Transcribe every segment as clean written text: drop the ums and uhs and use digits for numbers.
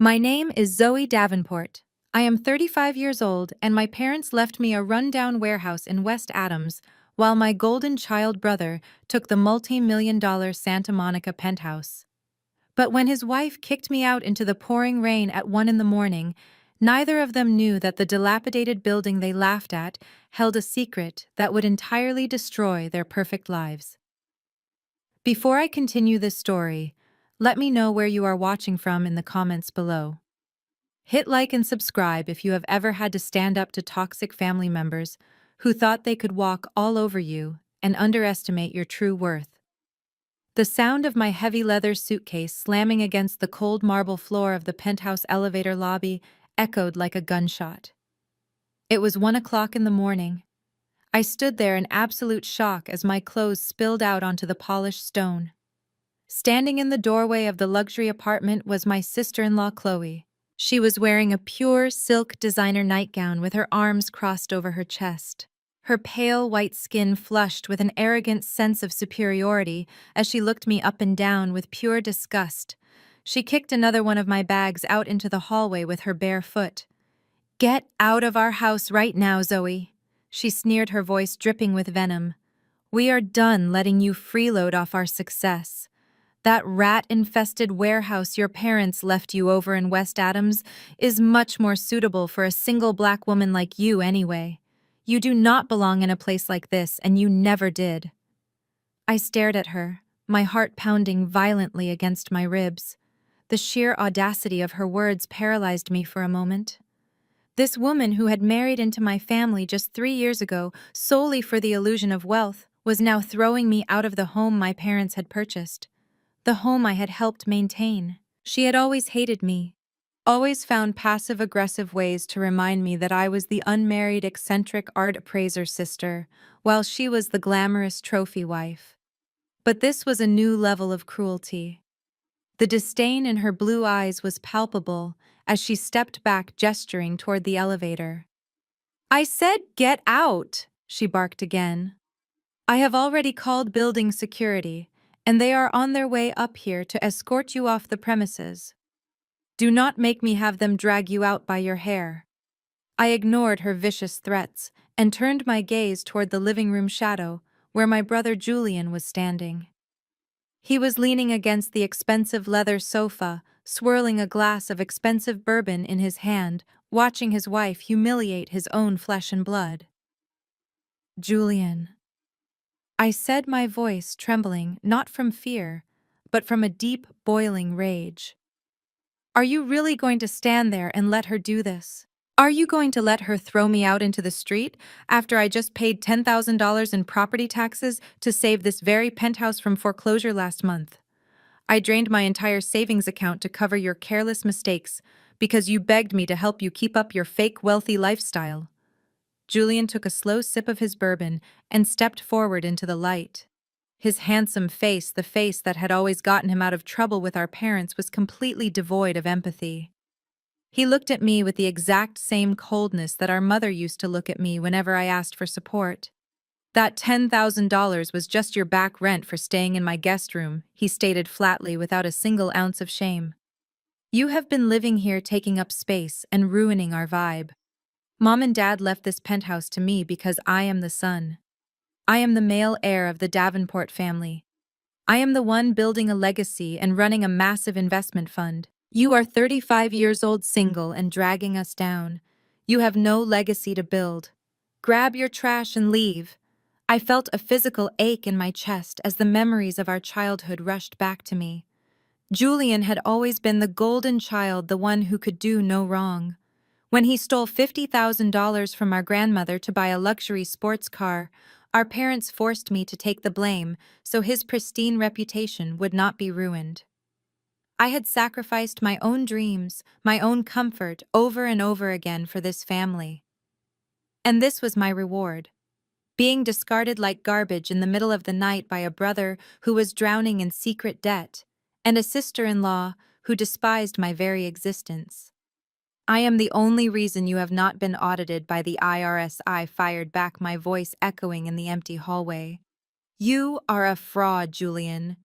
My name is Zoe Davenport. I am 35 years old, and my parents left me a rundown warehouse in West Adams, while my golden child brother took the multi-million-dollar Santa Monica penthouse. But when his wife kicked me out into the pouring rain at 1 in the morning, neither of them knew that the dilapidated building they laughed at held a secret that would entirely destroy their perfect lives. Before I continue this story, let me know where you are watching from in the comments below. Hit like and subscribe if you have ever had to stand up to toxic family members who thought they could walk all over you and underestimate your true worth. The sound of my heavy leather suitcase slamming against the cold marble floor of the penthouse elevator lobby echoed like a gunshot. It was 1 o'clock in the morning. I stood there in absolute shock as my clothes spilled out onto the polished stone. Standing in the doorway of the luxury apartment was my sister-in-law Chloe. She was wearing a pure silk designer nightgown with her arms crossed over her chest. Her pale white skin flushed with an arrogant sense of superiority as she looked me up and down with pure disgust. She kicked another one of my bags out into the hallway with her bare foot. "Get out of our house right now, Zoe," she sneered, her voice dripping with venom. "We are done letting you freeload off our success. That rat-infested warehouse your parents left you over in West Adams is much more suitable for a single black woman like you anyway. You do not belong in a place like this, and you never did." I stared at her, my heart pounding violently against my ribs. The sheer audacity of her words paralyzed me for a moment. This woman who had married into my family just 3 years ago solely for the illusion of wealth was now throwing me out of the home my parents had purchased. The home I had helped maintain. She had always hated me, always found passive-aggressive ways to remind me that I was the unmarried eccentric art appraiser sister, while she was the glamorous trophy wife. But this was a new level of cruelty. The disdain in her blue eyes was palpable as she stepped back, gesturing toward the elevator. "I said get out," she barked again. "I have already called building security, and they are on their way up here to escort you off the premises. Do not make me have them drag you out by your hair." I ignored her vicious threats and turned my gaze toward the living room shadow where my brother Julian was standing. He was leaning against the expensive leather sofa, swirling a glass of expensive bourbon in his hand, watching his wife humiliate his own flesh and blood. "Julian," I said, my voice trembling not from fear, but from a deep, boiling rage. "Are you really going to stand there and let her do this? Are you going to let her throw me out into the street after I just paid $10,000 in property taxes to save this very penthouse from foreclosure last month? I drained my entire savings account to cover your careless mistakes because you begged me to help you keep up your fake wealthy lifestyle." Julian took a slow sip of his bourbon and stepped forward into the light. His handsome face, the face that had always gotten him out of trouble with our parents, was completely devoid of empathy. He looked at me with the exact same coldness that our mother used to look at me whenever I asked for support. "That $10,000 was just your back rent for staying in my guest room," he stated flatly without a single ounce of shame. "You have been living here taking up space and ruining our vibe. Mom and Dad left this penthouse to me because I am the son. I am the male heir of the Davenport family. I am the one building a legacy and running a massive investment fund. You are 35 years old, single, and dragging us down. You have no legacy to build. Grab your trash and leave." I felt a physical ache in my chest as the memories of our childhood rushed back to me. Julian had always been the golden child, the one who could do no wrong. When he stole $50,000 from our grandmother to buy a luxury sports car, our parents forced me to take the blame so his pristine reputation would not be ruined. I had sacrificed my own dreams, my own comfort, over and over again for this family. And this was my reward: being discarded like garbage in the middle of the night by a brother who was drowning in secret debt, and a sister-in-law who despised my very existence. "I am the only reason you have not been audited by the IRS," I fired back, my voice echoing in the empty hallway. "You are a fraud, Julian.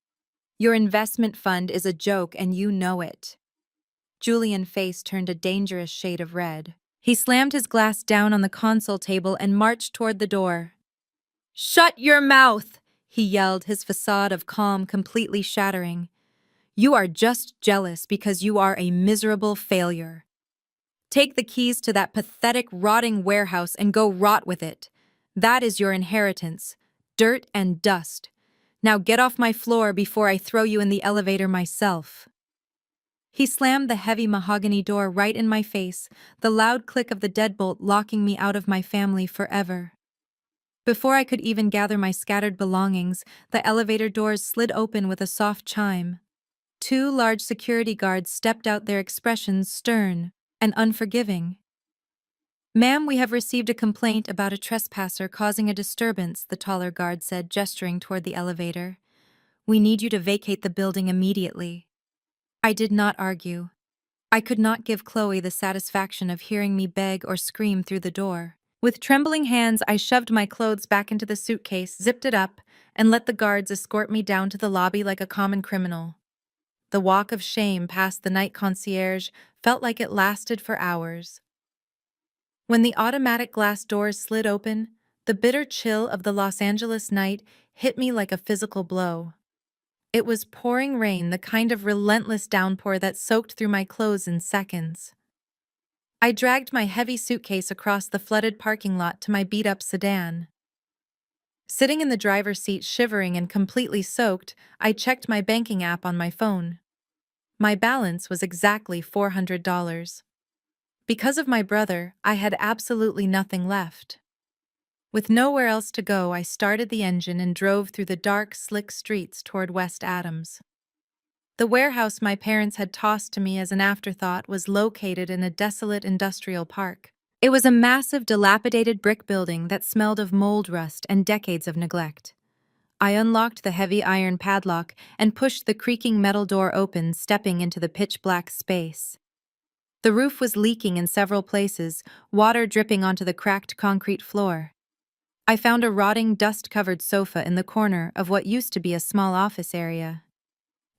Your investment fund is a joke and you know it." Julian's face turned a dangerous shade of red. He slammed his glass down on the console table and marched toward the door. "Shut your mouth!" he yelled, his facade of calm completely shattering. "You are just jealous because you are a miserable failure. Take the keys to that pathetic, rotting warehouse and go rot with it. That is your inheritance. Dirt and dust. Now get off my floor before I throw you in the elevator myself." He slammed the heavy mahogany door right in my face, the loud click of the deadbolt locking me out of my family forever. Before I could even gather my scattered belongings, the elevator doors slid open with a soft chime. Two large security guards stepped out, their expressions stern and unforgiving. "Ma'am, we have received a complaint about a trespasser causing a disturbance," the taller guard said, gesturing toward the elevator. "We need you to vacate the building immediately." I did not argue. I could not give Chloe the satisfaction of hearing me beg or scream through the door. With trembling hands, I shoved my clothes back into the suitcase, zipped it up, and let the guards escort me down to the lobby like a common criminal. The walk of shame past the night concierge felt like it lasted for hours. When the automatic glass doors slid open, the bitter chill of the Los Angeles night hit me like a physical blow. It was pouring rain, the kind of relentless downpour that soaked through my clothes in seconds. I dragged my heavy suitcase across the flooded parking lot to my beat-up sedan. Sitting in the driver's seat, shivering and completely soaked, I checked my banking app on my phone. My balance was exactly $400. Because of my brother, I had absolutely nothing left. With nowhere else to go, I started the engine and drove through the dark, slick streets toward West Adams. The warehouse my parents had tossed to me as an afterthought was located in a desolate industrial park. It was a massive, dilapidated brick building that smelled of mold, rust, and decades of neglect. I unlocked the heavy iron padlock and pushed the creaking metal door open, stepping into the pitch-black space. The roof was leaking in several places, water dripping onto the cracked concrete floor. I found a rotting, dust-covered sofa in the corner of what used to be a small office area.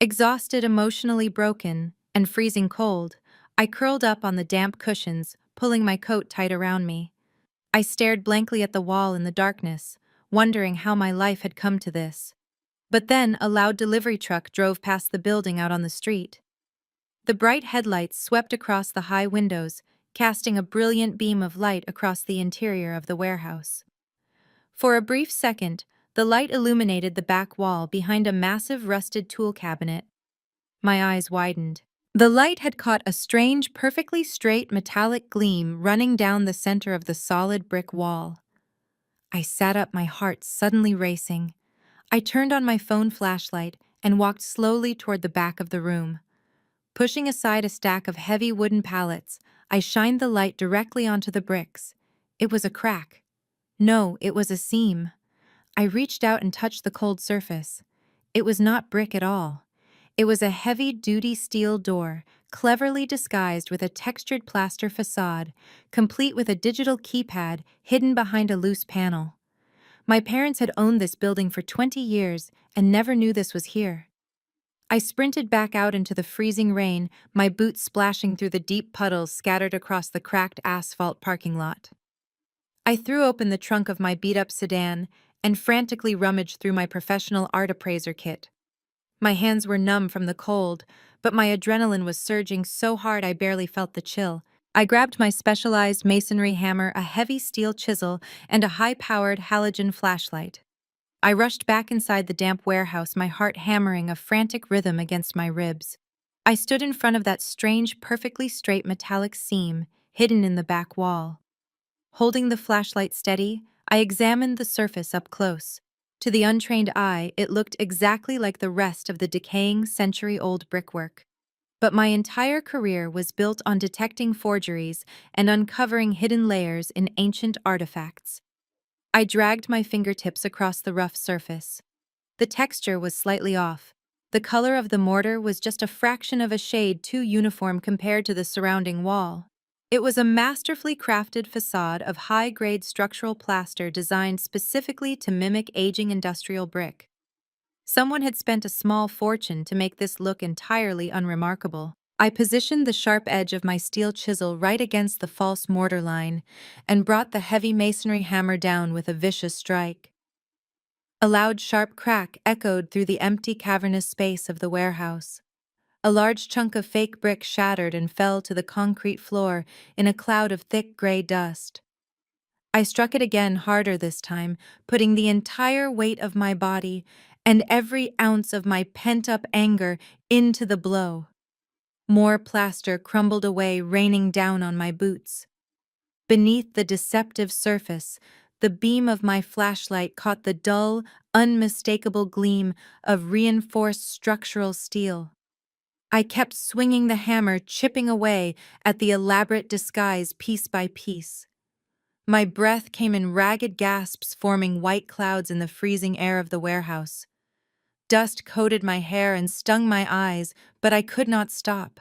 Exhausted, emotionally broken, and freezing cold, I curled up on the damp cushions, pulling my coat tight around me. I stared blankly at the wall in the darkness, wondering how my life had come to this. But then a loud delivery truck drove past the building out on the street. The bright headlights swept across the high windows, casting a brilliant beam of light across the interior of the warehouse. For a brief second, the light illuminated the back wall behind a massive rusted tool cabinet. My eyes widened. The light had caught a strange, perfectly straight metallic gleam running down the center of the solid brick wall. I sat up, my heart suddenly racing. I turned on my phone flashlight and walked slowly toward the back of the room. Pushing aside a stack of heavy wooden pallets, I shined the light directly onto the bricks. It was a crack. No, it was a seam. I reached out and touched the cold surface. It was not brick at all. It was a heavy-duty steel door, cleverly disguised with a textured plaster facade, complete with a digital keypad hidden behind a loose panel. My parents had owned this building for 20 years and never knew this was here. I sprinted back out into the freezing rain, my boots splashing through the deep puddles scattered across the cracked asphalt parking lot. I threw open the trunk of my beat-up sedan and frantically rummaged through my professional art appraiser kit. My hands were numb from the cold, but my adrenaline was surging so hard I barely felt the chill. I grabbed my specialized masonry hammer, a heavy steel chisel, and a high-powered halogen flashlight. I rushed back inside the damp warehouse, my heart hammering a frantic rhythm against my ribs. I stood in front of that strange, perfectly straight metallic seam hidden in the back wall. Holding the flashlight steady, I examined the surface up close. To the untrained eye, it looked exactly like the rest of the decaying, century-old brickwork. But my entire career was built on detecting forgeries and uncovering hidden layers in ancient artifacts. I dragged my fingertips across the rough surface. The texture was slightly off. The color of the mortar was just a fraction of a shade too uniform compared to the surrounding wall. It was a masterfully crafted facade of high-grade structural plaster designed specifically to mimic aging industrial brick. Someone had spent a small fortune to make this look entirely unremarkable. I positioned the sharp edge of my steel chisel right against the false mortar line and brought the heavy masonry hammer down with a vicious strike. A loud, sharp crack echoed through the empty, cavernous space of the warehouse. A large chunk of fake brick shattered and fell to the concrete floor in a cloud of thick gray dust. I struck it again, harder this time, putting the entire weight of my body and every ounce of my pent-up anger into the blow. More plaster crumbled away, raining down on my boots. Beneath the deceptive surface, the beam of my flashlight caught the dull, unmistakable gleam of reinforced structural steel. I kept swinging the hammer, chipping away at the elaborate disguise piece by piece. My breath came in ragged gasps, forming white clouds in the freezing air of the warehouse. Dust coated my hair and stung my eyes, but I could not stop.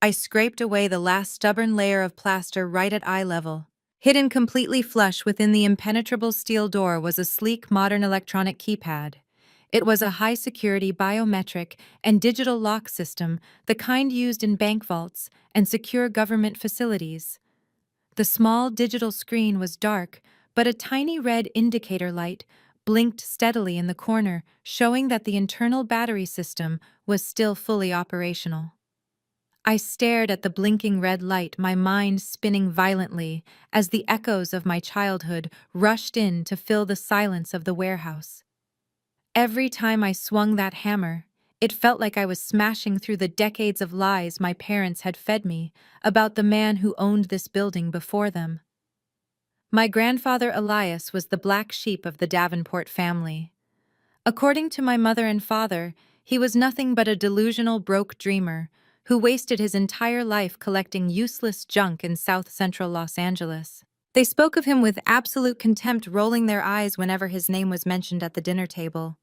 I scraped away the last stubborn layer of plaster right at eye level. Hidden completely flush within the impenetrable steel door was a sleek modern electronic keypad. It was a high-security biometric and digital lock system, the kind used in bank vaults and secure government facilities. The small digital screen was dark, but a tiny red indicator light blinked steadily in the corner, showing that the internal battery system was still fully operational. I stared at the blinking red light, my mind spinning violently as the echoes of my childhood rushed in to fill the silence of the warehouse. Every time I swung that hammer, it felt like I was smashing through the decades of lies my parents had fed me about the man who owned this building before them. My grandfather Elias was the black sheep of the Davenport family. According to my mother and father, he was nothing but a delusional broke dreamer who wasted his entire life collecting useless junk in South Central Los Angeles. They spoke of him with absolute contempt, rolling their eyes whenever his name was mentioned at the dinner table.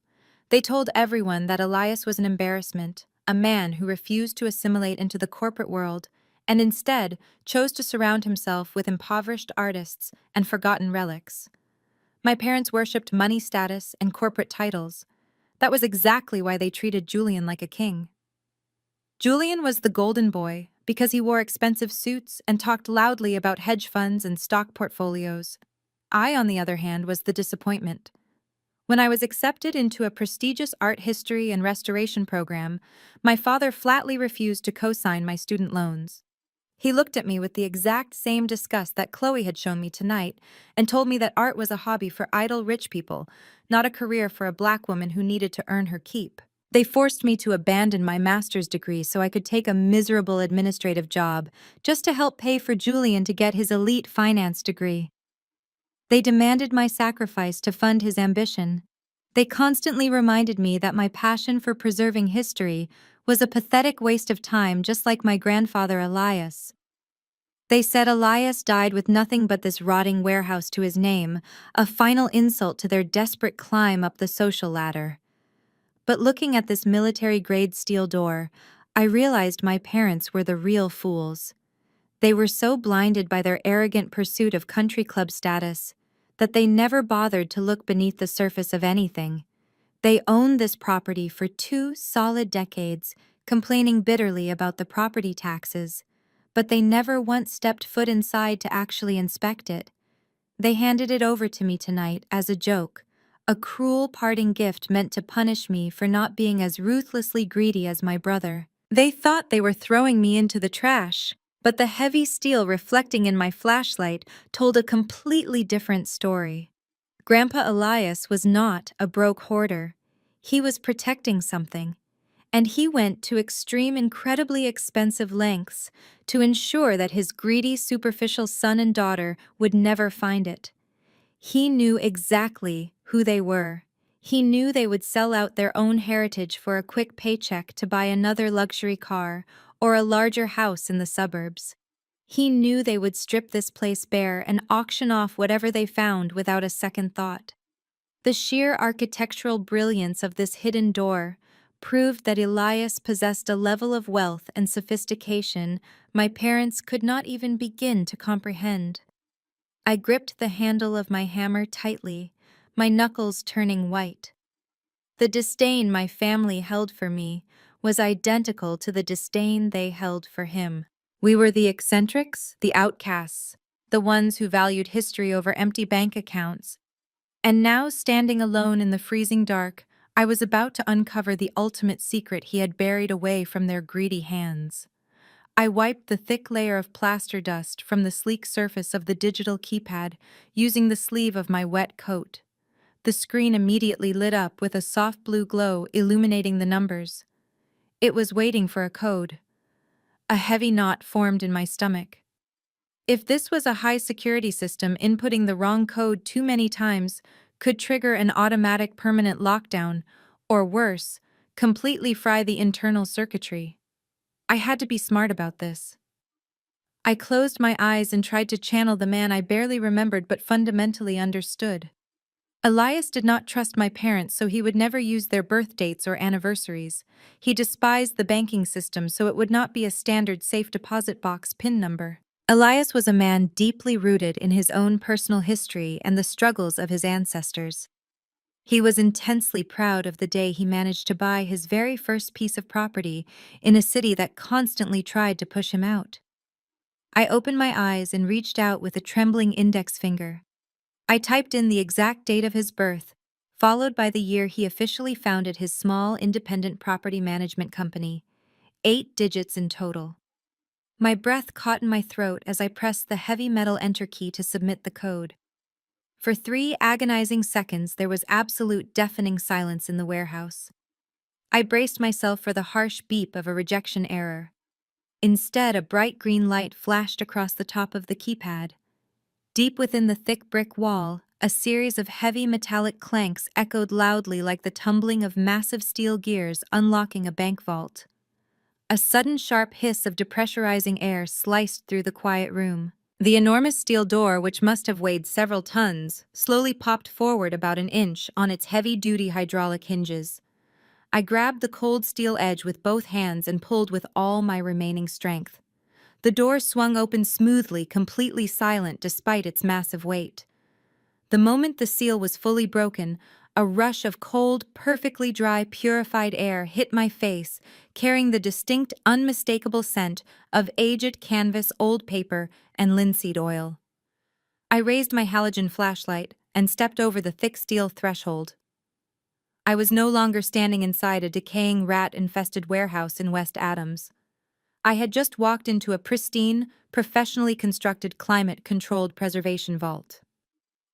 They told everyone that Elias was an embarrassment, a man who refused to assimilate into the corporate world and instead chose to surround himself with impoverished artists and forgotten relics. My parents worshipped money, status, and corporate titles. That was exactly why they treated Julian like a king. Julian was the golden boy because he wore expensive suits and talked loudly about hedge funds and stock portfolios. I, on the other hand, was the disappointment. When I was accepted into a prestigious art history and restoration program, my father flatly refused to co-sign my student loans. He looked at me with the exact same disgust that Chloe had shown me tonight and told me that art was a hobby for idle rich people, not a career for a black woman who needed to earn her keep. They forced me to abandon my master's degree so I could take a miserable administrative job just to help pay for Julian to get his elite finance degree. They demanded my sacrifice to fund his ambition. They constantly reminded me that my passion for preserving history was a pathetic waste of time, just like my grandfather Elias. They said Elias died with nothing but this rotting warehouse to his name, a final insult to their desperate climb up the social ladder. But looking at this military-grade steel door, I realized my parents were the real fools. They were so blinded by their arrogant pursuit of country club status that they never bothered to look beneath the surface of anything. They owned this property for 2 solid decades, complaining bitterly about the property taxes, but they never once stepped foot inside to actually inspect it. They handed it over to me tonight as a joke, a cruel parting gift meant to punish me for not being as ruthlessly greedy as my brother. They thought they were throwing me into the trash, but the heavy steel reflecting in my flashlight told a completely different story. Grandpa Elias was not a broke hoarder. He was protecting something, and he went to extreme, incredibly expensive lengths to ensure that his greedy, superficial son and daughter would never find it. He knew exactly who they were. He knew they would sell out their own heritage for a quick paycheck to buy another luxury car or a larger house in the suburbs. He knew they would strip this place bare and auction off whatever they found without a second thought. The sheer architectural brilliance of this hidden door proved that Elias possessed a level of wealth and sophistication my parents could not even begin to comprehend. I gripped the handle of my hammer tightly, my knuckles turning white. The disdain my family held for me was identical to the disdain they held for him. We were the eccentrics, the outcasts, the ones who valued history over empty bank accounts. And now, standing alone in the freezing dark, I was about to uncover the ultimate secret he had buried away from their greedy hands. I wiped the thick layer of plaster dust from the sleek surface of the digital keypad using the sleeve of my wet coat. The screen immediately lit up with a soft blue glow illuminating the numbers. It was waiting for a code. A heavy knot formed in my stomach. If this was a high-security system, inputting the wrong code too many times could trigger an automatic permanent lockdown, or worse, completely fry the internal circuitry. I had to be smart about this. I closed my eyes and tried to channel the man I barely remembered but fundamentally understood. Elias did not trust my parents, so he would never use their birth dates or anniversaries. He despised the banking system, so it would not be a standard safe deposit box PIN number. Elias was a man deeply rooted in his own personal history and the struggles of his ancestors. He was intensely proud of the day he managed to buy his very first piece of property in a city that constantly tried to push him out. I opened my eyes and reached out with a trembling index finger. I typed in the exact date of his birth, followed by the year he officially founded his small independent property management company, 8 digits in total. My breath caught in my throat as I pressed the heavy metal enter key to submit the code. For 3 agonizing seconds, there was absolute deafening silence in the warehouse. I braced myself for the harsh beep of a rejection error. Instead, a bright green light flashed across the top of the keypad. Deep within the thick brick wall, a series of heavy metallic clanks echoed loudly like the tumbling of massive steel gears unlocking a bank vault. A sudden sharp hiss of depressurizing air sliced through the quiet room. The enormous steel door, which must have weighed several tons, slowly popped forward about an inch on its heavy-duty hydraulic hinges. I grabbed the cold steel edge with both hands and pulled with all my remaining strength. The door swung open smoothly, completely silent despite its massive weight. The moment the seal was fully broken, a rush of cold, perfectly dry, purified air hit my face, carrying the distinct, unmistakable scent of aged canvas, old paper, and linseed oil. I raised my halogen flashlight and stepped over the thick steel threshold. I was no longer standing inside a decaying, rat-infested warehouse in West Adams. I had just walked into a pristine, professionally constructed climate-controlled preservation vault.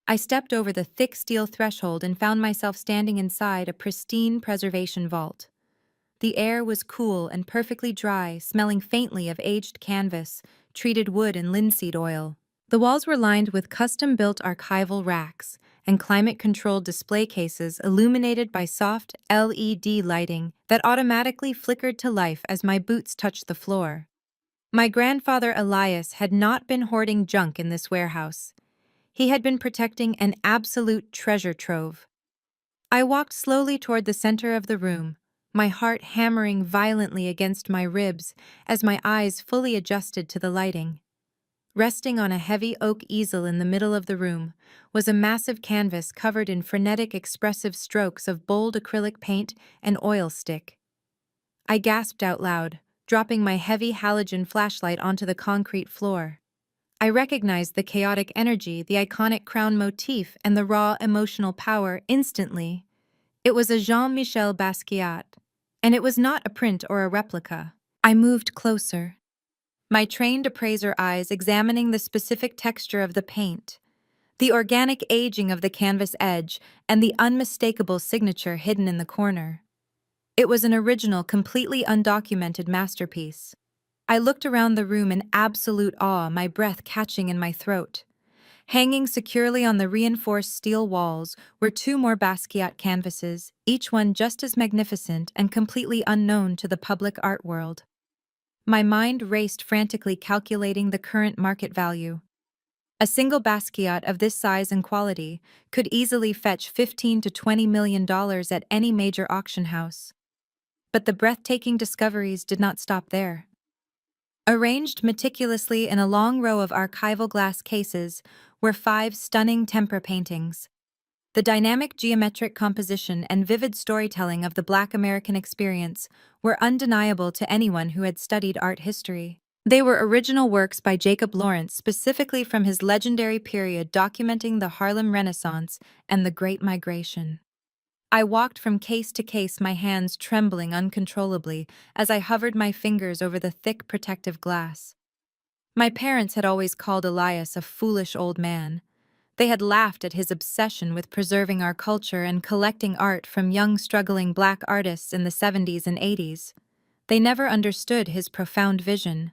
I stepped over the thick steel threshold and found myself standing inside a pristine preservation vault. The air was cool and perfectly dry, smelling faintly of aged canvas, treated wood, and linseed oil. The walls were lined with custom-built archival racks and climate-controlled display cases illuminated by soft LED lighting that automatically flickered to life as my boots touched the floor. My grandfather Elias had not been hoarding junk in this warehouse. He had been protecting an absolute treasure trove. I walked slowly toward the center of the room, my heart hammering violently against my ribs as my eyes fully adjusted to the lighting. Resting on a heavy oak easel in the middle of the room was a massive canvas covered in frenetic, expressive strokes of bold acrylic paint and oil stick. I gasped out loud, dropping my heavy halogen flashlight onto the concrete floor. I recognized the chaotic energy, the iconic crown motif, and the raw emotional power instantly. It was a Jean-Michel Basquiat, and it was not a print or a replica. I moved closer, my trained appraiser eyes examining the specific texture of the paint, the organic aging of the canvas edge, and the unmistakable signature hidden in the corner. It was an original, completely undocumented masterpiece. I looked around the room in absolute awe, my breath catching in my throat. Hanging securely on the reinforced steel walls were 2 more Basquiat canvases, each one just as magnificent and completely unknown to the public art world. My mind raced, frantically calculating the current market value. A single Basquiat of this size and quality could easily fetch $15 to $20 million at any major auction house. But the breathtaking discoveries did not stop there. Arranged meticulously in a long row of archival glass cases were 5 stunning tempera paintings. The dynamic geometric composition and vivid storytelling of the Black American experience were undeniable to anyone who had studied art history. They were original works by Jacob Lawrence, specifically from his legendary period documenting the Harlem Renaissance and the Great Migration. I walked from case to case, my hands trembling uncontrollably as I hovered my fingers over the thick protective glass. My parents had always called Elias a foolish old man. They had laughed at his obsession with preserving our culture and collecting art from young struggling Black artists in the 70s and 80s. They never understood his profound vision.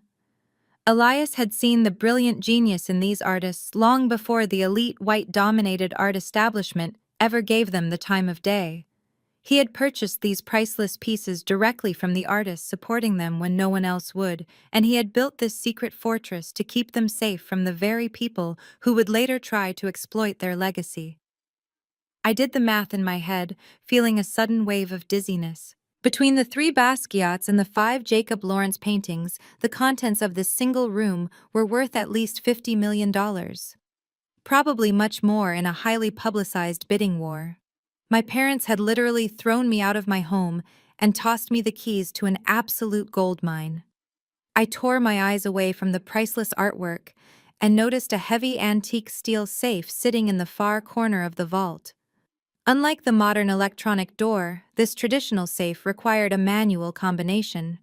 Elias had seen the brilliant genius in these artists long before the elite white-dominated art establishment ever gave them the time of day. He had purchased these priceless pieces directly from the artists supporting them when no one else would, and he had built this secret fortress to keep them safe from the very people who would later try to exploit their legacy. I did the math in my head, feeling a sudden wave of dizziness. Between the 3 Basquiats and the 5 Jacob Lawrence paintings, the contents of this single room were worth at least $50 million. Probably much more in a highly publicized bidding war. My parents had literally thrown me out of my home and tossed me the keys to an absolute gold mine. I tore my eyes away from the priceless artwork and noticed a heavy antique steel safe sitting in the far corner of the vault. Unlike the modern electronic door, this traditional safe required a manual combination.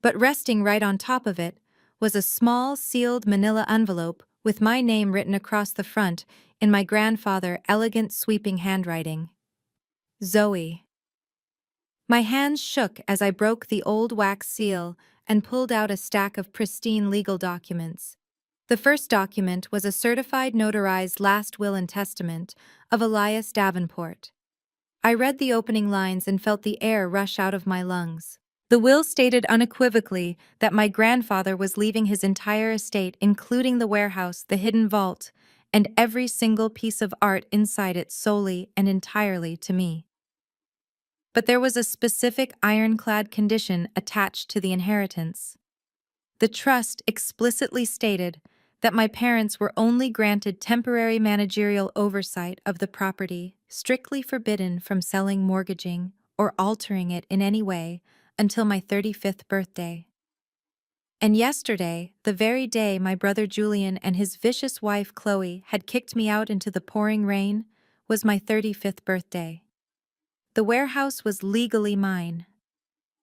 But resting right on top of it was a small, sealed manila envelope with my name written across the front in my grandfather's elegant, sweeping handwriting. Zoe. My hands shook as I broke the old wax seal and pulled out a stack of pristine legal documents. The first document was a certified notarized last will and testament of Elias Davenport. I read the opening lines and felt the air rush out of my lungs. The will stated unequivocally that my grandfather was leaving his entire estate, including the warehouse, the hidden vault, and every single piece of art inside it solely and entirely to me. But there was a specific ironclad condition attached to the inheritance. The trust explicitly stated that my parents were only granted temporary managerial oversight of the property, strictly forbidden from selling, mortgaging, or altering it in any way until my 35th birthday. And yesterday, the very day my brother Julian and his vicious wife Chloe had kicked me out into the pouring rain, was my 35th birthday. The warehouse was legally mine.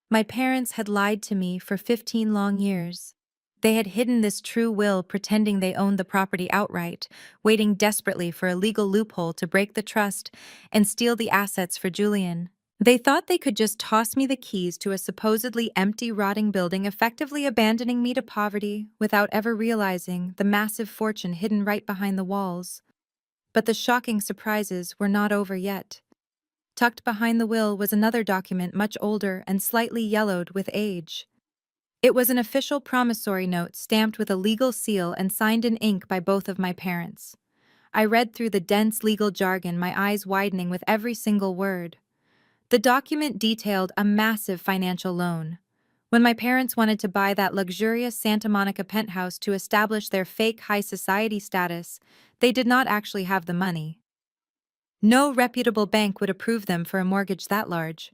My parents had lied to me for 15 long years. They had hidden this true will, pretending they owned the property outright, waiting desperately for a legal loophole to break the trust and steal the assets for Julian. They thought they could just toss me the keys to a supposedly empty, rotting building, effectively abandoning me to poverty without ever realizing the massive fortune hidden right behind the walls. But the shocking surprises were not over yet. Tucked behind the will was another document much older and slightly yellowed with age. It was an official promissory note stamped with a legal seal and signed in ink by both of my parents. I read through the dense legal jargon, my eyes widening with every single word. The document detailed a massive financial loan. When my parents wanted to buy that luxurious Santa Monica penthouse to establish their fake high society status, they did not actually have the money. No reputable bank would approve them for a mortgage that large.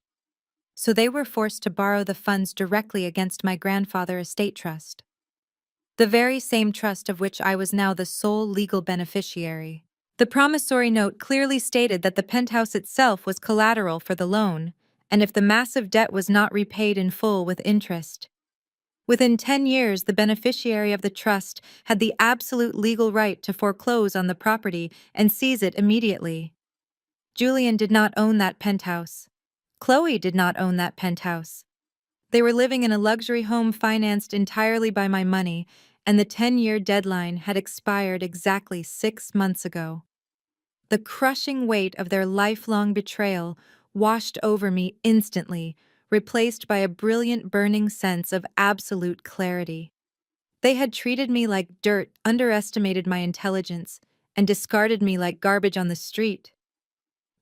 So they were forced to borrow the funds directly against my grandfather's estate trust. The very same trust of which I was now the sole legal beneficiary. The promissory note clearly stated that the penthouse itself was collateral for the loan, and if the massive debt was not repaid in full with interest. Within 10 years, the beneficiary of the trust had the absolute legal right to foreclose on the property and seize it immediately. Julian did not own that penthouse. Chloe did not own that penthouse. They were living in a luxury home financed entirely by my money, and the 10-year deadline had expired exactly 6 months ago. The crushing weight of their lifelong betrayal washed over me instantly, replaced by a brilliant, burning sense of absolute clarity. They had treated me like dirt, underestimated my intelligence, and discarded me like garbage on the street.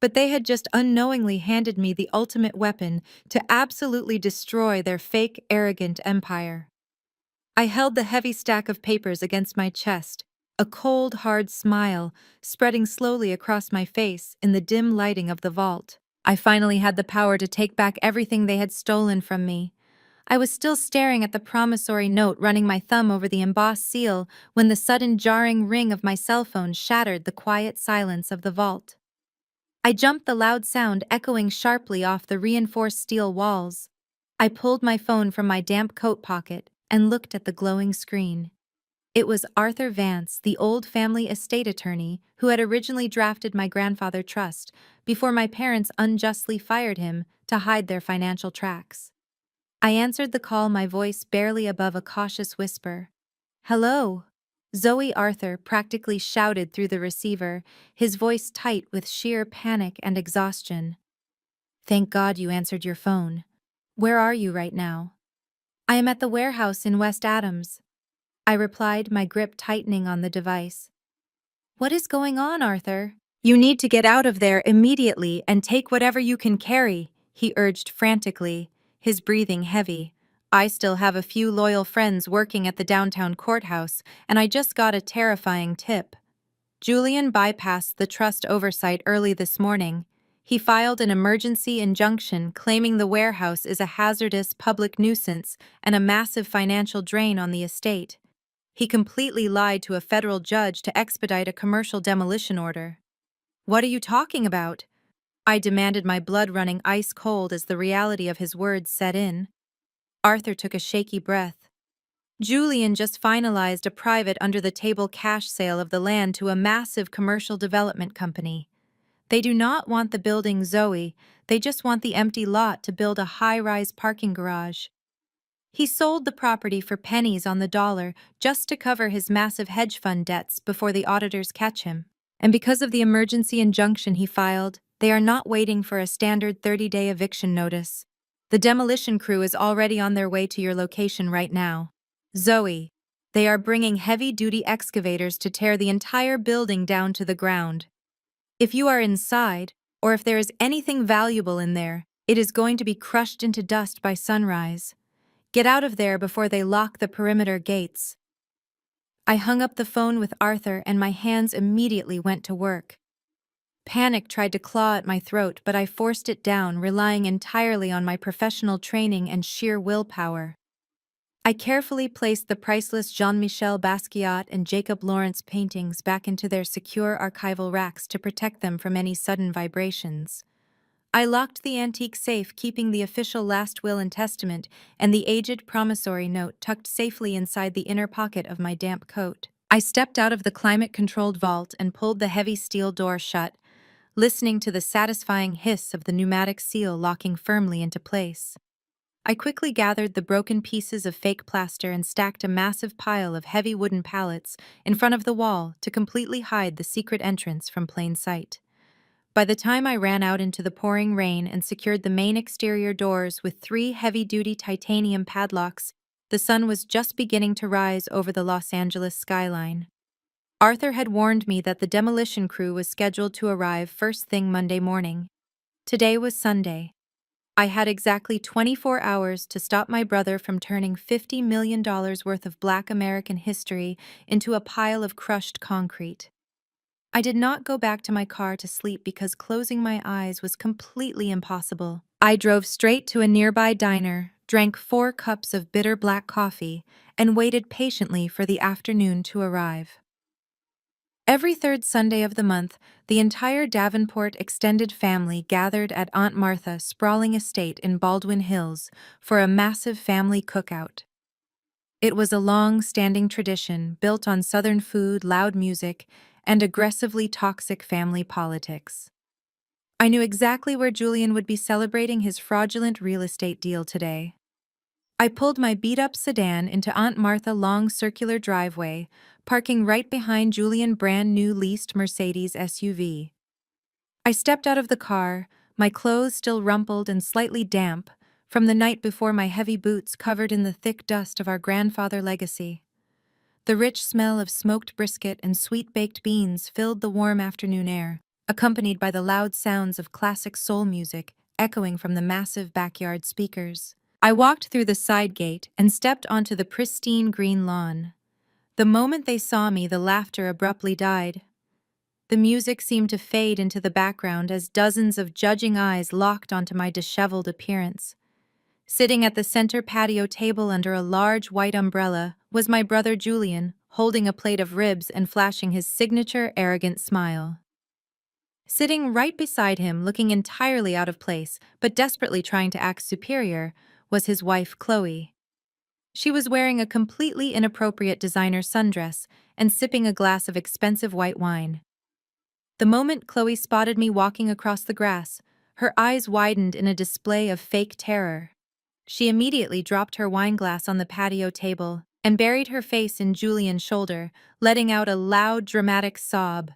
But they had just unknowingly handed me the ultimate weapon to absolutely destroy their fake, arrogant empire. I held the heavy stack of papers against my chest, a cold, hard smile spreading slowly across my face in the dim lighting of the vault. I finally had the power to take back everything they had stolen from me. I was still staring at the promissory note, running my thumb over the embossed seal, when the sudden jarring ring of my cell phone shattered the quiet silence of the vault. I jumped, the loud sound echoing sharply off the reinforced steel walls. I pulled my phone from my damp coat pocket and looked at the glowing screen. It was Arthur Vance, the old family estate attorney who had originally drafted my grandfather's trust before my parents unjustly fired him to hide their financial tracks. I answered the call, my voice barely above a cautious whisper. "Hello?" Zoe, Arthur practically shouted through the receiver, his voice tight with sheer panic and exhaustion. "Thank God you answered your phone. Where are you right now?" "I am at the warehouse in West Adams," I replied, my grip tightening on the device. "What is going on, Arthur?" "You need to get out of there immediately and take whatever you can carry," he urged frantically, his breathing heavy. "I still have a few loyal friends working at the downtown courthouse, and I just got a terrifying tip." Julian bypassed the trust oversight early this morning. He filed an emergency injunction claiming the warehouse is a hazardous public nuisance and a massive financial drain on the estate. He completely lied to a federal judge to expedite a commercial demolition order. "What are you talking about?" I demanded, my blood running ice cold as the reality of his words set in. Arthur took a shaky breath. "Julian just finalized a private under-the-table cash sale of the land to a massive commercial development company. They do not want the building, Zoe. They just want the empty lot to build a high-rise parking garage. He sold the property for pennies on the dollar just to cover his massive hedge fund debts before the auditors catch him. And because of the emergency injunction he filed, they are not waiting for a standard 30-day eviction notice. The demolition crew is already on their way to your location right now. Zoe, they are bringing heavy-duty excavators to tear the entire building down to the ground. If you are inside, or if there is anything valuable in there, it is going to be crushed into dust by sunrise. Get out of there before they lock the perimeter gates." I hung up the phone with Arthur and my hands immediately went to work. Panic tried to claw at my throat, but I forced it down, relying entirely on my professional training and sheer willpower. I carefully placed the priceless Jean-Michel Basquiat and Jacob Lawrence paintings back into their secure archival racks to protect them from any sudden vibrations. I locked the antique safe, keeping the official last will and testament and the aged promissory note tucked safely inside the inner pocket of my damp coat. I stepped out of the climate-controlled vault and pulled the heavy steel door shut, listening to the satisfying hiss of the pneumatic seal locking firmly into place. I quickly gathered the broken pieces of fake plaster and stacked a massive pile of heavy wooden pallets in front of the wall to completely hide the secret entrance from plain sight. By the time I ran out into the pouring rain and secured the main exterior doors with 3 heavy-duty titanium padlocks, the sun was just beginning to rise over the Los Angeles skyline. Arthur had warned me that the demolition crew was scheduled to arrive first thing Monday morning. Today was Sunday. I had exactly 24 hours to stop my brother from turning $50 million worth of Black American history into a pile of crushed concrete. I did not go back to my car to sleep because closing my eyes was completely impossible. I drove straight to a nearby diner, drank 4 cups of bitter black coffee, and waited patiently for the afternoon to arrive. Every third Sunday of the month, the entire Davenport extended family gathered at Aunt Martha's sprawling estate in Baldwin Hills for a massive family cookout. It was a long-standing tradition built on Southern food, loud music, and aggressively toxic family politics. I knew exactly where Julian would be celebrating his fraudulent real estate deal today. I pulled my beat-up sedan into Aunt Martha's long circular driveway, parking right behind Julian's brand-new leased Mercedes SUV. I stepped out of the car, my clothes still rumpled and slightly damp from the night before, my heavy boots covered in the thick dust of our grandfather legacy. The rich smell of smoked brisket and sweet-baked beans filled the warm afternoon air, accompanied by the loud sounds of classic soul music echoing from the massive backyard speakers. I walked through the side gate and stepped onto the pristine green lawn. The moment they saw me, the laughter abruptly died. The music seemed to fade into the background as dozens of judging eyes locked onto my disheveled appearance. Sitting at the center patio table under a large white umbrella was my brother Julian, holding a plate of ribs and flashing his signature arrogant smile. Sitting right beside him, looking entirely out of place, but desperately trying to act superior, was his wife Chloe. She was wearing a completely inappropriate designer sundress and sipping a glass of expensive white wine. The moment Chloe spotted me walking across the grass, her eyes widened in a display of fake terror. She immediately dropped her wine glass on the patio table and buried her face in Julian's shoulder, letting out a loud, dramatic sob.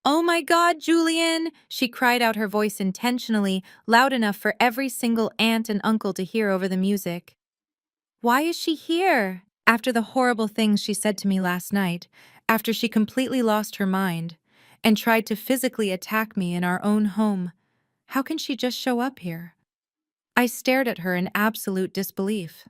"Oh my God, Julian!" She cried out, her voice intentionally loud enough for every single aunt and uncle to hear over the music. "Why is she here? After the horrible things she said to me last night, after she completely lost her mind and tried to physically attack me in our own home, how can she just show up here?" I stared at her in absolute disbelief.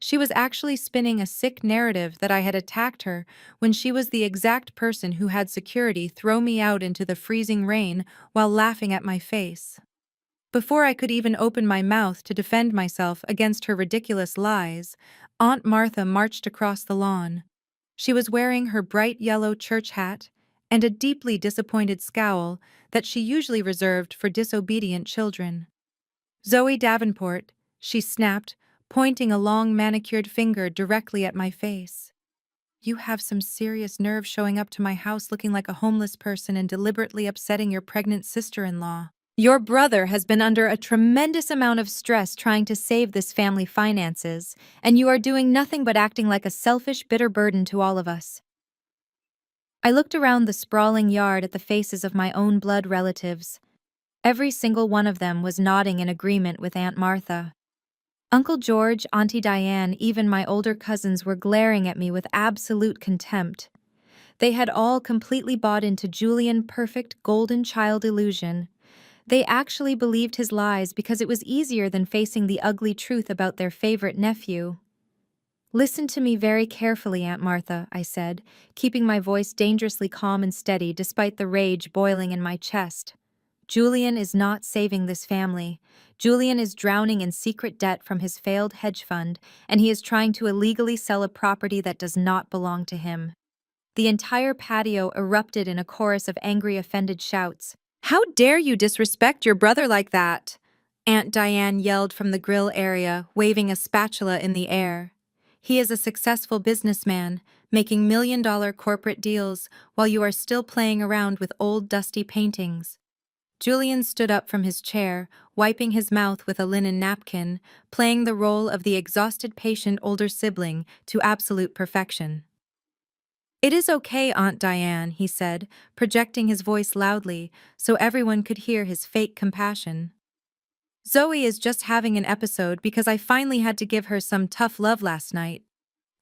She was actually spinning a sick narrative that I had attacked her when she was the exact person who had security throw me out into the freezing rain while laughing at my face. Before I could even open my mouth to defend myself against her ridiculous lies, Aunt Martha marched across the lawn. She was wearing her bright yellow church hat and a deeply disappointed scowl that she usually reserved for disobedient children. "Zoe Davenport," she snapped, pointing a long manicured finger directly at my face. "You have some serious nerve showing up to my house looking like a homeless person and deliberately upsetting your pregnant sister-in-law. Your brother has been under a tremendous amount of stress trying to save this family finances, and you are doing nothing but acting like a selfish, bitter burden to all of us." I looked around the sprawling yard at the faces of my own blood relatives. Every single one of them was nodding in agreement with Aunt Martha. Uncle George, Auntie Diane, even my older cousins were glaring at me with absolute contempt. They had all completely bought into Julian's perfect golden child illusion. They actually believed his lies because it was easier than facing the ugly truth about their favorite nephew. "Listen to me very carefully, Aunt Martha," I said, keeping my voice dangerously calm and steady despite the rage boiling in my chest. "Julian is not saving this family. Julian is drowning in secret debt from his failed hedge fund, and he is trying to illegally sell a property that does not belong to him." The entire patio erupted in a chorus of angry, offended shouts. "How dare you disrespect your brother like that?" Aunt Diane yelled from the grill area, waving a spatula in the air. "He is a successful businessman, making million-dollar corporate deals, while you are still playing around with old dusty paintings." Julian stood up from his chair, wiping his mouth with a linen napkin, playing the role of the exhausted patient older sibling to absolute perfection. "It is okay, Aunt Diane," he said, projecting his voice loudly so everyone could hear his fake compassion. "Zoe is just having an episode because I finally had to give her some tough love last night.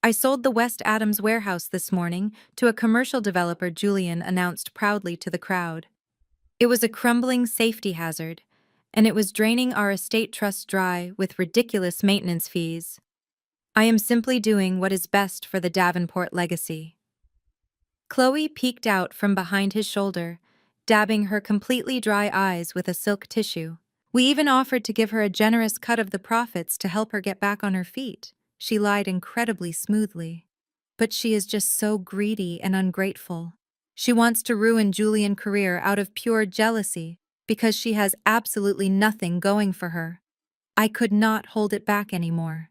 I sold the West Adams warehouse this morning to a commercial developer," Julian announced proudly to the crowd. "It was a crumbling safety hazard, and it was draining our estate trust dry with ridiculous maintenance fees. I am simply doing what is best for the Davenport legacy." Chloe peeked out from behind his shoulder, dabbing her completely dry eyes with a silk tissue. "We even offered to give her a generous cut of the profits to help her get back on her feet," she lied incredibly smoothly. "But she is just so greedy and ungrateful. She wants to ruin Julian's career out of pure jealousy because she has absolutely nothing going for her." I could not hold it back anymore.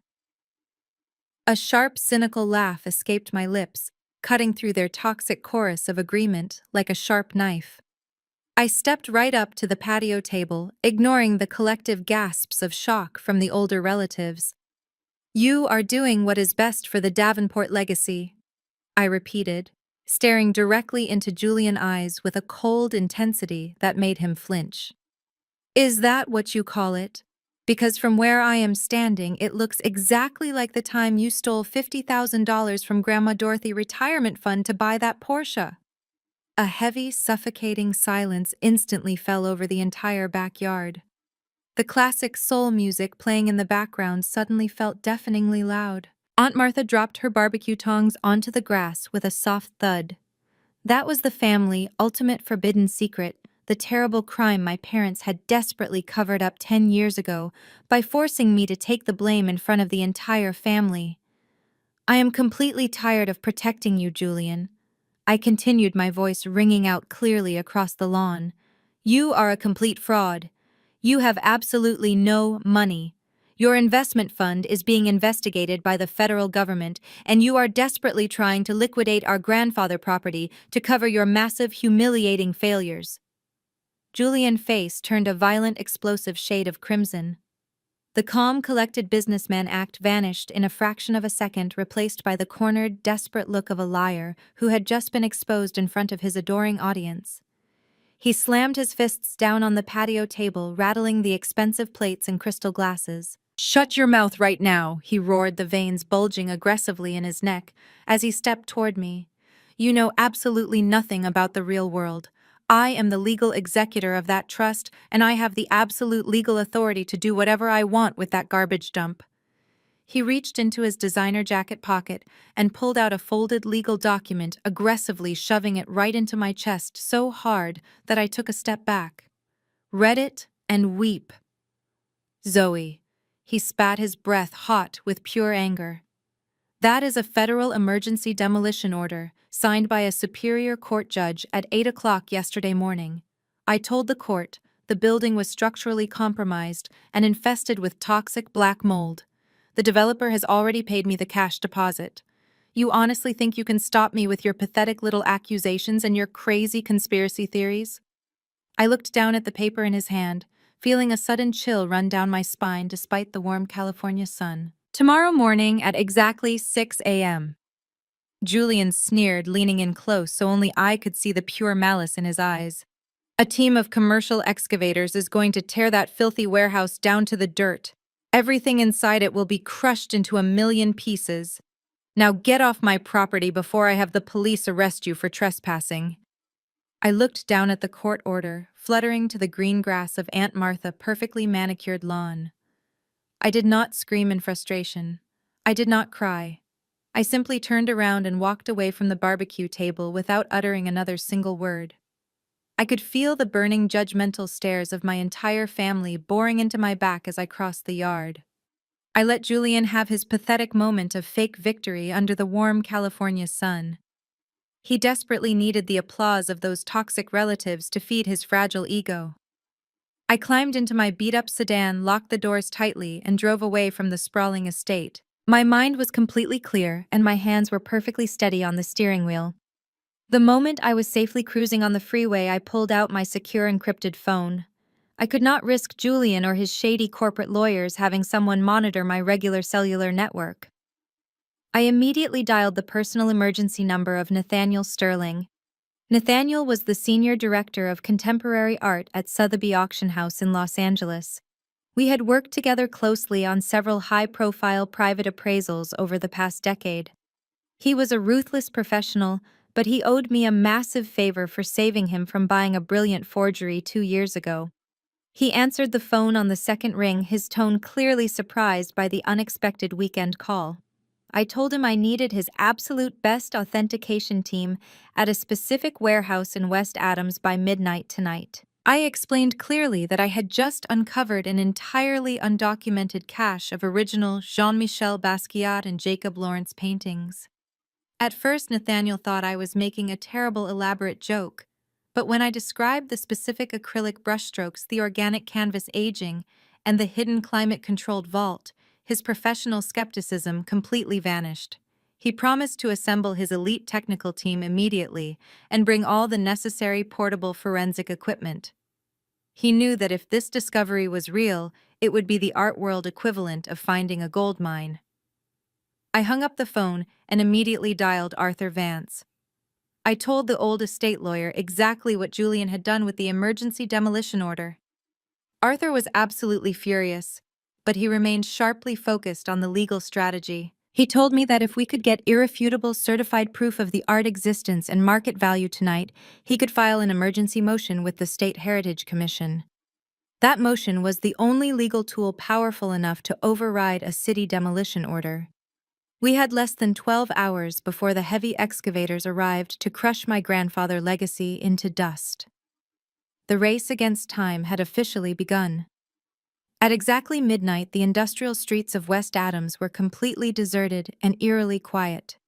A sharp, cynical laugh escaped my lips, cutting through their toxic chorus of agreement like a sharp knife. I stepped right up to the patio table, ignoring the collective gasps of shock from the older relatives. "You are doing what is best for the Davenport legacy," I repeated, staring directly into Julian's eyes with a cold intensity that made him flinch. "Is that what you call it? Because from where I am standing, it looks exactly like the time you stole $50,000 from Grandma Dorothy's retirement fund to buy that Porsche." A heavy, suffocating silence instantly fell over the entire backyard. The classic soul music playing in the background suddenly felt deafeningly loud. Aunt Martha dropped her barbecue tongs onto the grass with a soft thud. That was the family ultimate forbidden secret, the terrible crime my parents had desperately covered up 10 years ago by forcing me to take the blame in front of the entire family. I am completely tired of protecting you, Julian. I continued, my voice ringing out clearly across the lawn. You are a complete fraud. You have absolutely no money. Your investment fund is being investigated by the federal government, and you are desperately trying to liquidate our grandfather property to cover your massive, humiliating failures. Julian's face turned a violent, explosive shade of crimson. The calm, collected businessman act vanished in a fraction of a second, replaced by the cornered, desperate look of a liar who had just been exposed in front of his adoring audience. He slammed his fists down on the patio table, rattling the expensive plates and crystal glasses. "Shut your mouth right now," he roared, the veins bulging aggressively in his neck as he stepped toward me. "You know absolutely nothing about the real world. I am the legal executor of that trust, and I have the absolute legal authority to do whatever I want with that garbage dump." He reached into his designer jacket pocket and pulled out a folded legal document, aggressively shoving it right into my chest so hard that I took a step back. "Read it and weep." "Zoe." He spat, his breath hot with pure anger. "That is a federal emergency demolition order, signed by a superior court judge at 8 o'clock yesterday morning. I told the court the building was structurally compromised and infested with toxic black mold. The developer has already paid me the cash deposit. You honestly think you can stop me with your pathetic little accusations and your crazy conspiracy theories?" I looked down at the paper in his hand, feeling a sudden chill run down my spine despite the warm California sun. "Tomorrow morning at exactly 6 a.m. Julian sneered, leaning in close so only I could see the pure malice in his eyes. "A team of commercial excavators is going to tear that filthy warehouse down to the dirt. Everything inside it will be crushed into a million pieces. Now get off my property before I have the police arrest you for trespassing." I looked down at the court order, fluttering to the green grass of Aunt Martha's perfectly manicured lawn. I did not scream in frustration. I did not cry. I simply turned around and walked away from the barbecue table without uttering another single word. I could feel the burning, judgmental stares of my entire family boring into my back as I crossed the yard. I let Julian have his pathetic moment of fake victory under the warm California sun. He desperately needed the applause of those toxic relatives to feed his fragile ego. I climbed into my beat-up sedan, locked the doors tightly, and drove away from the sprawling estate. My mind was completely clear, and my hands were perfectly steady on the steering wheel. The moment I was safely cruising on the freeway, I pulled out my secure encrypted phone. I could not risk Julian or his shady corporate lawyers having someone monitor my regular cellular network. I immediately dialed the personal emergency number of Nathaniel Sterling. Nathaniel was the senior director of contemporary art at Sotheby's Auction House in Los Angeles. We had worked together closely on several high-profile private appraisals over the past decade. He was a ruthless professional, but he owed me a massive favor for saving him from buying a brilliant forgery 2 years ago. He answered the phone on the second ring, his tone clearly surprised by the unexpected weekend call. I told him I needed his absolute best authentication team at a specific warehouse in West Adams by midnight tonight. I explained clearly that I had just uncovered an entirely undocumented cache of original Jean-Michel Basquiat and Jacob Lawrence paintings. At first, Nathaniel thought I was making a terrible elaborate joke, but when I described the specific acrylic brushstrokes, the organic canvas aging, and the hidden climate-controlled vault, his professional skepticism completely vanished. He promised to assemble his elite technical team immediately and bring all the necessary portable forensic equipment. He knew that if this discovery was real, it would be the art world equivalent of finding a gold mine. I hung up the phone and immediately dialed Arthur Vance. I told the old estate lawyer exactly what Julian had done with the emergency demolition order. Arthur was absolutely furious, but he remained sharply focused on the legal strategy. He told me that if we could get irrefutable certified proof of the art existence and market value tonight, he could file an emergency motion with the State Heritage Commission. That motion was the only legal tool powerful enough to override a city demolition order. We had less than 12 hours before the heavy excavators arrived to crush my grandfather's legacy into dust. The race against time had officially begun. At exactly midnight, the industrial streets of West Adams were completely deserted and eerily quiet.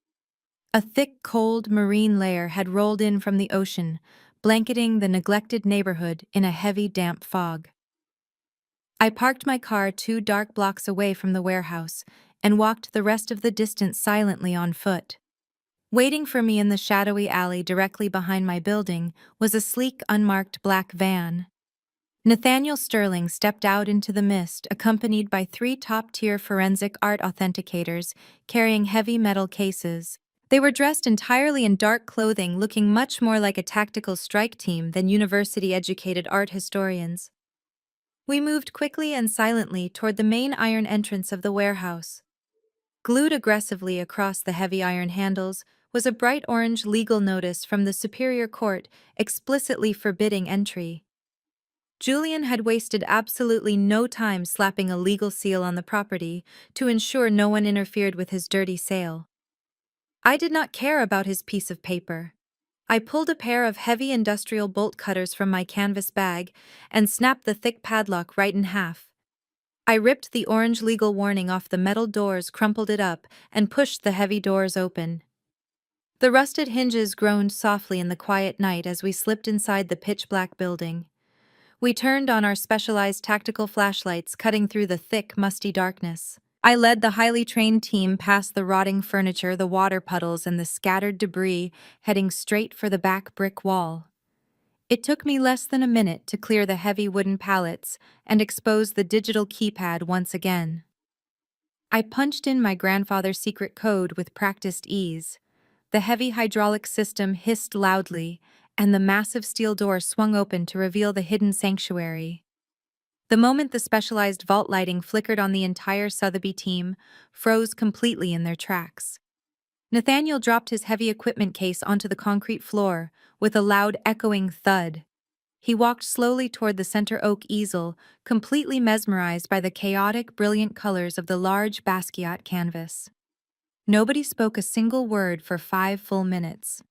A thick, cold marine layer had rolled in from the ocean, blanketing the neglected neighborhood in a heavy, damp fog. I parked my car 2 dark blocks away from the warehouse and walked the rest of the distance silently on foot. Waiting for me in the shadowy alley directly behind my building was a sleek, unmarked black van. Nathaniel Sterling stepped out into the mist, accompanied by 3 top-tier forensic art authenticators carrying heavy metal cases. They were dressed entirely in dark clothing, looking much more like a tactical strike team than university-educated art historians. We moved quickly and silently toward the main iron entrance of the warehouse. Glued aggressively across the heavy iron handles was a bright orange legal notice from the Superior Court explicitly forbidding entry. Julian had wasted absolutely no time slapping a legal seal on the property to ensure no one interfered with his dirty sale. I did not care about his piece of paper. I pulled a pair of heavy industrial bolt cutters from my canvas bag and snapped the thick padlock right in half. I ripped the orange legal warning off the metal doors, crumpled it up, and pushed the heavy doors open. The rusted hinges groaned softly in the quiet night as we slipped inside the pitch-black building. We turned on our specialized tactical flashlights, cutting through the thick, musty darkness. I led the highly trained team past the rotting furniture, the water puddles, and the scattered debris, heading straight for the back brick wall. It took me less than a minute to clear the heavy wooden pallets and expose the digital keypad once again. I punched in my grandfather's secret code with practiced ease. The heavy hydraulic system hissed loudly, and the massive steel door swung open to reveal the hidden sanctuary. The moment the specialized vault lighting flickered on, the entire Sotheby team froze completely in their tracks. Nathaniel dropped his heavy equipment case onto the concrete floor with a loud, echoing thud. He walked slowly toward the center oak easel, completely mesmerized by the chaotic, brilliant colors of the large Basquiat canvas. Nobody spoke a single word for 5 full minutes.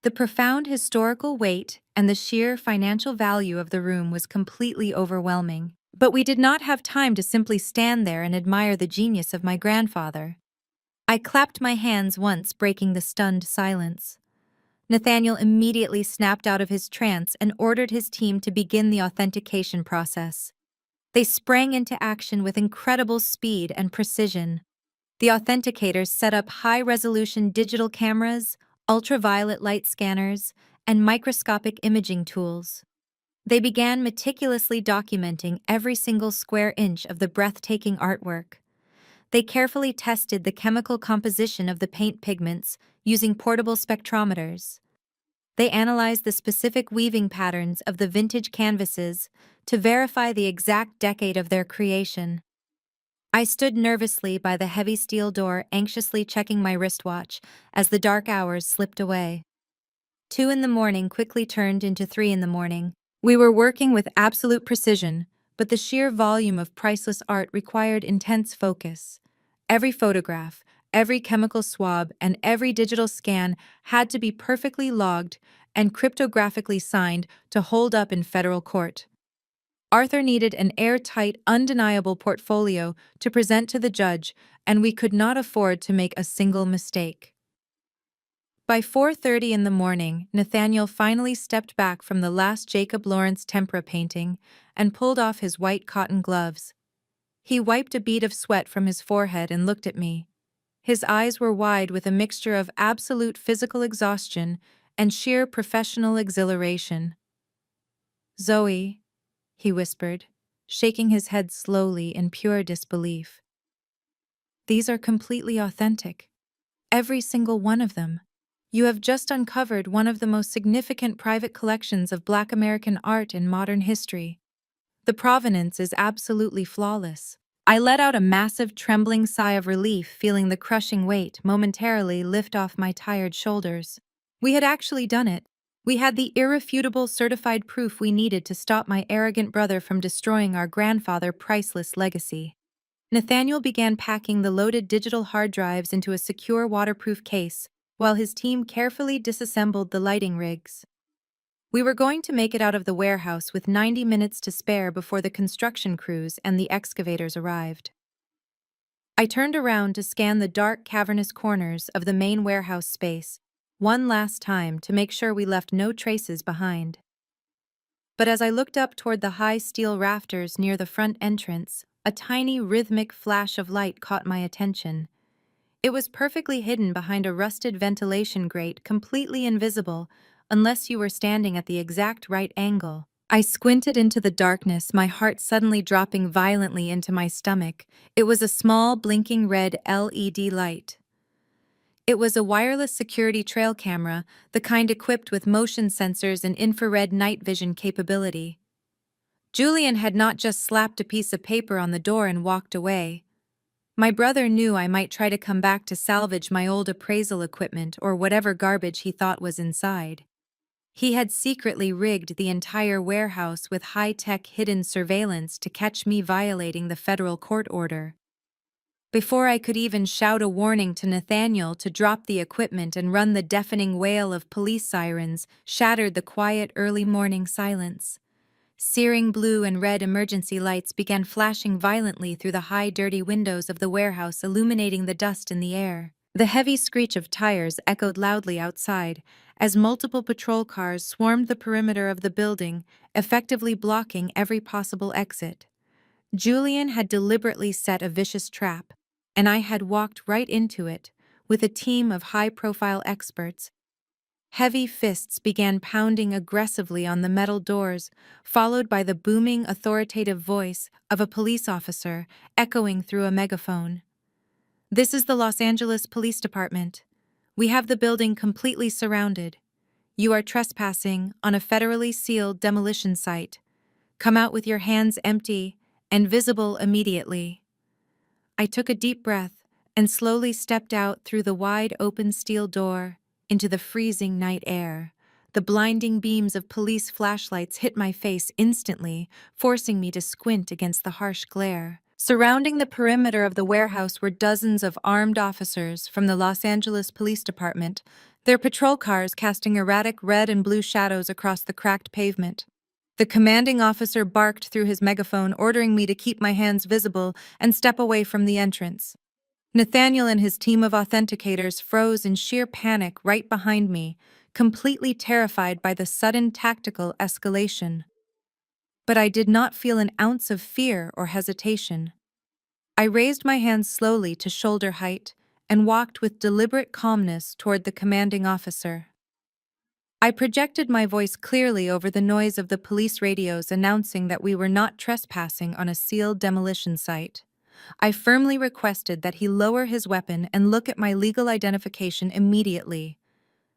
The profound historical weight and the sheer financial value of the room was completely overwhelming. But we did not have time to simply stand there and admire the genius of my grandfather. I clapped my hands once, breaking the stunned silence. Nathaniel immediately snapped out of his trance and ordered his team to begin the authentication process. They sprang into action with incredible speed and precision. The authenticators set up high-resolution digital cameras, ultraviolet light scanners, and microscopic imaging tools. They began meticulously documenting every single square inch of the breathtaking artwork. They carefully tested the chemical composition of the paint pigments using portable spectrometers. They analyzed the specific weaving patterns of the vintage canvases to verify the exact decade of their creation. I stood nervously by the heavy steel door, anxiously checking my wristwatch as the dark hours slipped away. 2 in the morning quickly turned into 3 in the morning. We were working with absolute precision, but the sheer volume of priceless art required intense focus. Every photograph, every chemical swab, and every digital scan had to be perfectly logged and cryptographically signed to hold up in federal court. Arthur needed an airtight, undeniable portfolio to present to the judge, and we could not afford to make a single mistake. By 4:30 in the morning, Nathaniel finally stepped back from the last Jacob Lawrence tempera painting and pulled off his white cotton gloves. He wiped a bead of sweat from his forehead and looked at me. His eyes were wide with a mixture of absolute physical exhaustion and sheer professional exhilaration. "Zoe," he whispered, shaking his head slowly in pure disbelief. "These are completely authentic. Every single one of them. You have just uncovered one of the most significant private collections of Black American art in modern history. The provenance is absolutely flawless." I let out a massive, trembling sigh of relief, feeling the crushing weight momentarily lift off my tired shoulders. We had actually done it. We had the irrefutable certified proof we needed to stop my arrogant brother from destroying our grandfather's priceless legacy. Nathaniel began packing the loaded digital hard drives into a secure waterproof case, while his team carefully disassembled the lighting rigs. We were going to make it out of the warehouse with 90 minutes to spare before the construction crews and the excavators arrived. I turned around to scan the dark, cavernous corners of the main warehouse space one last time to make sure we left no traces behind. But as I looked up toward the high steel rafters near the front entrance, a tiny rhythmic flash of light caught my attention. It was perfectly hidden behind a rusted ventilation grate, completely invisible, unless you were standing at the exact right angle. I squinted into the darkness, my heart suddenly dropping violently into my stomach. It was a small, blinking red LED light. It was a wireless security trail camera, the kind equipped with motion sensors and infrared night vision capability. Julian had not just slapped a piece of paper on the door and walked away. My brother knew I might try to come back to salvage my old appraisal equipment or whatever garbage he thought was inside. He had secretly rigged the entire warehouse with high-tech hidden surveillance to catch me violating the federal court order. Before I could even shout a warning to Nathaniel to drop the equipment and run, the deafening wail of police sirens shattered the quiet early morning silence. Searing blue and red emergency lights began flashing violently through the high, dirty windows of the warehouse, illuminating the dust in the air. The heavy screech of tires echoed loudly outside as multiple patrol cars swarmed the perimeter of the building, effectively blocking every possible exit. Julian had deliberately set a vicious trap, and I had walked right into it, with a team of high-profile experts. Heavy fists began pounding aggressively on the metal doors, followed by the booming, authoritative voice of a police officer echoing through a megaphone. "This is the Los Angeles Police Department. We have the building completely surrounded. You are trespassing on a federally sealed demolition site. Come out with your hands empty and visible immediately." I took a deep breath and slowly stepped out through the wide open steel door into the freezing night air. The blinding beams of police flashlights hit my face instantly, forcing me to squint against the harsh glare. Surrounding the perimeter of the warehouse were dozens of armed officers from the Los Angeles Police Department, their patrol cars casting erratic red and blue shadows across the cracked pavement. The commanding officer barked through his megaphone, ordering me to keep my hands visible and step away from the entrance. Nathaniel and his team of authenticators froze in sheer panic right behind me, completely terrified by the sudden tactical escalation. But I did not feel an ounce of fear or hesitation. I raised my hands slowly to shoulder height and walked with deliberate calmness toward the commanding officer. I projected my voice clearly over the noise of the police radios announcing that we were not trespassing on a sealed demolition site. I firmly requested that he lower his weapon and look at my legal identification immediately.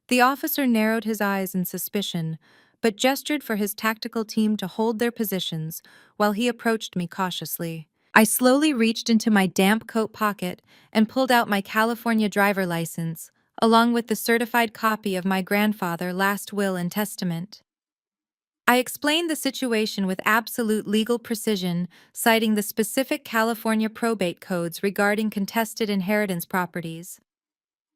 The officer narrowed his eyes in suspicion, but gestured for his tactical team to hold their positions while he approached me cautiously. I slowly reached into my damp coat pocket and pulled out my California driver license, along with the certified copy of my grandfather's last will and testament. I explained the situation with absolute legal precision, citing the specific California probate codes regarding contested inheritance properties.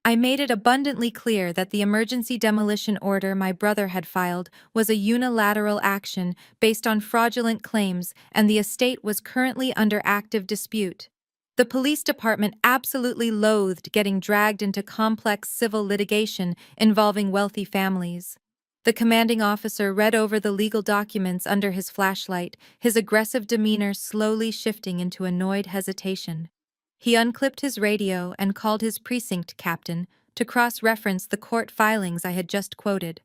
I made it abundantly clear that the emergency demolition order my brother had filed was a unilateral action based on fraudulent claims, and the estate was currently under active dispute. The police department absolutely loathed getting dragged into complex civil litigation involving wealthy families. The commanding officer read over the legal documents under his flashlight, his aggressive demeanor slowly shifting into annoyed hesitation. He unclipped his radio and called his precinct captain to cross-reference the court filings I had just quoted.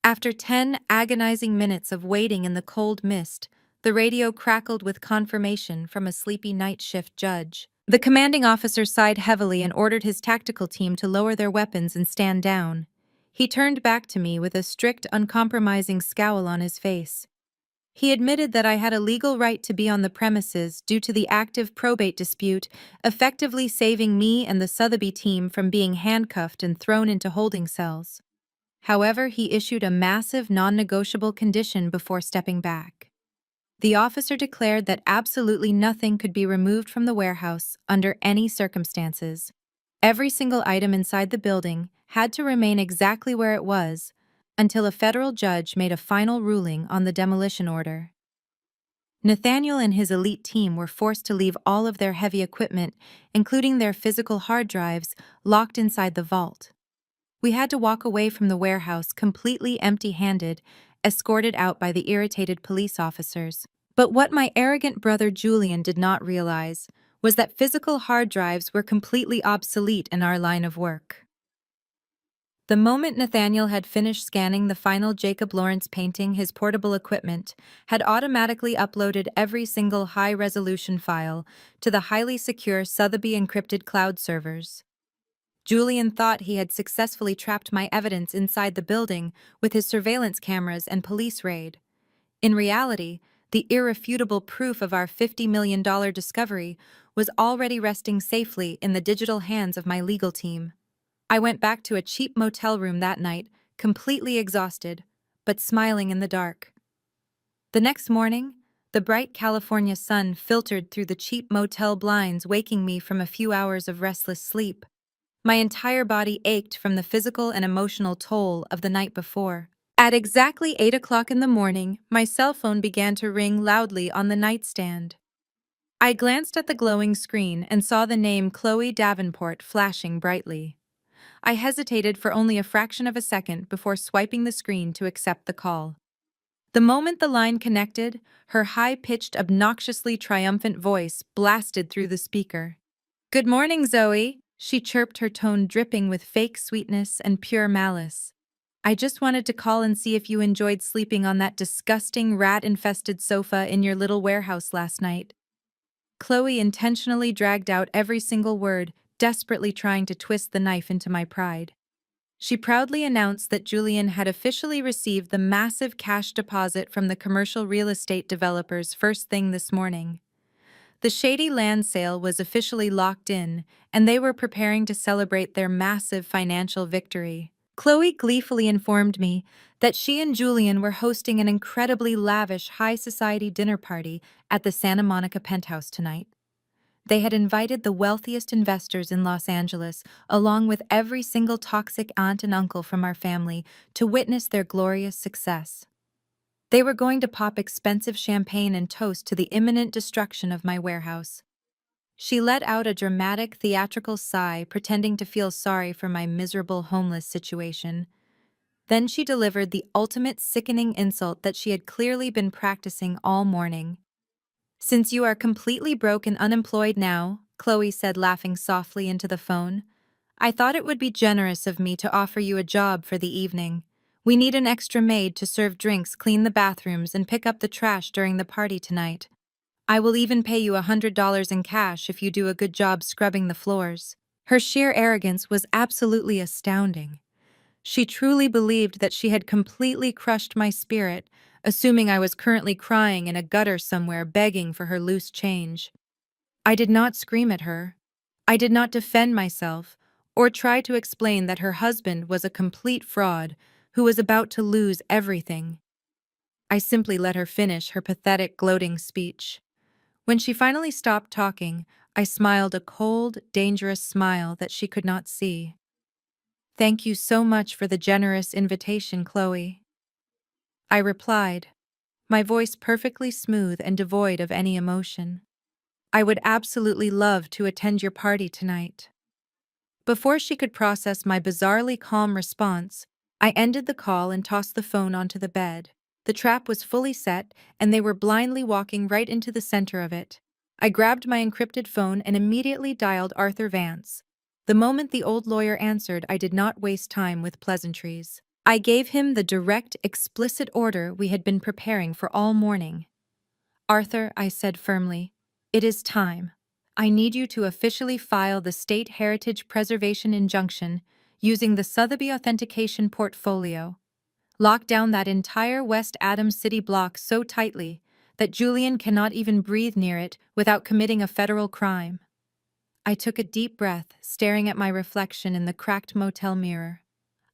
After 10 agonizing minutes of waiting in the cold mist, the radio crackled with confirmation from a sleepy night shift judge. The commanding officer sighed heavily and ordered his tactical team to lower their weapons and stand down. He turned back to me with a strict, uncompromising scowl on his face. He admitted that I had a legal right to be on the premises due to the active probate dispute, effectively saving me and the Sotheby team from being handcuffed and thrown into holding cells. However, he issued a massive, non-negotiable condition before stepping back. The officer declared that absolutely nothing could be removed from the warehouse under any circumstances. Every single item inside the building had to remain exactly where it was until a federal judge made a final ruling on the demolition order. Nathaniel and his elite team were forced to leave all of their heavy equipment, including their physical hard drives, locked inside the vault. We had to walk away from the warehouse completely empty-handed, escorted out by the irritated police officers. But what my arrogant brother Julian did not realize was that physical hard drives were completely obsolete in our line of work. The moment Nathaniel had finished scanning the final Jacob Lawrence painting, his portable equipment had automatically uploaded every single high-resolution file to the highly secure Sotheby encrypted cloud servers. Julian thought he had successfully trapped my evidence inside the building with his surveillance cameras and police raid. In reality, the irrefutable proof of our $50 million discovery was already resting safely in the digital hands of my legal team. I went back to a cheap motel room that night, completely exhausted, but smiling in the dark. The next morning, the bright California sun filtered through the cheap motel blinds, waking me from a few hours of restless sleep. My entire body ached from the physical and emotional toll of the night before. At exactly 8 o'clock in the morning, my cell phone began to ring loudly on the nightstand. I glanced at the glowing screen and saw the name Chloe Davenport flashing brightly. I hesitated for only a fraction of a second before swiping the screen to accept the call. The moment the line connected, her high-pitched, obnoxiously triumphant voice blasted through the speaker. "Good morning, Zoe," she chirped, her tone dripping with fake sweetness and pure malice. "I just wanted to call and see if you enjoyed sleeping on that disgusting rat-infested sofa in your little warehouse last night." Chloe intentionally dragged out every single word, desperately trying to twist the knife into my pride. She proudly announced that Julian had officially received the massive cash deposit from the commercial real estate developers first thing this morning. The shady land sale was officially locked in, and they were preparing to celebrate their massive financial victory. Chloe gleefully informed me that she and Julian were hosting an incredibly lavish high-society dinner party at the Santa Monica penthouse tonight. They had invited the wealthiest investors in Los Angeles, along with every single toxic aunt and uncle from our family, to witness their glorious success. They were going to pop expensive champagne and toast to the imminent destruction of my warehouse. She let out a dramatic, theatrical sigh, pretending to feel sorry for my miserable homeless situation. Then she delivered the ultimate sickening insult that she had clearly been practicing all morning. "Since you are completely broke and unemployed now," Chloe said, laughing softly into the phone, "I thought it would be generous of me to offer you a job for the evening. We need an extra maid to serve drinks, clean the bathrooms, and pick up the trash during the party tonight. I will even pay you $100 in cash if you do a good job scrubbing the floors." Her sheer arrogance was absolutely astounding. She truly believed that she had completely crushed my spirit, assuming I was currently crying in a gutter somewhere begging for her loose change. I did not scream at her. I did not defend myself, or try to explain that her husband was a complete fraud who was about to lose everything. I simply let her finish her pathetic, gloating speech. When she finally stopped talking, I smiled a cold, dangerous smile that she could not see. "Thank you so much for the generous invitation, Chloe," I replied, my voice perfectly smooth and devoid of any emotion. "I would absolutely love to attend your party tonight." Before she could process my bizarrely calm response, I ended the call and tossed the phone onto the bed. The trap was fully set, and they were blindly walking right into the center of it. I grabbed my encrypted phone and immediately dialed Arthur Vance. The moment the old lawyer answered, I did not waste time with pleasantries. I gave him the direct, explicit order we had been preparing for all morning. "Arthur," I said firmly, "it is time. I need you to officially file the State Heritage Preservation Injunction using the Sotheby Authentication Portfolio. Lock down that entire West Adams City block so tightly that Julian cannot even breathe near it without committing a federal crime." I took a deep breath, staring at my reflection in the cracked motel mirror.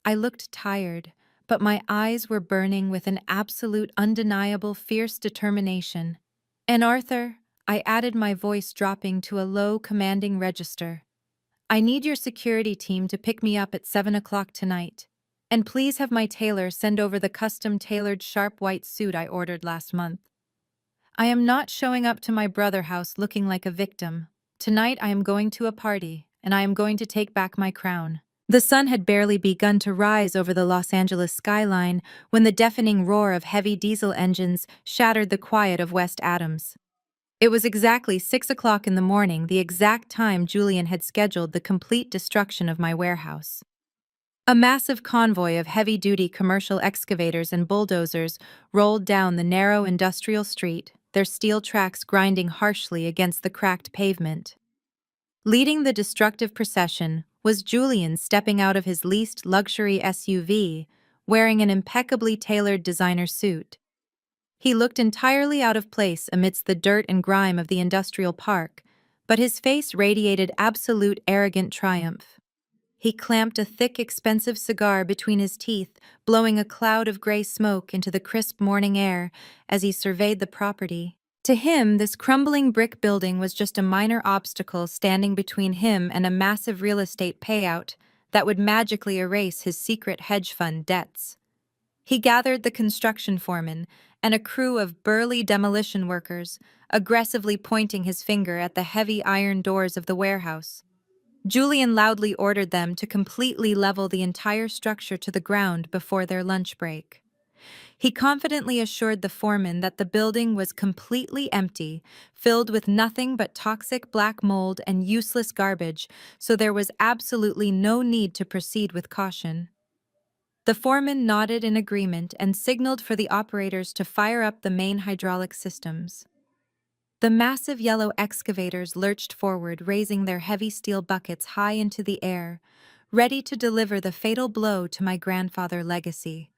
I looked tired, but my eyes were burning with an absolute, undeniable, fierce determination. "And Arthur," I added, my voice dropping to a low, commanding register, "I need your security team to pick me up at 7 o'clock tonight. And please have my tailor send over the custom-tailored sharp white suit I ordered last month. I am not showing up to my brother house looking like a victim. Tonight I am going to a party, and I am going to take back my crown." The sun had barely begun to rise over the Los Angeles skyline when the deafening roar of heavy diesel engines shattered the quiet of West Adams. It was exactly 6 o'clock in the morning, the exact time Julian had scheduled the complete destruction of my warehouse. A massive convoy of heavy-duty commercial excavators and bulldozers rolled down the narrow industrial street, their steel tracks grinding harshly against the cracked pavement. Leading the destructive procession was Julian, stepping out of his leased luxury SUV, wearing an impeccably tailored designer suit. He looked entirely out of place amidst the dirt and grime of the industrial park, but his face radiated absolute arrogant triumph. He clamped a thick, expensive cigar between his teeth, blowing a cloud of gray smoke into the crisp morning air as he surveyed the property. To him, this crumbling brick building was just a minor obstacle standing between him and a massive real estate payout that would magically erase his secret hedge fund debts. He gathered the construction foreman and a crew of burly demolition workers, aggressively pointing his finger at the heavy iron doors of the warehouse. Julian loudly ordered them to completely level the entire structure to the ground before their lunch break. He confidently assured the foreman that the building was completely empty, filled with nothing but toxic black mold and useless garbage, so there was absolutely no need to proceed with caution. The foreman nodded in agreement and signaled for the operators to fire up the main hydraulic systems. The massive yellow excavators lurched forward, raising their heavy steel buckets high into the air, ready to deliver the fatal blow to my grandfather's legacy.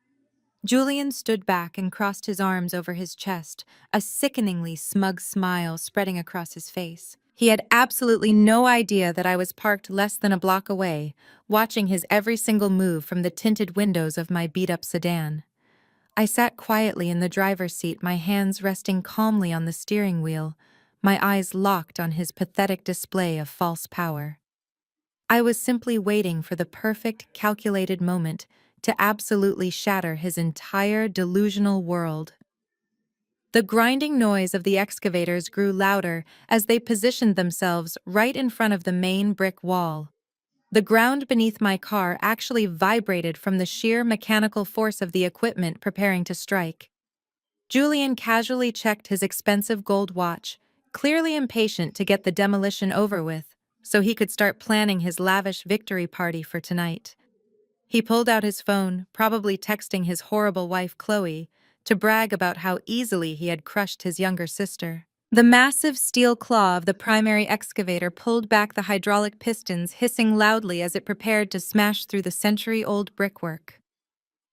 Julian stood back and crossed his arms over his chest, a sickeningly smug smile spreading across his face. He had absolutely no idea that I was parked less than a block away, watching his every single move from the tinted windows of my beat-up sedan. I sat quietly in the driver's seat, my hands resting calmly on the steering wheel, my eyes locked on his pathetic display of false power. I was simply waiting for the perfect, calculated moment to absolutely shatter his entire delusional world. The grinding noise of the excavators grew louder as they positioned themselves right in front of the main brick wall. The ground beneath my car actually vibrated from the sheer mechanical force of the equipment preparing to strike. Julian casually checked his expensive gold watch, clearly impatient to get the demolition over with, so he could start planning his lavish victory party for tonight. He pulled out his phone, probably texting his horrible wife Chloe, to brag about how easily he had crushed his younger sister. The massive steel claw of the primary excavator pulled back the hydraulic pistons, hissing loudly as it prepared to smash through the century-old brickwork.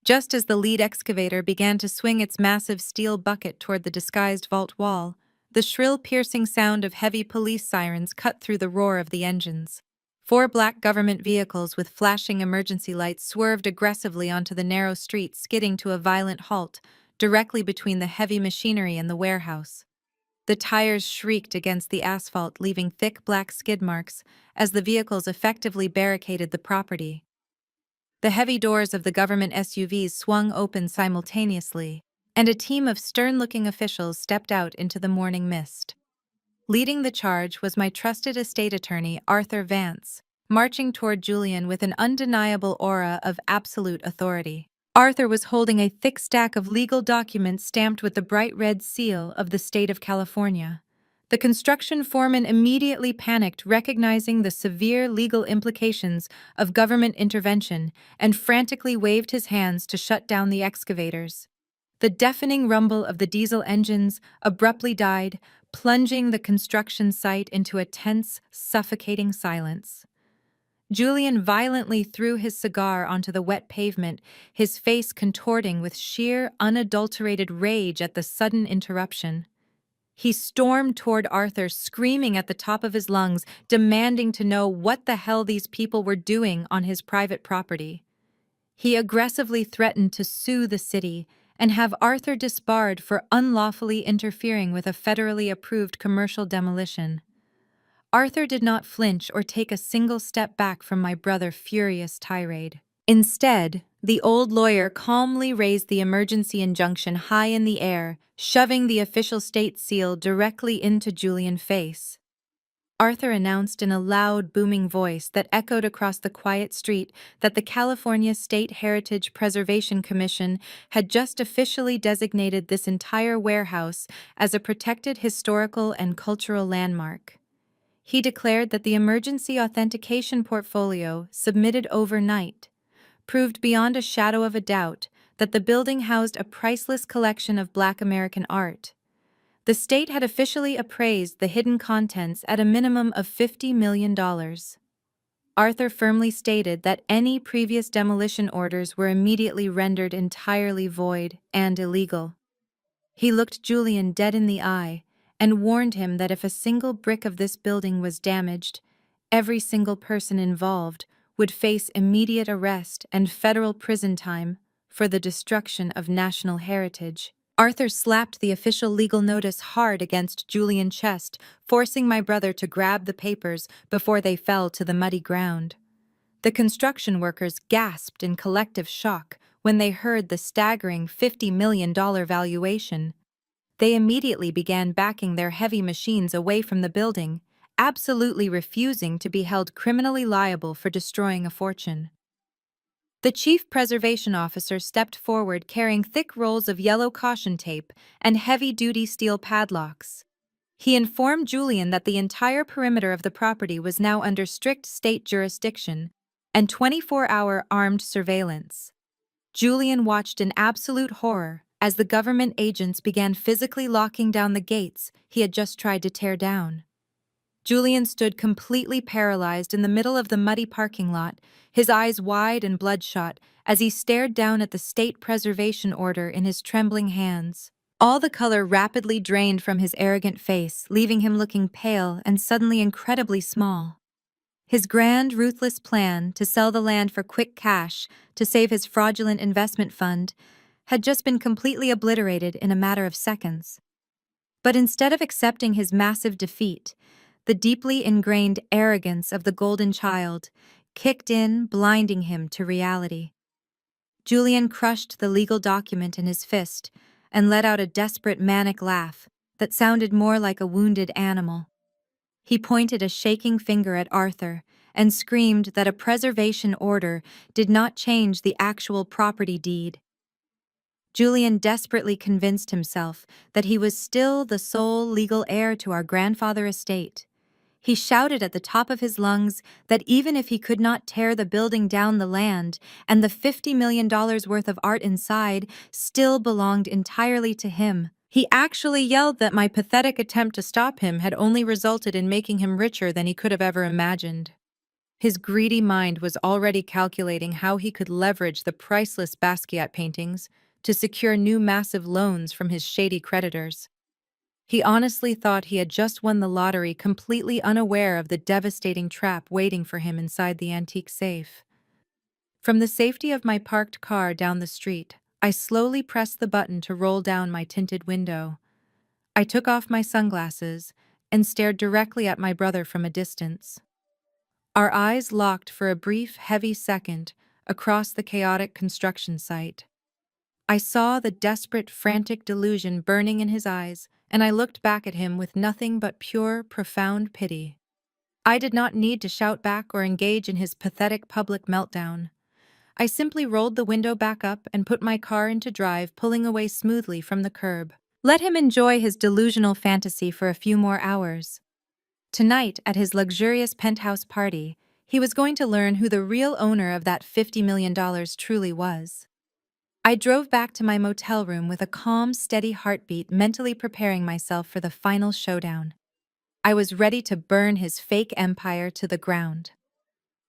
Just as the lead excavator began to swing its massive steel bucket toward the disguised vault wall, the shrill, piercing sound of heavy police sirens cut through the roar of the engines. 4 black government vehicles with flashing emergency lights swerved aggressively onto the narrow street, skidding to a violent halt, directly between the heavy machinery and the warehouse. The tires shrieked against the asphalt, leaving thick black skid marks as the vehicles effectively barricaded the property. The heavy doors of the government SUVs swung open simultaneously, and a team of stern-looking officials stepped out into the morning mist. Leading the charge was my trusted estate attorney, Arthur Vance, marching toward Julian with an undeniable aura of absolute authority. Arthur was holding a thick stack of legal documents stamped with the bright red seal of the state of California. The construction foreman immediately panicked, recognizing the severe legal implications of government intervention, and frantically waved his hands to shut down the excavators. The deafening rumble of the diesel engines abruptly died, plunging the construction site into a tense, suffocating silence. Julian violently threw his cigar onto the wet pavement, his face contorting with sheer, unadulterated rage at the sudden interruption. He stormed toward Arthur, screaming at the top of his lungs, demanding to know what the hell these people were doing on his private property. He aggressively threatened to sue the city and have Arthur disbarred for unlawfully interfering with a federally approved commercial demolition. Arthur did not flinch or take a single step back from my brother's furious tirade. Instead, the old lawyer calmly raised the emergency injunction high in the air, shoving the official state seal directly into Julian's face. Arthur announced in a loud, booming voice that echoed across the quiet street that the California State Heritage Preservation Commission had just officially designated this entire warehouse as a protected historical and cultural landmark. He declared that the emergency authentication portfolio, submitted overnight, proved beyond a shadow of a doubt that the building housed a priceless collection of Black American art. The state had officially appraised the hidden contents at a minimum of $50 million. Arthur firmly stated that any previous demolition orders were immediately rendered entirely void and illegal. He looked Julian dead in the eye and warned him that if a single brick of this building was damaged, every single person involved would face immediate arrest and federal prison time for the destruction of national heritage. Arthur slapped the official legal notice hard against Julian's chest, forcing my brother to grab the papers before they fell to the muddy ground. The construction workers gasped in collective shock when they heard the staggering $50 million valuation. They immediately began backing their heavy machines away from the building, absolutely refusing to be held criminally liable for destroying a fortune. The chief preservation officer stepped forward carrying thick rolls of yellow caution tape and heavy-duty steel padlocks. He informed Julian that the entire perimeter of the property was now under strict state jurisdiction and 24-hour armed surveillance. Julian watched in absolute horror as the government agents began physically locking down the gates he had just tried to tear down. Julian stood completely paralyzed in the middle of the muddy parking lot, his eyes wide and bloodshot as he stared down at the state preservation order in his trembling hands. All the color rapidly drained from his arrogant face, leaving him looking pale and suddenly incredibly small. His grand, ruthless plan to sell the land for quick cash to save his fraudulent investment fund had just been completely obliterated in a matter of seconds. But instead of accepting his massive defeat, the deeply ingrained arrogance of the golden child kicked in, blinding him to reality. Julian crushed the legal document in his fist and let out a desperate manic laugh that sounded more like a wounded animal. He pointed a shaking finger at Arthur and screamed that a preservation order did not change the actual property deed. Julian desperately convinced himself that he was still the sole legal heir to our grandfather estate. He shouted at the top of his lungs that even if he could not tear the building down, the land and the $50 million worth of art inside still belonged entirely to him. He actually yelled that my pathetic attempt to stop him had only resulted in making him richer than he could have ever imagined. His greedy mind was already calculating how he could leverage the priceless Basquiat paintings to secure new massive loans from his shady creditors. He honestly thought he had just won the lottery, completely unaware of the devastating trap waiting for him inside the antique safe. From the safety of my parked car down the street, I slowly pressed the button to roll down my tinted window. I took off my sunglasses and stared directly at my brother from a distance. Our eyes locked for a brief, heavy second across the chaotic construction site. I saw the desperate, frantic delusion burning in his eyes, and I looked back at him with nothing but pure, profound pity. I did not need to shout back or engage in his pathetic public meltdown. I simply rolled the window back up and put my car into drive, pulling away smoothly from the curb. Let him enjoy his delusional fantasy for a few more hours. Tonight, at his luxurious penthouse party, he was going to learn who the real owner of that $50 million truly was. I drove back to my motel room with a calm, steady heartbeat, mentally preparing myself for the final showdown. I was ready to burn his fake empire to the ground.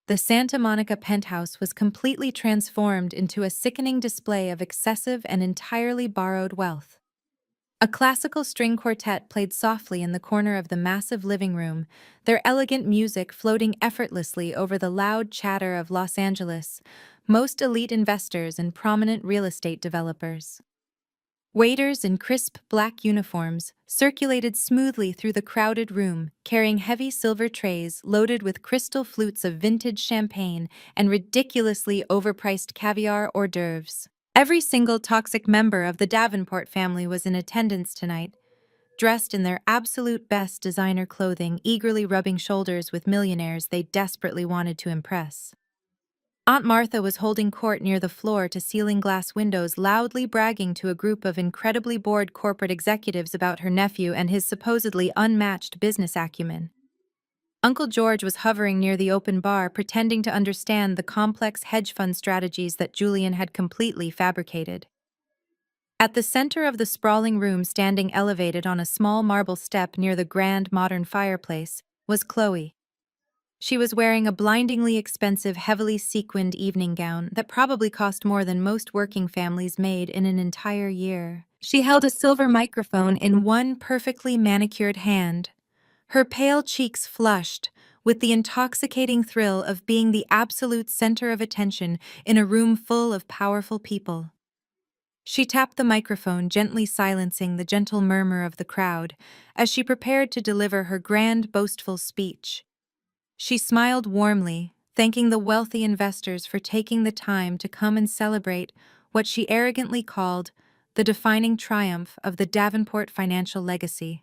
The Santa Monica penthouse was completely transformed into a sickening display of excessive and entirely borrowed wealth. A classical string quartet played softly in the corner of the massive living room, their elegant music floating effortlessly over the loud chatter of Los Angeles, most elite investors and prominent real estate developers. Waiters in crisp black uniforms circulated smoothly through the crowded room, carrying heavy silver trays loaded with crystal flutes of vintage champagne and ridiculously overpriced caviar hors d'oeuvres. Every single toxic member of the Davenport family was in attendance tonight, dressed in their absolute best designer clothing, eagerly rubbing shoulders with millionaires they desperately wanted to impress. Aunt Martha was holding court near the floor-to-ceiling glass windows, loudly bragging to a group of incredibly bored corporate executives about her nephew and his supposedly unmatched business acumen. Uncle George was hovering near the open bar, pretending to understand the complex hedge fund strategies that Julian had completely fabricated. At the center of the sprawling room, standing elevated on a small marble step near the grand modern fireplace, was Chloe. She was wearing a blindingly expensive, heavily sequined evening gown that probably cost more than most working families made in an entire year. She held a silver microphone in one perfectly manicured hand, her pale cheeks flushed with the intoxicating thrill of being the absolute center of attention in a room full of powerful people. She tapped the microphone, gently silencing the gentle murmur of the crowd as she prepared to deliver her grand, boastful speech. She smiled warmly, thanking the wealthy investors for taking the time to come and celebrate what she arrogantly called the defining triumph of the Davenport financial legacy.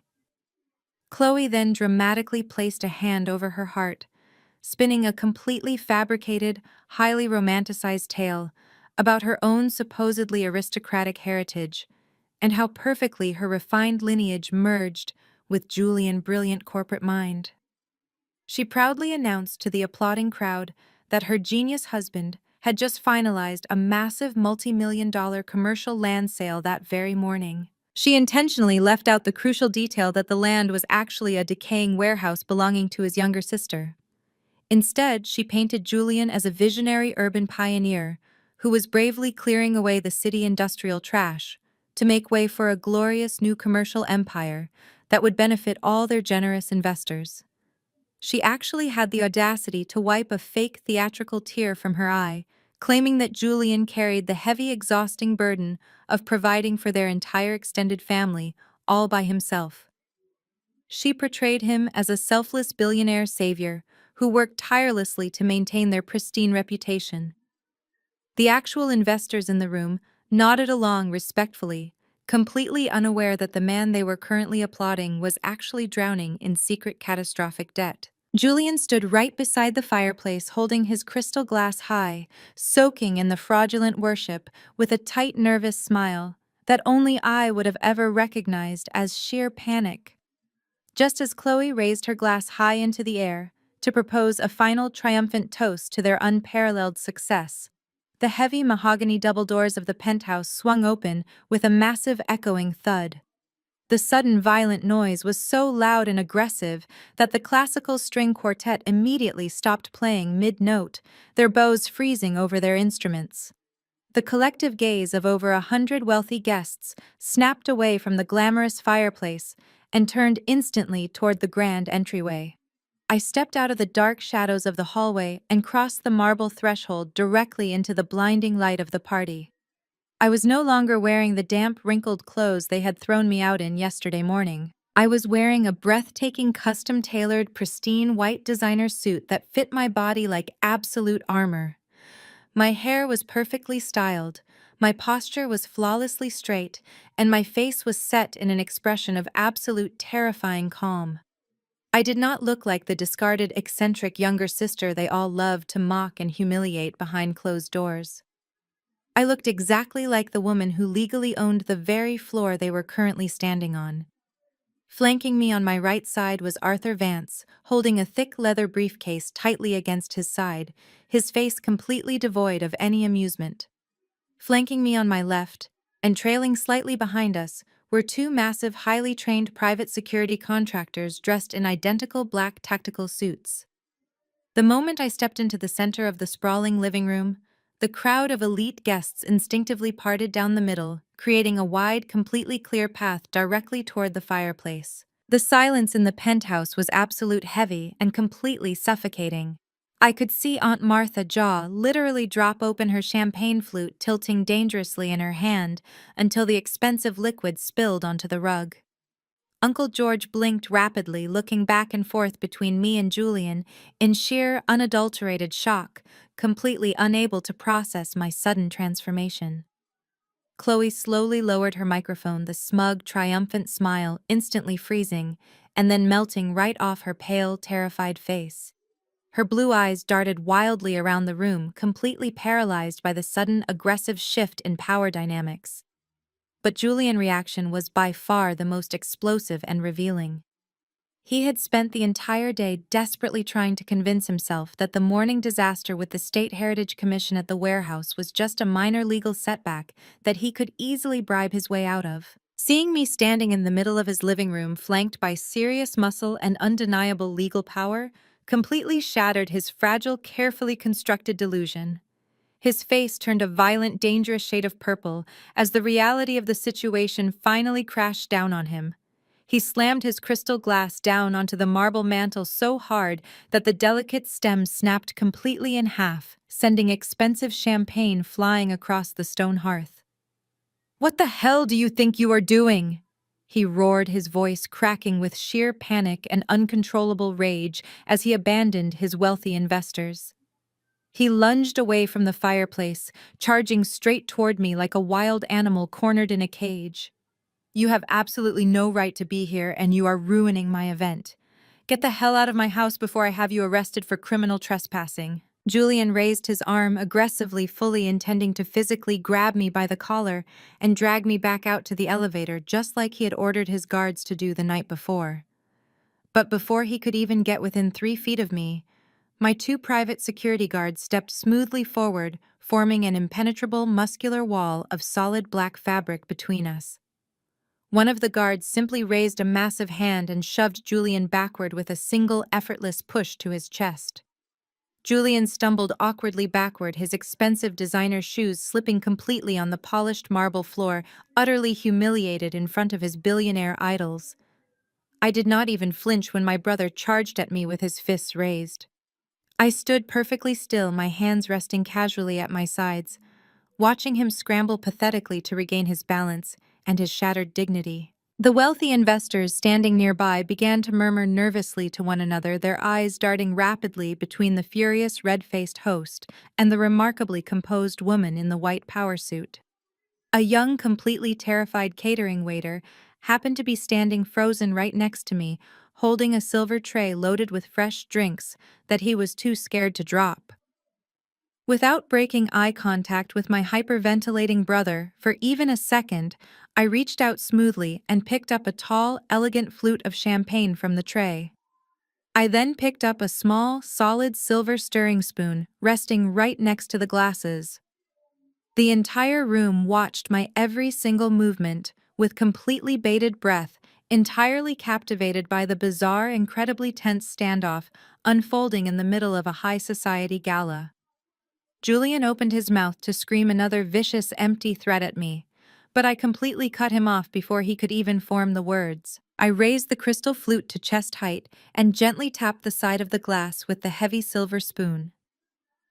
Chloe then dramatically placed a hand over her heart, spinning a completely fabricated, highly romanticized tale about her own supposedly aristocratic heritage and how perfectly her refined lineage merged with Julian's brilliant corporate mind. She proudly announced to the applauding crowd that her genius husband had just finalized a massive multi-million-dollar commercial land sale that very morning. She intentionally left out the crucial detail that the land was actually a decaying warehouse belonging to his younger sister. Instead, she painted Julian as a visionary urban pioneer who was bravely clearing away the city industrial trash to make way for a glorious new commercial empire that would benefit all their generous investors. She actually had the audacity to wipe a fake theatrical tear from her eye, claiming that Julian carried the heavy, exhausting burden of providing for their entire extended family all by himself. She portrayed him as a selfless billionaire savior who worked tirelessly to maintain their pristine reputation. The actual investors in the room nodded along respectfully, completely unaware that the man they were currently applauding was actually drowning in secret catastrophic debt. Julian stood right beside the fireplace, holding his crystal glass high, soaking in the fraudulent worship with a tight, nervous smile that only I would have ever recognized as sheer panic. Just as Chloe raised her glass high into the air to propose a final triumphant toast to their unparalleled success, the heavy mahogany double doors of the penthouse swung open with a massive echoing thud. The sudden violent noise was so loud and aggressive that the classical string quartet immediately stopped playing mid-note, their bows freezing over their instruments. The collective gaze of over 100 wealthy guests snapped away from the glamorous fireplace and turned instantly toward the grand entryway. I stepped out of the dark shadows of the hallway and crossed the marble threshold directly into the blinding light of the party. I was no longer wearing the damp, wrinkled clothes they had thrown me out in yesterday morning. I was wearing a breathtaking, custom-tailored, pristine white designer suit that fit my body like absolute armor. My hair was perfectly styled, my posture was flawlessly straight, and my face was set in an expression of absolute terrifying calm. I did not look like the discarded, eccentric younger sister they all loved to mock and humiliate behind closed doors. I looked exactly like the woman who legally owned the very floor they were currently standing on. Flanking me on my right side was Arthur Vance, holding a thick leather briefcase tightly against his side, his face completely devoid of any amusement. Flanking me on my left, and trailing slightly behind us, were two massive, highly trained private security contractors dressed in identical black tactical suits. The moment I stepped into the center of the sprawling living room, the crowd of elite guests instinctively parted down the middle, creating a wide, completely clear path directly toward the fireplace. The silence in the penthouse was absolute heavy and completely suffocating. I could see Aunt Martha jaw literally drop open her champagne flute, tilting dangerously in her hand until the expensive liquid spilled onto the rug. Uncle George blinked rapidly, looking back and forth between me and Julian in sheer, unadulterated shock, completely unable to process my sudden transformation. Chloe slowly lowered her microphone, the smug, triumphant smile instantly freezing and then melting right off her pale, terrified face. Her blue eyes darted wildly around the room, completely paralyzed by the sudden, aggressive shift in power dynamics. But Julian's reaction was by far the most explosive and revealing. He had spent the entire day desperately trying to convince himself that the morning disaster with the State Heritage Commission at the warehouse was just a minor legal setback that he could easily bribe his way out of. Seeing me standing in the middle of his living room, flanked by serious muscle and undeniable legal power, completely shattered his fragile, carefully constructed delusion. His face turned a violent, dangerous shade of purple as the reality of the situation finally crashed down on him. He slammed his crystal glass down onto the marble mantel so hard that the delicate stem snapped completely in half, sending expensive champagne flying across the stone hearth. "What the hell do you think you are doing?" He roared, his voice cracking with sheer panic and uncontrollable rage as he abandoned his wealthy investors. He lunged away from the fireplace, charging straight toward me like a wild animal cornered in a cage. "You have absolutely no right to be here, and you are ruining my event. Get the hell out of my house before I have you arrested for criminal trespassing." Julian raised his arm aggressively, fully intending to physically grab me by the collar and drag me back out to the elevator, just like he had ordered his guards to do the night before. But before he could even get within 3 feet of me, my two private security guards stepped smoothly forward, forming an impenetrable, muscular wall of solid black fabric between us. One of the guards simply raised a massive hand and shoved Julian backward with a single effortless push to his chest. Julian stumbled awkwardly backward, his expensive designer shoes slipping completely on the polished marble floor, utterly humiliated in front of his billionaire idols. I did not even flinch when my brother charged at me with his fists raised. I stood perfectly still, my hands resting casually at my sides, watching him scramble pathetically to regain his balance and his shattered dignity. The wealthy investors standing nearby began to murmur nervously to one another, their eyes darting rapidly between the furious red-faced host and the remarkably composed woman in the white power suit. A young, completely terrified catering waiter happened to be standing frozen right next to me, holding a silver tray loaded with fresh drinks that he was too scared to drop. Without breaking eye contact with my hyperventilating brother for even a second, I reached out smoothly and picked up a tall, elegant flute of champagne from the tray. I then picked up a small, solid silver stirring spoon, resting right next to the glasses. The entire room watched my every single movement with completely bated breath, entirely captivated by the bizarre, incredibly tense standoff unfolding in the middle of a high society gala. Julian opened his mouth to scream another vicious, empty threat at me, but I completely cut him off before he could even form the words. I raised the crystal flute to chest height and gently tapped the side of the glass with the heavy silver spoon.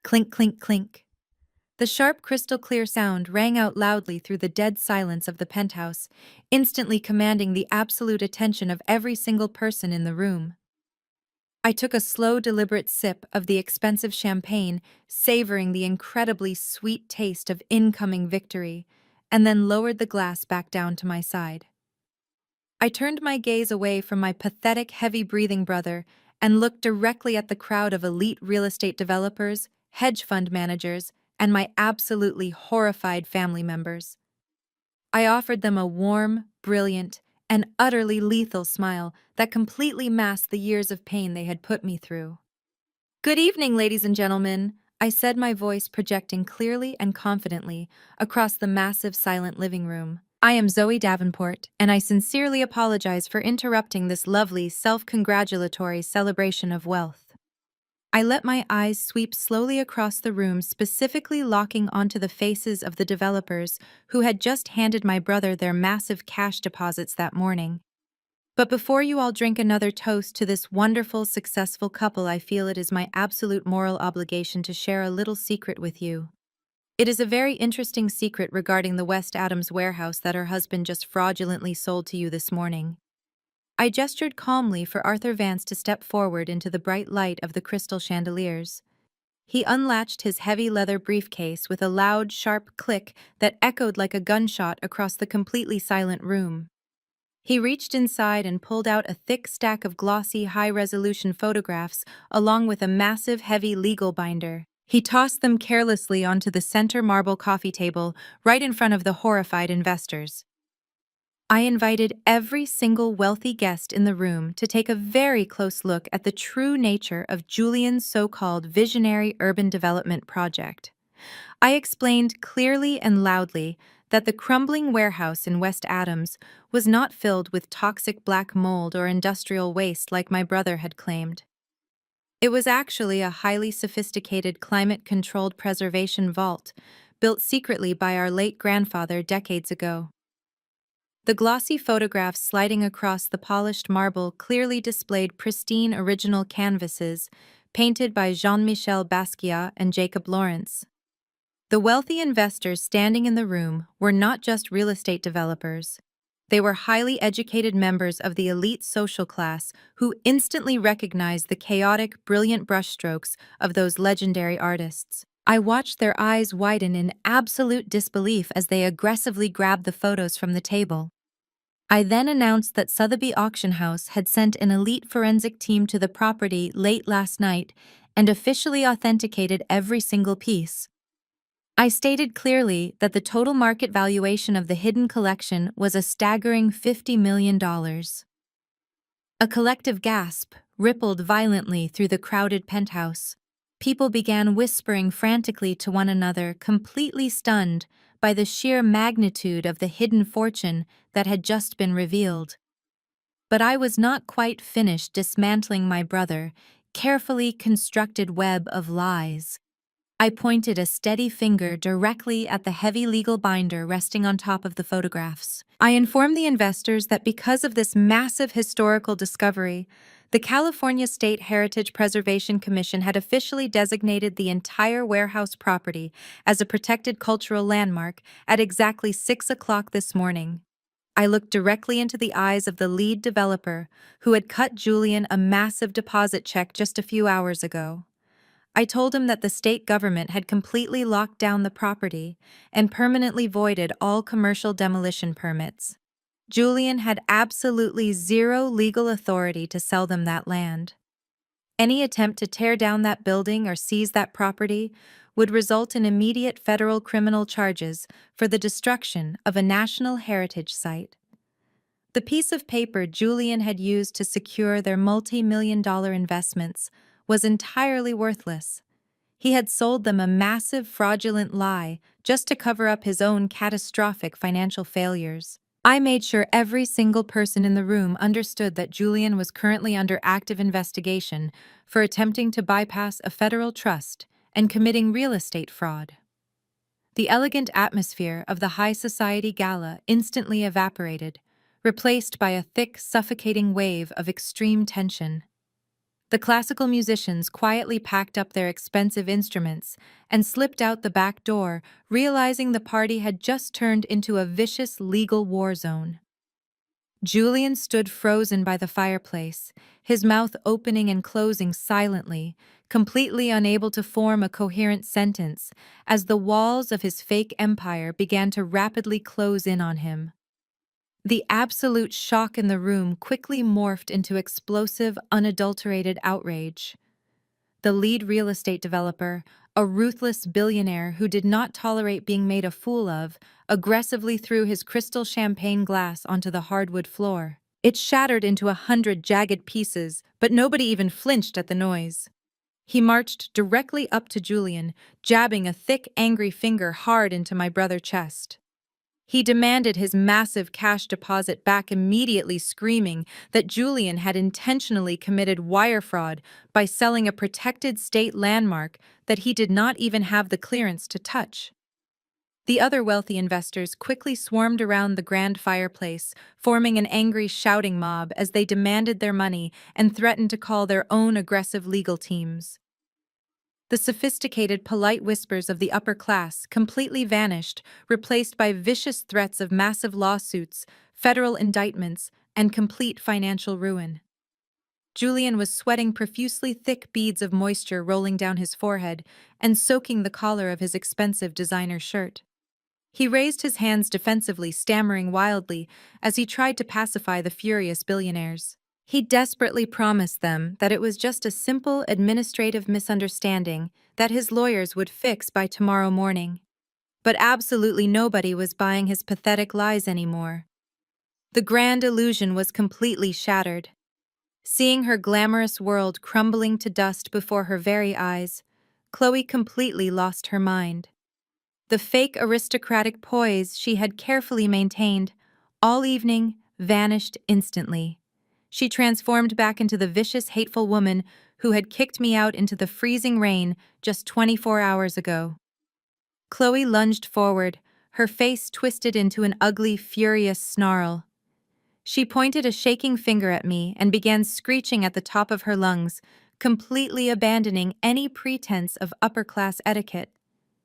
Clink, clink, clink. The sharp, crystal-clear sound rang out loudly through the dead silence of the penthouse, instantly commanding the absolute attention of every single person in the room. I took a slow, deliberate sip of the expensive champagne, savoring the incredibly sweet taste of incoming victory, and then lowered the glass back down to my side. I turned my gaze away from my pathetic, heavy-breathing brother and looked directly at the crowd of elite real estate developers, hedge fund managers, and my absolutely horrified family members. I offered them a warm, brilliant, and utterly lethal smile that completely masked the years of pain they had put me through. "Good evening, ladies and gentlemen," I said, my voice projecting clearly and confidently across the massive, silent living room. "I am Zoe Davenport, and I sincerely apologize for interrupting this lovely, self-congratulatory celebration of wealth." I let my eyes sweep slowly across the room, specifically locking onto the faces of the developers who had just handed my brother their massive cash deposits that morning. But before you all drink another toast to this wonderful, successful couple, I feel it is my absolute moral obligation to share a little secret with you. It is a very interesting secret regarding the West Adams warehouse that her husband just fraudulently sold to you this morning. I gestured calmly for Arthur Vance to step forward into the bright light of the crystal chandeliers. He unlatched his heavy leather briefcase with a loud, sharp click that echoed like a gunshot across the completely silent room. He reached inside and pulled out a thick stack of glossy, high-resolution photographs along with a massive, heavy legal binder. He tossed them carelessly onto the center marble coffee table right in front of the horrified investors. I invited every single wealthy guest in the room to take a very close look at the true nature of Julian's so-called visionary urban development project. I explained clearly and loudly that the crumbling warehouse in West Adams was not filled with toxic black mold or industrial waste like my brother had claimed. It was actually a highly sophisticated climate-controlled preservation vault, built secretly by our late grandfather decades ago. The glossy photographs sliding across the polished marble clearly displayed pristine original canvases painted by Jean-Michel Basquiat and Jacob Lawrence. The wealthy investors standing in the room were not just real estate developers. They were highly educated members of the elite social class who instantly recognized the chaotic, brilliant brushstrokes of those legendary artists. I watched their eyes widen in absolute disbelief as they aggressively grabbed the photos from the table. I then announced that Sotheby's Auction House had sent an elite forensic team to the property late last night and officially authenticated every single piece. I stated clearly that the total market valuation of the hidden collection was a staggering $50 million. A collective gasp rippled violently through the crowded penthouse. People began whispering frantically to one another, completely stunned by the sheer magnitude of the hidden fortune that had just been revealed. But I was not quite finished dismantling my brother, carefully constructed web of lies. I pointed a steady finger directly at the heavy legal binder resting on top of the photographs. I informed the investors that because of this massive historical discovery, the California State Heritage Preservation Commission had officially designated the entire warehouse property as a protected cultural landmark at exactly 6 o'clock this morning. I looked directly into the eyes of the lead developer, who had cut Julian a massive deposit check just a few hours ago. I told him that the state government had completely locked down the property and permanently voided all commercial demolition permits. Julian had absolutely zero legal authority to sell them that land. Any attempt to tear down that building or seize that property would result in immediate federal criminal charges for the destruction of a national heritage site. The piece of paper Julian had used to secure their multi-million-dollar investments was entirely worthless. He had sold them a massive fraudulent lie just to cover up his own catastrophic financial failures. I made sure every single person in the room understood that Julian was currently under active investigation for attempting to bypass a federal trust and committing real estate fraud. The elegant atmosphere of the high society gala instantly evaporated, replaced by a thick, suffocating wave of extreme tension. The classical musicians quietly packed up their expensive instruments and slipped out the back door, realizing the party had just turned into a vicious legal war zone. Julian stood frozen by the fireplace, his mouth opening and closing silently, completely unable to form a coherent sentence as the walls of his fake empire began to rapidly close in on him. The absolute shock in the room quickly morphed into explosive, unadulterated outrage. The lead real estate developer, a ruthless billionaire who did not tolerate being made a fool of, aggressively threw his crystal champagne glass onto the hardwood floor. It shattered into 100 jagged pieces, but nobody even flinched at the noise. He marched directly up to Julian, jabbing a thick, angry finger hard into my brother's chest. He demanded his massive cash deposit back immediately, screaming that Julian had intentionally committed wire fraud by selling a protected state landmark that he did not even have the clearance to touch. The other wealthy investors quickly swarmed around the grand fireplace, forming an angry shouting mob as they demanded their money and threatened to call their own aggressive legal teams. The sophisticated, polite whispers of the upper class completely vanished, replaced by vicious threats of massive lawsuits, federal indictments, and complete financial ruin. Julian was sweating profusely, thick beads of moisture rolling down his forehead and soaking the collar of his expensive designer shirt. He raised his hands defensively, stammering wildly as he tried to pacify the furious billionaires. He desperately promised them that it was just a simple administrative misunderstanding that his lawyers would fix by tomorrow morning. But absolutely nobody was buying his pathetic lies anymore. The grand illusion was completely shattered. Seeing her glamorous world crumbling to dust before her very eyes, Chloe completely lost her mind. The fake aristocratic poise she had carefully maintained all evening vanished instantly. She transformed back into the vicious, hateful woman who had kicked me out into the freezing rain just 24 hours ago. Chloe lunged forward, her face twisted into an ugly, furious snarl. She pointed a shaking finger at me and began screeching at the top of her lungs, completely abandoning any pretense of upper-class etiquette.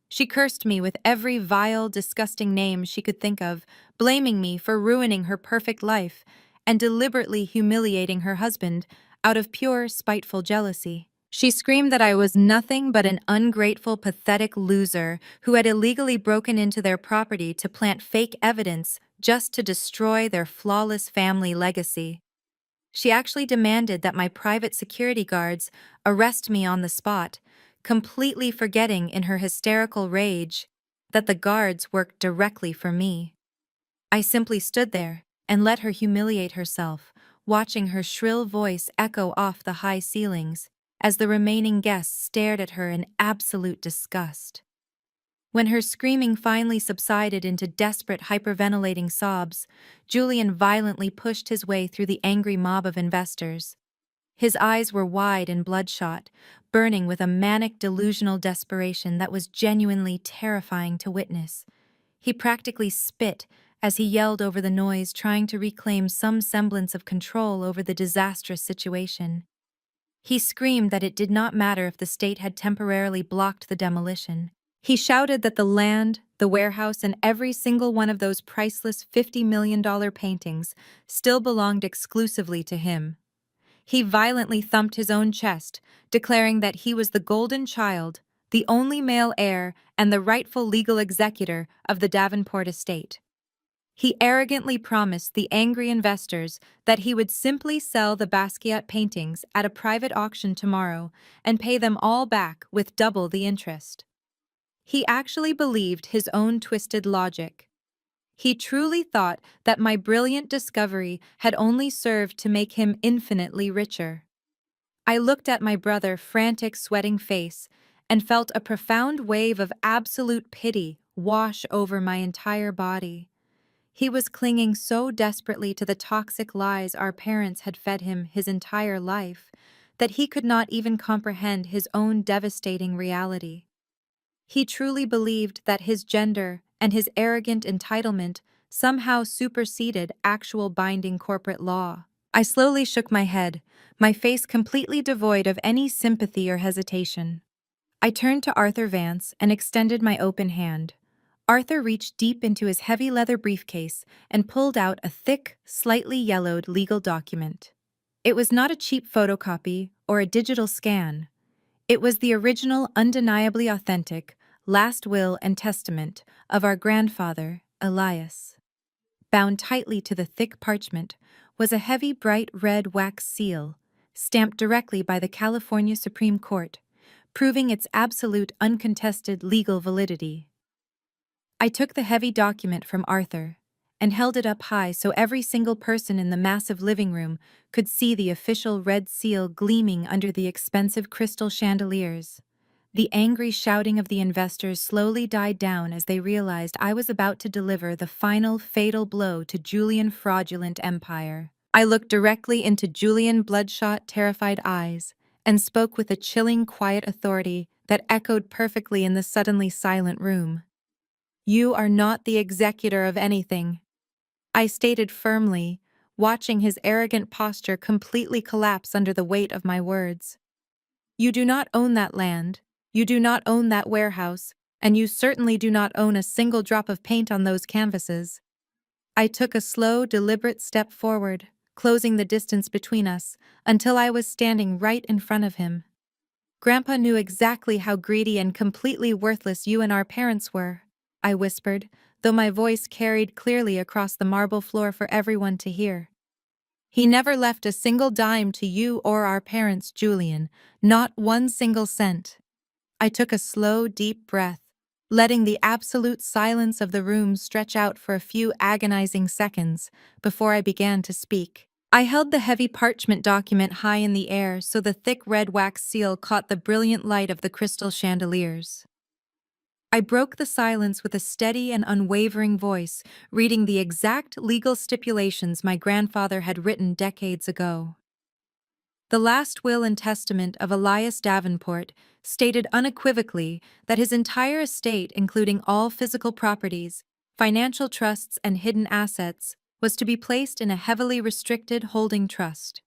She cursed me with every vile, disgusting name she could think of, blaming me for ruining her perfect life and deliberately humiliating her husband out of pure, spiteful jealousy. She screamed that I was nothing but an ungrateful, pathetic loser who had illegally broken into their property to plant fake evidence just to destroy their flawless family legacy. She actually demanded that my private security guards arrest me on the spot, completely forgetting in her hysterical rage that the guards worked directly for me. I simply stood there and let her humiliate herself, watching her shrill voice echo off the high ceilings as the remaining guests stared at her in absolute disgust. When her screaming finally subsided into desperate, hyperventilating sobs, Julian violently pushed his way through the angry mob of investors. His eyes were wide and bloodshot, burning with a manic, delusional desperation that was genuinely terrifying to witness. He practically spit as he yelled over the noise, trying to reclaim some semblance of control over the disastrous situation. He screamed that it did not matter if the state had temporarily blocked the demolition. He shouted that the land, the warehouse, and every single one of those priceless $50 million paintings still belonged exclusively to him. He violently thumped his own chest, declaring that he was the golden child, the only male heir, and the rightful legal executor of the Davenport estate. He arrogantly promised the angry investors that he would simply sell the Basquiat paintings at a private auction tomorrow and pay them all back with double the interest. He actually believed his own twisted logic. He truly thought that my brilliant discovery had only served to make him infinitely richer. I looked at my brother's frantic, sweating face and felt a profound wave of absolute pity wash over my entire body. He was clinging so desperately to the toxic lies our parents had fed him his entire life that he could not even comprehend his own devastating reality. He truly believed that his gender and his arrogant entitlement somehow superseded actual binding corporate law. I slowly shook my head, my face completely devoid of any sympathy or hesitation. I turned to Arthur Vance and extended my open hand. Arthur reached deep into his heavy leather briefcase and pulled out a thick, slightly yellowed legal document. It was not a cheap photocopy or a digital scan. It was the original, undeniably authentic, last will and testament of our grandfather, Elias. Bound tightly to the thick parchment was a heavy, bright red wax seal, stamped directly by the California Supreme Court, proving its absolute, uncontested legal validity. I took the heavy document from Arthur and held it up high so every single person in the massive living room could see the official red seal gleaming under the expensive crystal chandeliers. The angry shouting of the investors slowly died down as they realized I was about to deliver the final fatal blow to Julian's fraudulent empire. I looked directly into Julian's bloodshot, terrified eyes and spoke with a chilling, quiet authority that echoed perfectly in the suddenly silent room. You are not the executor of anything, I stated firmly, watching his arrogant posture completely collapse under the weight of my words. You do not own that land, you do not own that warehouse, and you certainly do not own a single drop of paint on those canvases. I took a slow, deliberate step forward, closing the distance between us, until I was standing right in front of him. Grandpa knew exactly how greedy and completely worthless you and our parents were, I whispered, though my voice carried clearly across the marble floor for everyone to hear. He never left a single dime to you or our parents, Julian, not one single cent. I took a slow, deep breath, letting the absolute silence of the room stretch out for a few agonizing seconds before I began to speak. I held the heavy parchment document high in the air so the thick red wax seal caught the brilliant light of the crystal chandeliers. I broke the silence with a steady and unwavering voice, reading the exact legal stipulations my grandfather had written decades ago. The last will and testament of Elias Davenport stated unequivocally that his entire estate, including all physical properties, financial trusts, and hidden assets, was to be placed in a heavily restricted holding trust.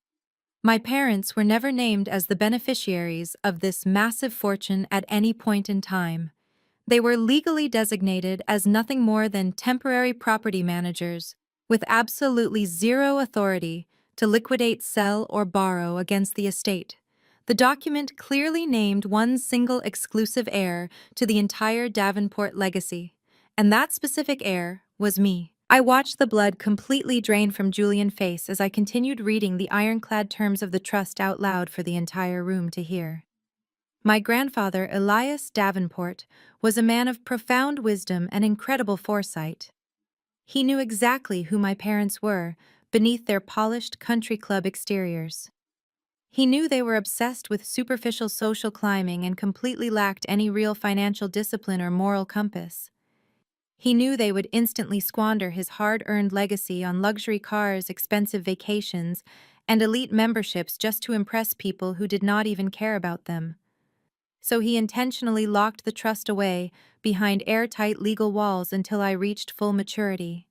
My parents were never named as the beneficiaries of this massive fortune at any point in time. They were legally designated as nothing more than temporary property managers, with absolutely zero authority to liquidate, sell, or borrow against the estate. The document clearly named one single exclusive heir to the entire Davenport legacy, and that specific heir was me. I watched the blood completely drain from Julian's face as I continued reading the ironclad terms of the trust out loud for the entire room to hear. My grandfather, Elias Davenport, was a man of profound wisdom and incredible foresight. He knew exactly who my parents were beneath their polished country club exteriors. He knew they were obsessed with superficial social climbing and completely lacked any real financial discipline or moral compass. He knew they would instantly squander his hard-earned legacy on luxury cars, expensive vacations, and elite memberships just to impress people who did not even care about them. So he intentionally locked the trust away behind airtight legal walls until I reached full maturity.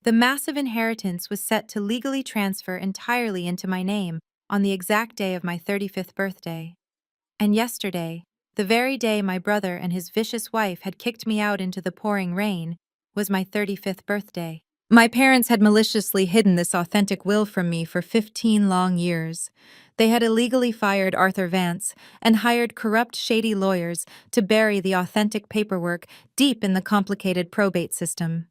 The massive inheritance was set to legally transfer entirely into my name on the exact day of my 35th birthday. And yesterday, the very day my brother and his vicious wife had kicked me out into the pouring rain, was my 35th birthday. My parents had maliciously hidden this authentic will from me for 15 long years. They had illegally fired Arthur Vance and hired corrupt, shady lawyers to bury the authentic paperwork deep in the complicated probate system.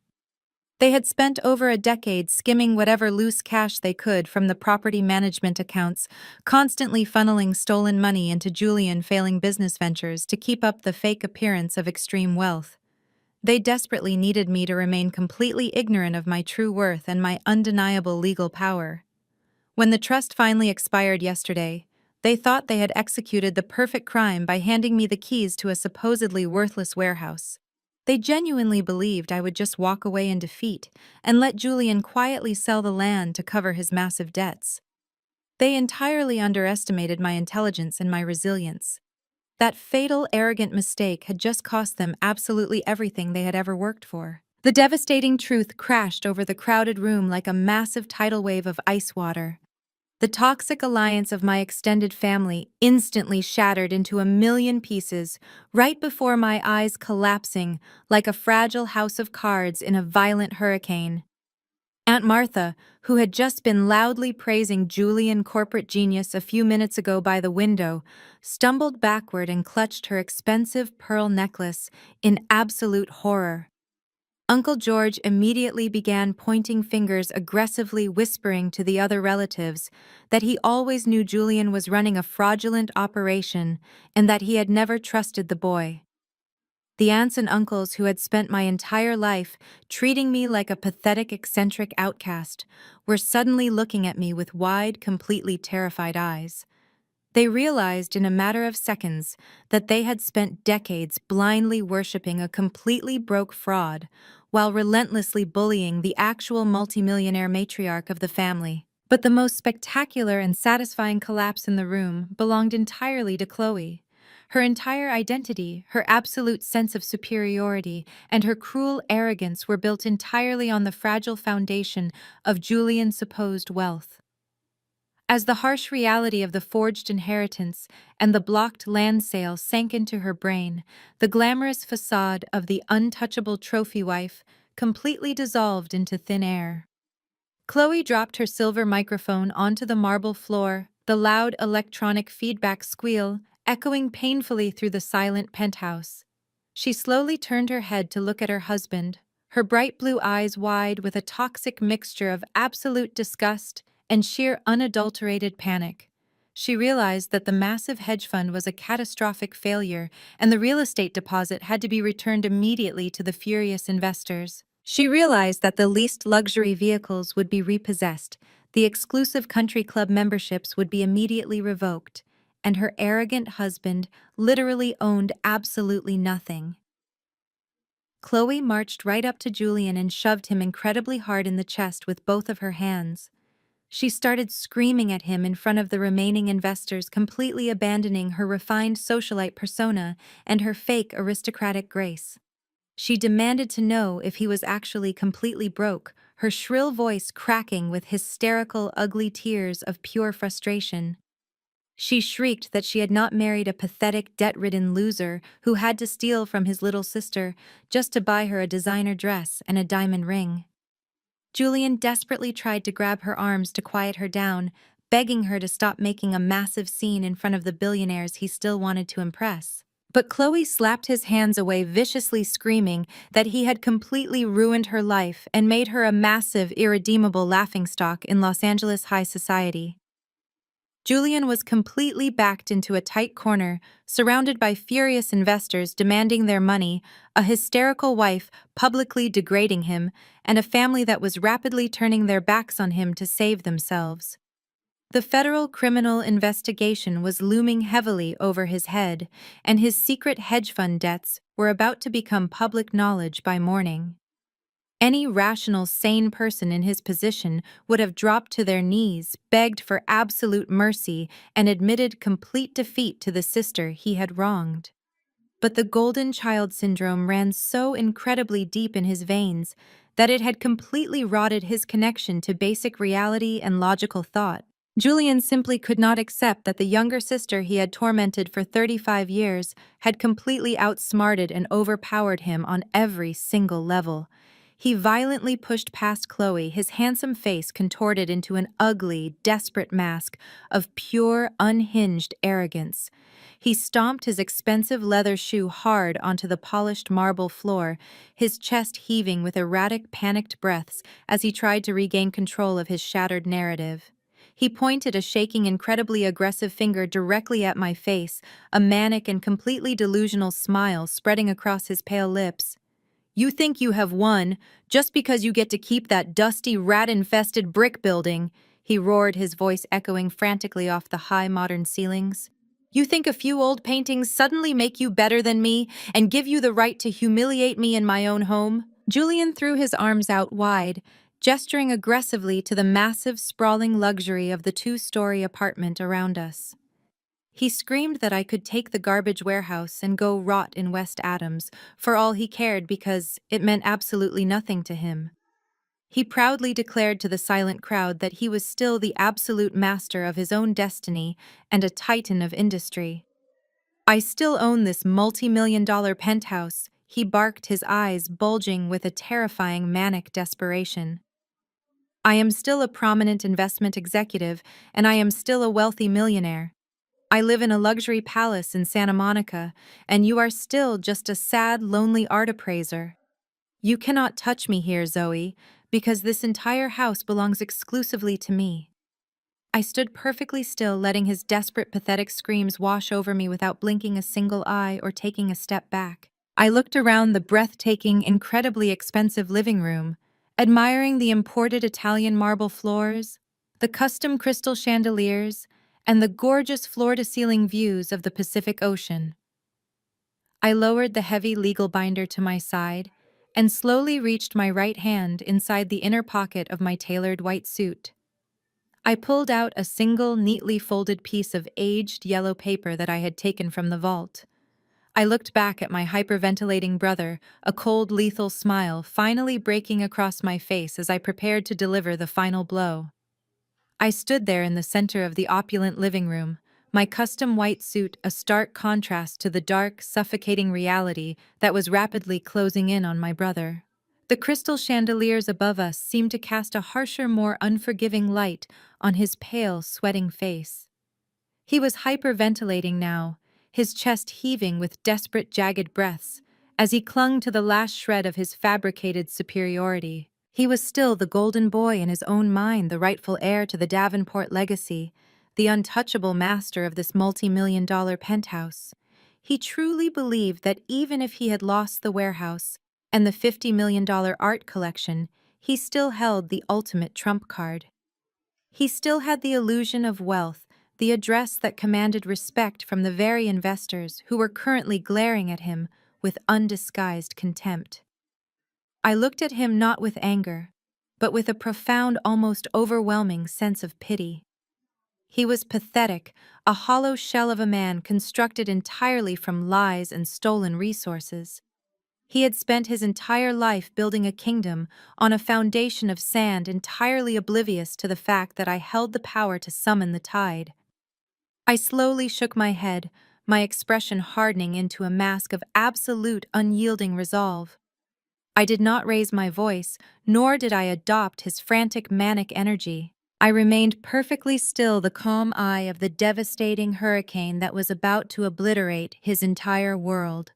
They had spent over a decade skimming whatever loose cash they could from the property management accounts, constantly funneling stolen money into Julian's failing business ventures to keep up the fake appearance of extreme wealth. They desperately needed me to remain completely ignorant of my true worth and my undeniable legal power. When the trust finally expired yesterday, they thought they had executed the perfect crime by handing me the keys to a supposedly worthless warehouse. They genuinely believed I would just walk away in defeat and let Julian quietly sell the land to cover his massive debts. They entirely underestimated my intelligence and my resilience. That fatal, arrogant mistake had just cost them absolutely everything they had ever worked for. The devastating truth crashed over the crowded room like a massive tidal wave of ice water. The toxic alliance of my extended family instantly shattered into a million pieces, right before my eyes collapsing like a fragile house of cards in a violent hurricane. Aunt Martha, who had just been loudly praising Julian corporate genius a few minutes ago by the window, stumbled backward and clutched her expensive pearl necklace in absolute horror. Uncle George immediately began pointing fingers, aggressively whispering to the other relatives that he always knew Julian was running a fraudulent operation and that he had never trusted the boy. The aunts and uncles who had spent my entire life treating me like a pathetic, eccentric outcast were suddenly looking at me with wide, completely terrified eyes. They realized in a matter of seconds that they had spent decades blindly worshipping a completely broke fraud while relentlessly bullying the actual multimillionaire matriarch of the family. But the most spectacular and satisfying collapse in the room belonged entirely to Chloe. Her entire identity, her absolute sense of superiority, and her cruel arrogance were built entirely on the fragile foundation of Julian's supposed wealth. As the harsh reality of the forged inheritance and the blocked land sale sank into her brain, the glamorous facade of the untouchable trophy wife completely dissolved into thin air. Chloe dropped her silver microphone onto the marble floor, the loud electronic feedback squeal echoing painfully through the silent penthouse. She slowly turned her head to look at her husband, her bright blue eyes wide with a toxic mixture of absolute disgust and sheer unadulterated panic. She realized that the massive hedge fund was a catastrophic failure and the real estate deposit had to be returned immediately to the furious investors. She realized that the leased luxury vehicles would be repossessed, the exclusive country club memberships would be immediately revoked, and her arrogant husband literally owned absolutely nothing. Chloe marched right up to Julian and shoved him incredibly hard in the chest with both of her hands. She started screaming at him in front of the remaining investors, completely abandoning her refined socialite persona and her fake aristocratic grace. She demanded to know if he was actually completely broke, her shrill voice cracking with hysterical, ugly tears of pure frustration. She shrieked that she had not married a pathetic, debt-ridden loser who had to steal from his little sister just to buy her a designer dress and a diamond ring. Julian desperately tried to grab her arms to quiet her down, begging her to stop making a massive scene in front of the billionaires he still wanted to impress. But Chloe slapped his hands away, viciously screaming that he had completely ruined her life and made her a massive, irredeemable laughingstock in Los Angeles high society. Julian was completely backed into a tight corner, surrounded by furious investors demanding their money, a hysterical wife publicly degrading him, and a family that was rapidly turning their backs on him to save themselves. The federal criminal investigation was looming heavily over his head, and his secret hedge fund debts were about to become public knowledge by morning. Any rational, sane person in his position would have dropped to their knees, begged for absolute mercy, and admitted complete defeat to the sister he had wronged. But the golden child syndrome ran so incredibly deep in his veins that it had completely rotted his connection to basic reality and logical thought. Julian simply could not accept that the younger sister he had tormented for 35 years had completely outsmarted and overpowered him on every single level. He violently pushed past Chloe, his handsome face contorted into an ugly, desperate mask of pure, unhinged arrogance. He stomped his expensive leather shoe hard onto the polished marble floor, his chest heaving with erratic, panicked breaths as he tried to regain control of his shattered narrative. He pointed a shaking, incredibly aggressive finger directly at my face, a manic and completely delusional smile spreading across his pale lips. "You think you have won, just because you get to keep that dusty, rat-infested brick building," he roared, his voice echoing frantically off the high modern ceilings. "You think a few old paintings suddenly make you better than me and give you the right to humiliate me in my own home?" Julian threw his arms out wide, gesturing aggressively to the massive, sprawling luxury of the two-story apartment around us. He screamed that I could take the garbage warehouse and go rot in West Adams for all he cared because it meant absolutely nothing to him. He proudly declared to the silent crowd that he was still the absolute master of his own destiny and a titan of industry. "I still own this multi-million-dollar penthouse," he barked, his eyes bulging with a terrifying manic desperation. "I am still a prominent investment executive, and I am still a wealthy millionaire. I live in a luxury palace in Santa Monica, and you are still just a sad, lonely art appraiser. You cannot touch me here, Zoe, because this entire house belongs exclusively to me." I stood perfectly still, letting his desperate, pathetic screams wash over me without blinking a single eye or taking a step back. I looked around the breathtaking, incredibly expensive living room, admiring the imported Italian marble floors, the custom crystal chandeliers, and the gorgeous floor-to-ceiling views of the Pacific Ocean. I lowered the heavy legal binder to my side and slowly reached my right hand inside the inner pocket of my tailored white suit. I pulled out a single neatly folded piece of aged yellow paper that I had taken from the vault. I looked back at my hyperventilating brother, a cold, lethal smile finally breaking across my face as I prepared to deliver the final blow. I stood there in the center of the opulent living room, my custom white suit a stark contrast to the dark, suffocating reality that was rapidly closing in on my brother. The crystal chandeliers above us seemed to cast a harsher, more unforgiving light on his pale, sweating face. He was hyperventilating now, his chest heaving with desperate, jagged breaths, as he clung to the last shred of his fabricated superiority. He was still the golden boy in his own mind, the rightful heir to the Davenport legacy, the untouchable master of this multi-million-dollar penthouse. He truly believed that even if he had lost the warehouse and the $50 million art collection, he still held the ultimate trump card. He still had the illusion of wealth, the address that commanded respect from the very investors who were currently glaring at him with undisguised contempt. I looked at him not with anger, but with a profound, almost overwhelming sense of pity. He was pathetic, a hollow shell of a man constructed entirely from lies and stolen resources. He had spent his entire life building a kingdom on a foundation of sand, entirely oblivious to the fact that I held the power to summon the tide. I slowly shook my head, my expression hardening into a mask of absolute, unyielding resolve. I did not raise my voice, nor did I adopt his frantic, manic energy. I remained perfectly still, the calm eye of the devastating hurricane that was about to obliterate his entire world.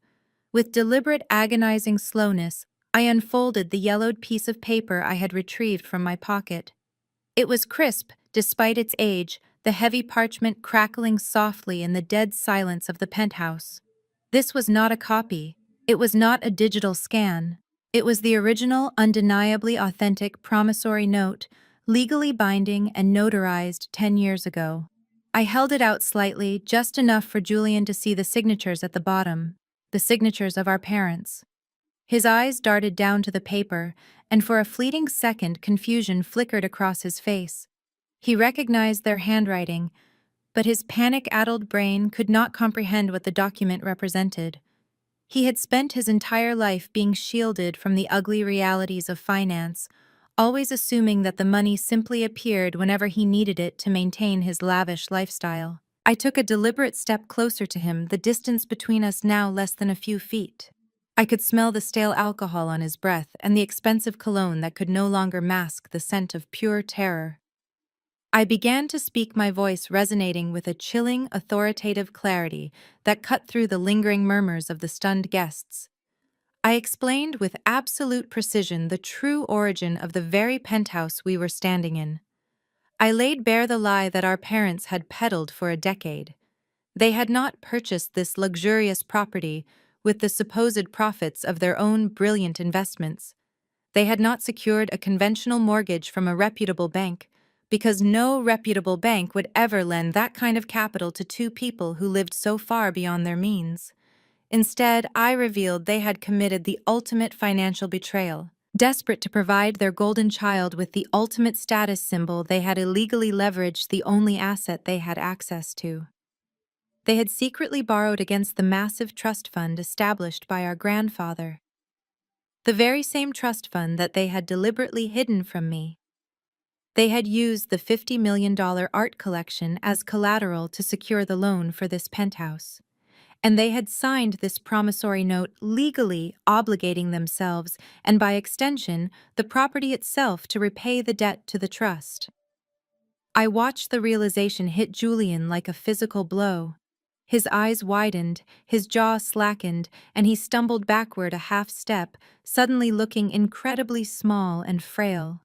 With deliberate, agonizing slowness, I unfolded the yellowed piece of paper I had retrieved from my pocket. It was crisp, despite its age, the heavy parchment crackling softly in the dead silence of the penthouse. This was not a copy. It was not a digital scan. It was the original, undeniably authentic promissory note, legally binding and notarized 10 years ago. I held it out slightly, just enough for Julian to see the signatures at the bottom, the signatures of our parents. His eyes darted down to the paper, and for a fleeting second confusion flickered across his face. He recognized their handwriting, but his panic-addled brain could not comprehend what the document represented. He had spent his entire life being shielded from the ugly realities of finance, always assuming that the money simply appeared whenever he needed it to maintain his lavish lifestyle. I took a deliberate step closer to him, the distance between us now less than a few feet. I could smell the stale alcohol on his breath and the expensive cologne that could no longer mask the scent of pure terror. I began to speak, my voice resonating with a chilling, authoritative clarity that cut through the lingering murmurs of the stunned guests. I explained with absolute precision the true origin of the very penthouse we were standing in. I laid bare the lie that our parents had peddled for a decade. They had not purchased this luxurious property with the supposed profits of their own brilliant investments. They had not secured a conventional mortgage from a reputable bank, because no reputable bank would ever lend that kind of capital to two people who lived so far beyond their means. Instead, I revealed they had committed the ultimate financial betrayal. Desperate to provide their golden child with the ultimate status symbol, they had illegally leveraged the only asset they had access to. They had secretly borrowed against the massive trust fund established by our grandfather. The very same trust fund that they had deliberately hidden from me. They had used the $50 million art collection as collateral to secure the loan for this penthouse. And they had signed this promissory note legally obligating themselves, and by extension, the property itself, to repay the debt to the trust. I watched the realization hit Julian like a physical blow. His eyes widened, his jaw slackened, and he stumbled backward a half step, suddenly looking incredibly small and frail.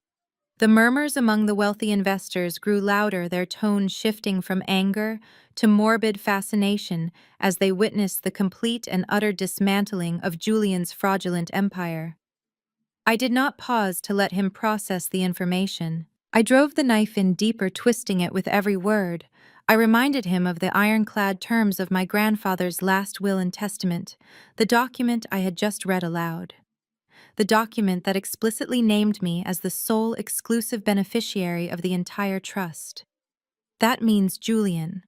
The murmurs among the wealthy investors grew louder, their tone shifting from anger to morbid fascination as they witnessed the complete and utter dismantling of Julian's fraudulent empire. I did not pause to let him process the information. I drove the knife in deeper, twisting it with every word. I reminded him of the ironclad terms of my grandfather's last will and testament, the document I had just read aloud. the document that explicitly named me as the sole exclusive beneficiary of the entire trust. That means Julian,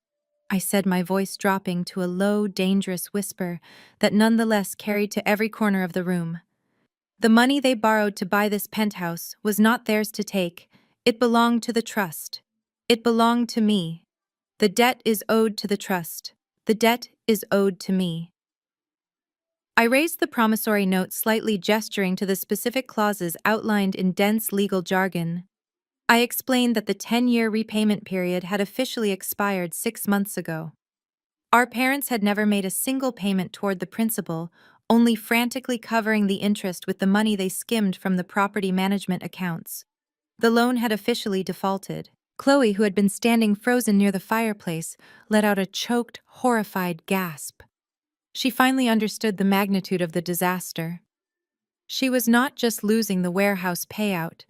I said, my voice dropping to a low, dangerous whisper that nonetheless carried to every corner of the room. The money they borrowed to buy this penthouse was not theirs to take. It belonged to the trust. It belonged to me. The debt is owed to the trust. The debt is owed to me. I raised the promissory note slightly, gesturing to the specific clauses outlined in dense legal jargon. I explained that the 10-year repayment period had officially expired 6 months ago. Our parents had never made a single payment toward the principal, only frantically covering the interest with the money they skimmed from the property management accounts. The loan had officially defaulted. Chloe, who had been standing frozen near the fireplace, let out a choked, horrified gasp. She finally understood the magnitude of the disaster. She was not just losing the warehouse payout.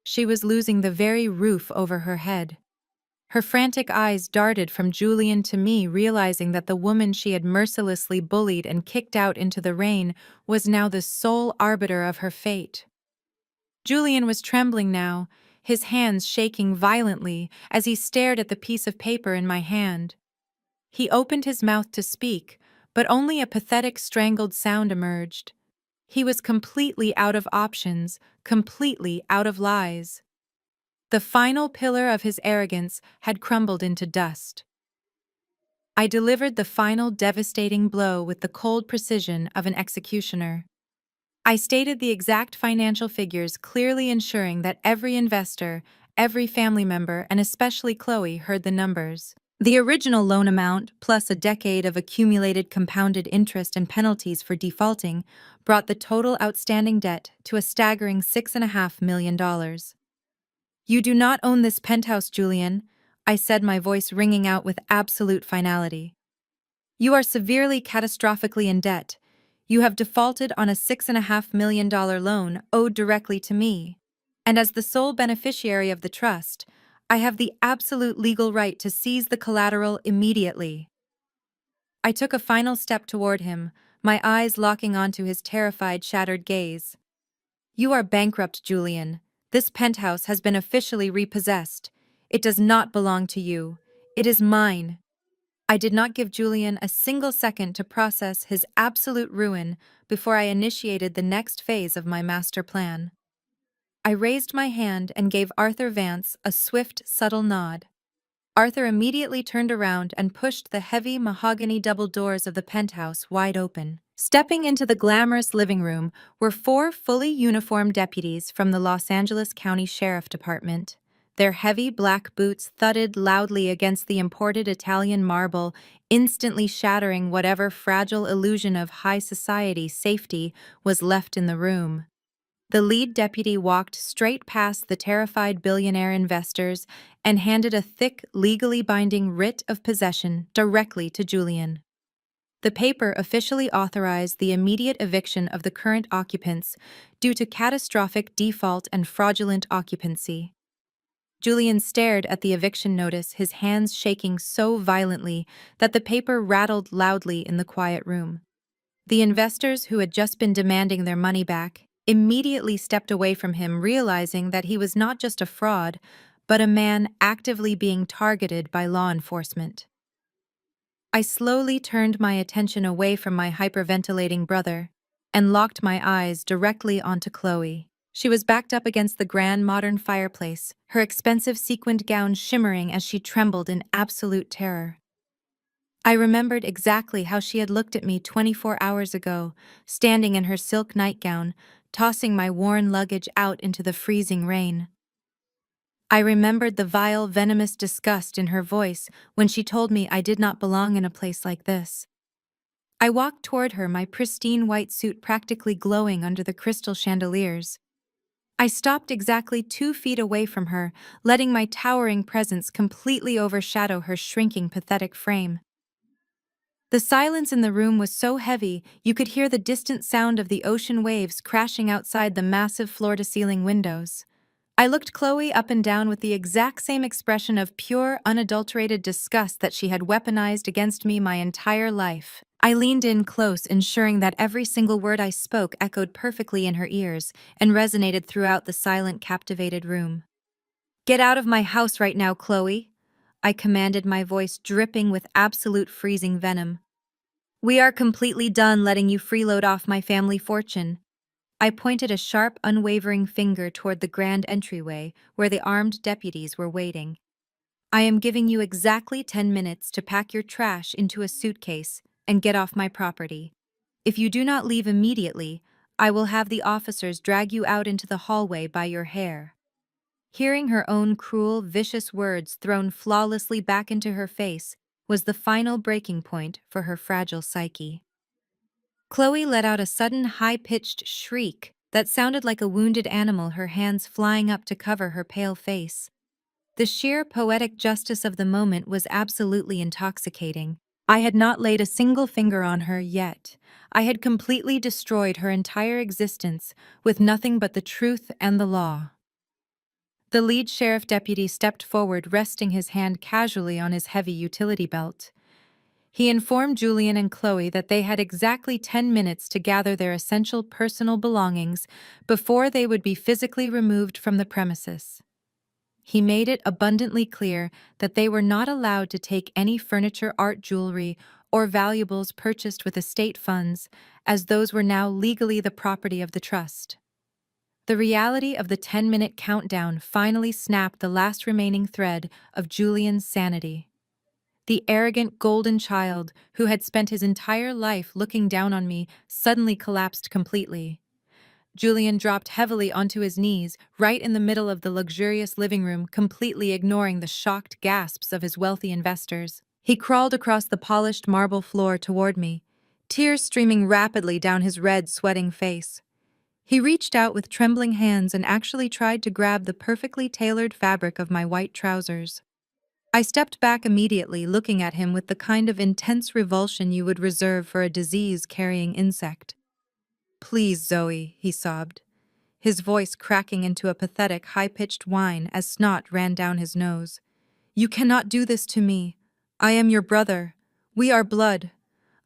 She was losing the very roof over her head. Her frantic eyes darted from Julian to me, realizing that the woman she had mercilessly bullied and kicked out into the rain was now the sole arbiter of her fate. Julian was trembling now, his hands shaking violently as he stared at the piece of paper in my hand. He opened his mouth to speak, but only a pathetic, strangled sound emerged. He was completely out of options, completely out of lies. The final pillar of his arrogance had crumbled into dust. I delivered the final devastating blow with the cold precision of an executioner. I stated the exact financial figures, clearly ensuring that every investor, every family member, and especially Chloe heard the numbers. The original loan amount, plus a decade of accumulated compounded interest and penalties for defaulting, brought the total outstanding debt to a staggering $6.5 million. You do not own this penthouse, Julian, I said, my voice ringing out with absolute finality. You are severely, catastrophically in debt. You have defaulted on a $6.5 million loan owed directly to me. And as the sole beneficiary of the trust, I have the absolute legal right to seize the collateral immediately. I took a final step toward him, my eyes locking onto his terrified, shattered gaze. You are bankrupt, Julian. This penthouse has been officially repossessed. It does not belong to you. It is mine. I did not give Julian a single second to process his absolute ruin before I initiated the next phase of my master plan. I raised my hand and gave Arthur Vance a swift, subtle nod. Arthur immediately turned around and pushed the heavy mahogany double doors of the penthouse wide open. Stepping into the glamorous living room were 4 fully uniformed deputies from the Los Angeles County Sheriff Department. Their heavy black boots thudded loudly against the imported Italian marble, instantly shattering whatever fragile illusion of high society safety was left in the room. The lead deputy walked straight past the terrified billionaire investors and handed a thick, legally binding writ of possession directly to Julian. The paper officially authorized the immediate eviction of the current occupants due to catastrophic default and fraudulent occupancy. Julian stared at the eviction notice, his hands shaking so violently that the paper rattled loudly in the quiet room. The investors, who had just been demanding their money back, immediately stepped away from him, realizing that he was not just a fraud, but a man actively being targeted by law enforcement. I slowly turned my attention away from my hyperventilating brother and locked my eyes directly onto Chloe. She was backed up against the grand modern fireplace, her expensive sequined gown shimmering as she trembled in absolute terror. I remembered exactly how she had looked at me 24 hours ago, standing in her silk nightgown, tossing my worn luggage out into the freezing rain. I remembered the vile, venomous disgust in her voice when she told me I did not belong in a place like this. I walked toward her, my pristine white suit practically glowing under the crystal chandeliers. I stopped exactly 2 feet away from her, letting my towering presence completely overshadow her shrinking, pathetic frame. The silence in the room was so heavy you could hear the distant sound of the ocean waves crashing outside the massive floor-to-ceiling windows. I looked Chloe up and down with the exact same expression of pure, unadulterated disgust that she had weaponized against me my entire life. I leaned in close, ensuring that every single word I spoke echoed perfectly in her ears and resonated throughout the silent, captivated room. "Get out of my house right now, Chloe," I commanded, my voice dripping with absolute freezing venom. "We are completely done letting you freeload off my family fortune." I pointed a sharp, unwavering finger toward the grand entryway where the armed deputies were waiting. "I am giving you exactly 10 minutes to pack your trash into a suitcase and get off my property. If you do not leave immediately, I will have the officers drag you out into the hallway by your hair." Hearing her own cruel, vicious words thrown flawlessly back into her face was the final breaking point for her fragile psyche. Chloe let out a sudden high-pitched shriek that sounded like a wounded animal, her hands flying up to cover her pale face. The sheer poetic justice of the moment was absolutely intoxicating. I had not laid a single finger on her yet. I had completely destroyed her entire existence with nothing but the truth and the law. The lead sheriff deputy stepped forward, resting his hand casually on his heavy utility belt. He informed Julian and Chloe that they had exactly 10 minutes to gather their essential personal belongings before they would be physically removed from the premises. He made it abundantly clear that they were not allowed to take any furniture, art, jewelry, or valuables purchased with estate funds, as those were now legally the property of the trust. The reality of the 10-minute countdown finally snapped the last remaining thread of Julian's sanity. The arrogant golden child, who had spent his entire life looking down on me, suddenly collapsed completely. Julian dropped heavily onto his knees, right in the middle of the luxurious living room, completely ignoring the shocked gasps of his wealthy investors. He crawled across the polished marble floor toward me, tears streaming rapidly down his red, sweating face. He reached out with trembling hands and actually tried to grab the perfectly tailored fabric of my white trousers. I stepped back immediately, looking at him with the kind of intense revulsion you would reserve for a disease-carrying insect. "Please, Zoe," he sobbed, his voice cracking into a pathetic, high-pitched whine as snot ran down his nose. "You cannot do this to me. I am your brother. We are blood.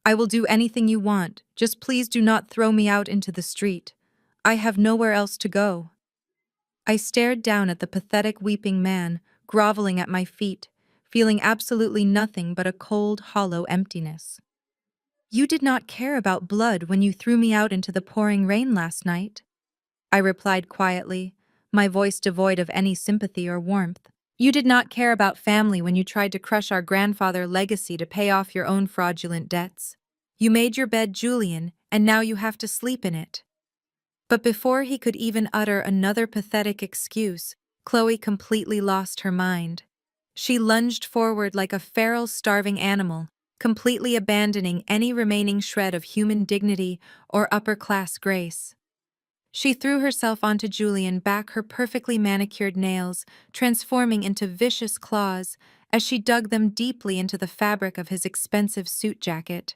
I will do anything you want. Just please do not throw me out into the street. I have nowhere else to go." I stared down at the pathetic, weeping man, groveling at my feet, feeling absolutely nothing but a cold, hollow emptiness. "You did not care about blood when you threw me out into the pouring rain last night," I replied quietly, my voice devoid of any sympathy or warmth. "You did not care about family when you tried to crush our grandfather's legacy to pay off your own fraudulent debts. You made your bed, Julian, and now you have to sleep in it." But before he could even utter another pathetic excuse, Chloe completely lost her mind. She lunged forward like a feral, starving animal, completely abandoning any remaining shred of human dignity or upper-class grace. She threw herself onto Julian, back her perfectly manicured nails transforming into vicious claws as she dug them deeply into the fabric of his expensive suit jacket.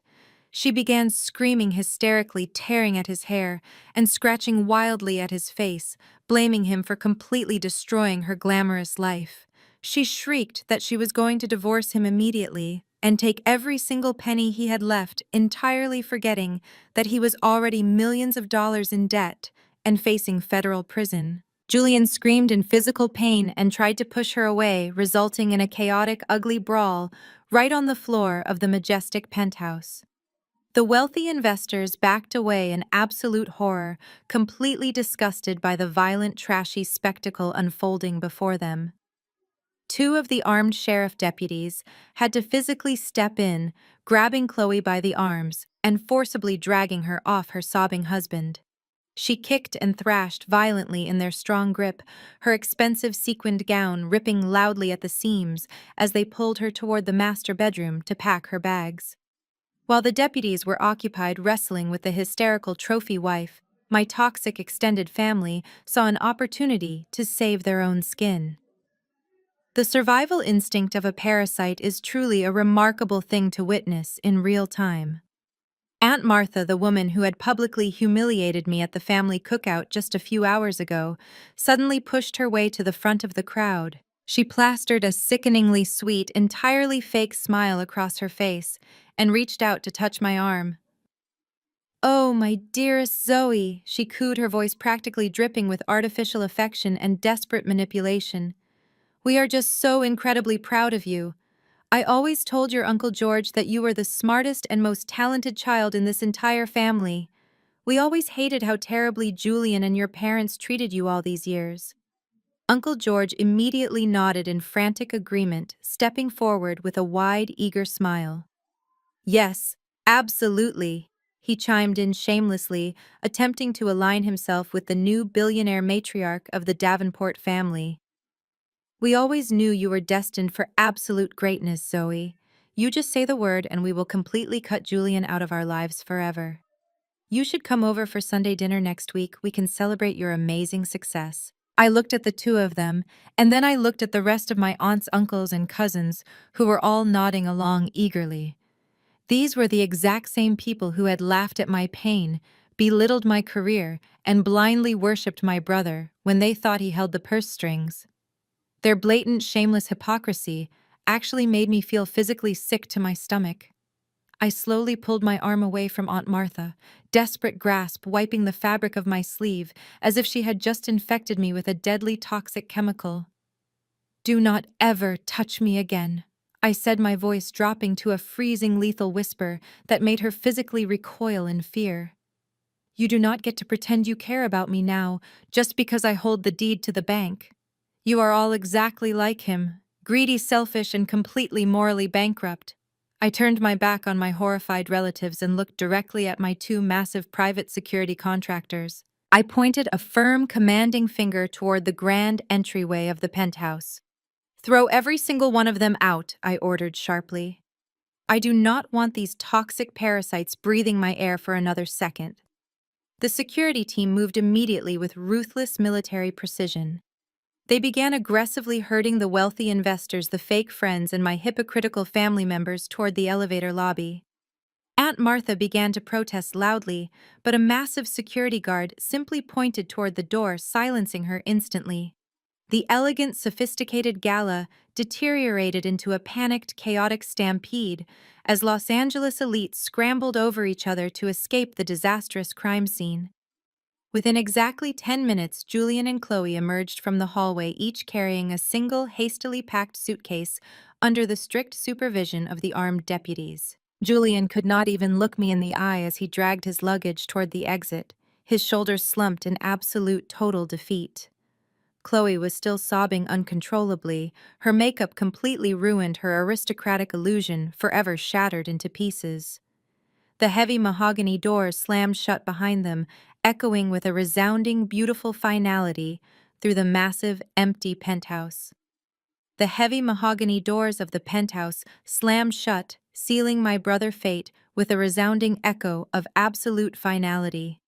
She began screaming hysterically, tearing at his hair and scratching wildly at his face, blaming him for completely destroying her glamorous life. She shrieked that she was going to divorce him immediately and take every single penny he had left, entirely forgetting that he was already millions of dollars in debt and facing federal prison. Julian screamed in physical pain and tried to push her away, resulting in a chaotic, ugly brawl right on the floor of the majestic penthouse. The wealthy investors backed away in absolute horror, completely disgusted by the violent, trashy spectacle unfolding before them. Two of the armed sheriff deputies had to physically step in, grabbing Chloe by the arms and forcibly dragging her off her sobbing husband. She kicked and thrashed violently in their strong grip, her expensive sequined gown ripping loudly at the seams as they pulled her toward the master bedroom to pack her bags. While the deputies were occupied wrestling with the hysterical trophy wife, my toxic extended family saw an opportunity to save their own skin. The survival instinct of a parasite is truly a remarkable thing to witness in real time. Aunt Martha, the woman who had publicly humiliated me at the family cookout just a few hours ago, suddenly pushed her way to the front of the crowd. She plastered a sickeningly sweet, entirely fake smile across her face and reached out to touch my arm. "Oh, my dearest Zoe," she cooed, her voice practically dripping with artificial affection and desperate manipulation. "We are just so incredibly proud of you. I always told your Uncle George that you were the smartest and most talented child in this entire family. We always hated how terribly Julian and your parents treated you all these years." Uncle George immediately nodded in frantic agreement, stepping forward with a wide, eager smile. "Yes, absolutely," he chimed in shamelessly, attempting to align himself with the new billionaire matriarch of the Davenport family. "We always knew you were destined for absolute greatness, Zoe. You just say the word and we will completely cut Julian out of our lives forever. You should come over for Sunday dinner next week. We can celebrate your amazing success." I looked at the two of them, and then I looked at the rest of my aunts, uncles, and cousins, who were all nodding along eagerly. These were the exact same people who had laughed at my pain, belittled my career, and blindly worshipped my brother when they thought he held the purse strings. Their blatant, shameless hypocrisy actually made me feel physically sick to my stomach. I slowly pulled my arm away from Aunt Martha, desperate grasp wiping the fabric of my sleeve as if she had just infected me with a deadly toxic chemical. "Do not ever touch me again," I said, my voice dropping to a freezing, lethal whisper that made her physically recoil in fear. "You do not get to pretend you care about me now, just because I hold the deed to the bank. You are all exactly like him, greedy, selfish, and completely morally bankrupt." I turned my back on my horrified relatives and looked directly at my two massive private security contractors. I pointed a firm, commanding finger toward the grand entryway of the penthouse. "Throw every single one of them out," I ordered sharply. "I do not want these toxic parasites breathing my air for another second." The security team moved immediately with ruthless military precision. They began aggressively herding the wealthy investors, the fake friends, and my hypocritical family members toward the elevator lobby. Aunt Martha began to protest loudly, but a massive security guard simply pointed toward the door, silencing her instantly. The elegant, sophisticated gala deteriorated into a panicked, chaotic stampede as Los Angeles elites scrambled over each other to escape the disastrous crime scene. Within exactly 10 minutes, Julian and Chloe emerged from the hallway, each carrying a single, hastily packed suitcase under the strict supervision of the armed deputies. Julian could not even look me in the eye as he dragged his luggage toward the exit, his shoulders slumped in absolute total defeat. Chloe was still sobbing uncontrollably, her makeup completely ruined, her aristocratic illusion forever shattered into pieces. The heavy mahogany doors slammed shut behind them, echoing with a resounding, beautiful finality through the massive, empty penthouse. The heavy mahogany doors of the penthouse slammed shut, sealing my brother fate with a resounding echo of absolute finality.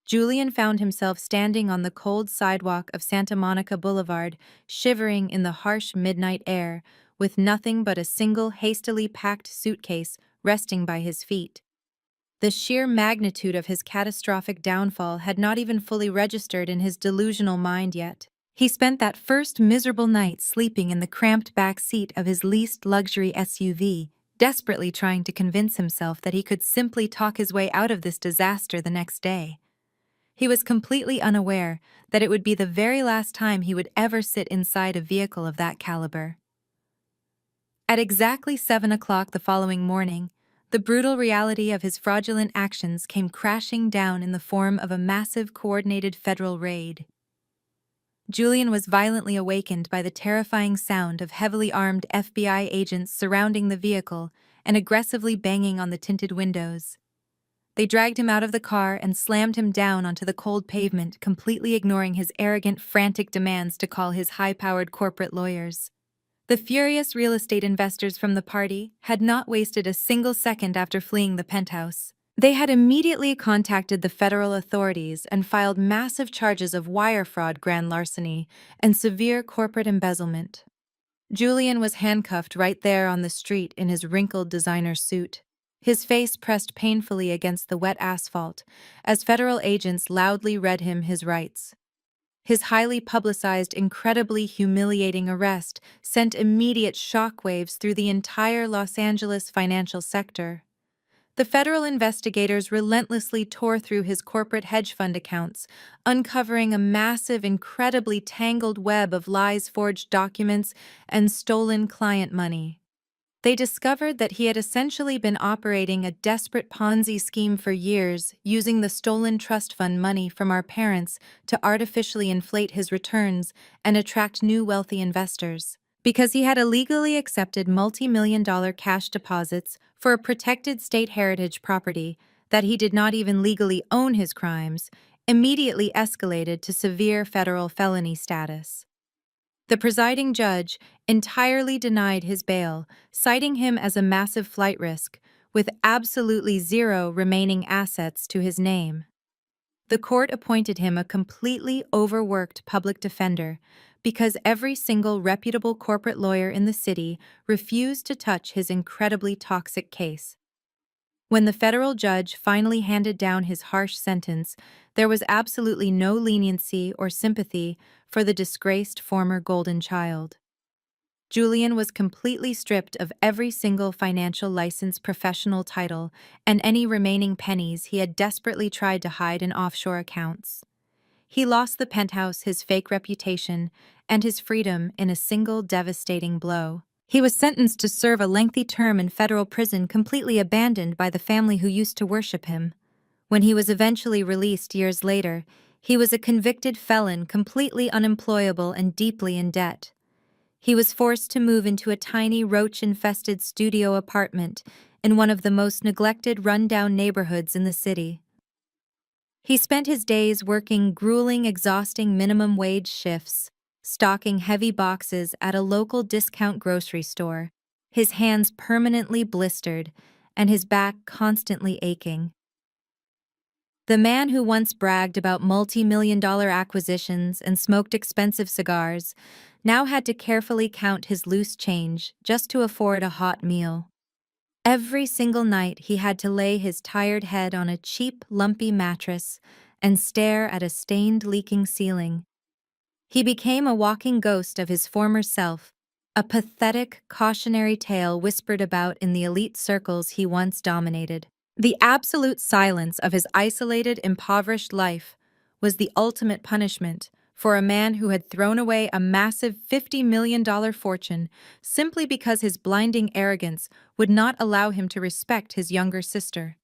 Julian found himself standing on the cold sidewalk of Santa Monica Boulevard, shivering in the harsh midnight air, with nothing but a single hastily packed suitcase resting by his feet. The sheer magnitude of his catastrophic downfall had not even fully registered in his delusional mind yet. He spent that first miserable night sleeping in the cramped back seat of his leased luxury SUV, desperately trying to convince himself that he could simply talk his way out of this disaster the next day. He was completely unaware that it would be the very last time he would ever sit inside a vehicle of that caliber. At exactly 7 o'clock the following morning, the brutal reality of his fraudulent actions came crashing down in the form of a massive coordinated federal raid. Julian was violently awakened by the terrifying sound of heavily armed FBI agents surrounding the vehicle and aggressively banging on the tinted windows. They dragged him out of the car and slammed him down onto the cold pavement, completely ignoring his arrogant, frantic demands to call his high-powered corporate lawyers. The furious real estate investors from the party had not wasted a single second after fleeing the penthouse. They had immediately contacted the federal authorities and filed massive charges of wire fraud, grand larceny, and severe corporate embezzlement. Julian was handcuffed right there on the street in his wrinkled designer suit. his face pressed painfully against the wet asphalt, as federal agents loudly read him his rights. His highly publicized, incredibly humiliating arrest sent immediate shockwaves through the entire Los Angeles financial sector. The federal investigators relentlessly tore through his corporate hedge fund accounts, uncovering a massive, incredibly tangled web of lies, forged documents, and stolen client money. They discovered that he had essentially been operating a desperate Ponzi scheme for years, using the stolen trust fund money from our parents to artificially inflate his returns and attract new wealthy investors. Because he had illegally accepted multi-million-dollar cash deposits for a protected state heritage property that he did not even legally own, his crimes immediately escalated to severe federal felony status. The presiding judge entirely denied his bail, citing him as a massive flight risk, with absolutely zero remaining assets to his name. The court appointed him a completely overworked public defender because every single reputable corporate lawyer in the city refused to touch his incredibly toxic case. When the federal judge finally handed down his harsh sentence, there was absolutely no leniency or sympathy for the disgraced former golden child. Julian was completely stripped of every single financial license, professional title, and any remaining pennies he had desperately tried to hide in offshore accounts. He lost the penthouse, his fake reputation, and his freedom in a single devastating blow. He was sentenced to serve a lengthy term in federal prison, completely abandoned by the family who used to worship him. When he was eventually released years later, he was a convicted felon, completely unemployable and deeply in debt. He was forced to move into a tiny, roach-infested studio apartment in one of the most neglected, run-down neighborhoods in the city. He spent his days working grueling, exhausting minimum-wage shifts, stocking heavy boxes at a local discount grocery store, his hands permanently blistered and his back constantly aching. The man who once bragged about multi-million-dollar acquisitions and smoked expensive cigars now had to carefully count his loose change just to afford a hot meal. Every single night he had to lay his tired head on a cheap, lumpy mattress and stare at a stained, leaking ceiling. He became a walking ghost of his former self, a pathetic, cautionary tale whispered about in the elite circles he once dominated. The absolute silence of his isolated, impoverished life was the ultimate punishment for a man who had thrown away a massive $50 million fortune simply because his blinding arrogance would not allow him to respect his younger sister.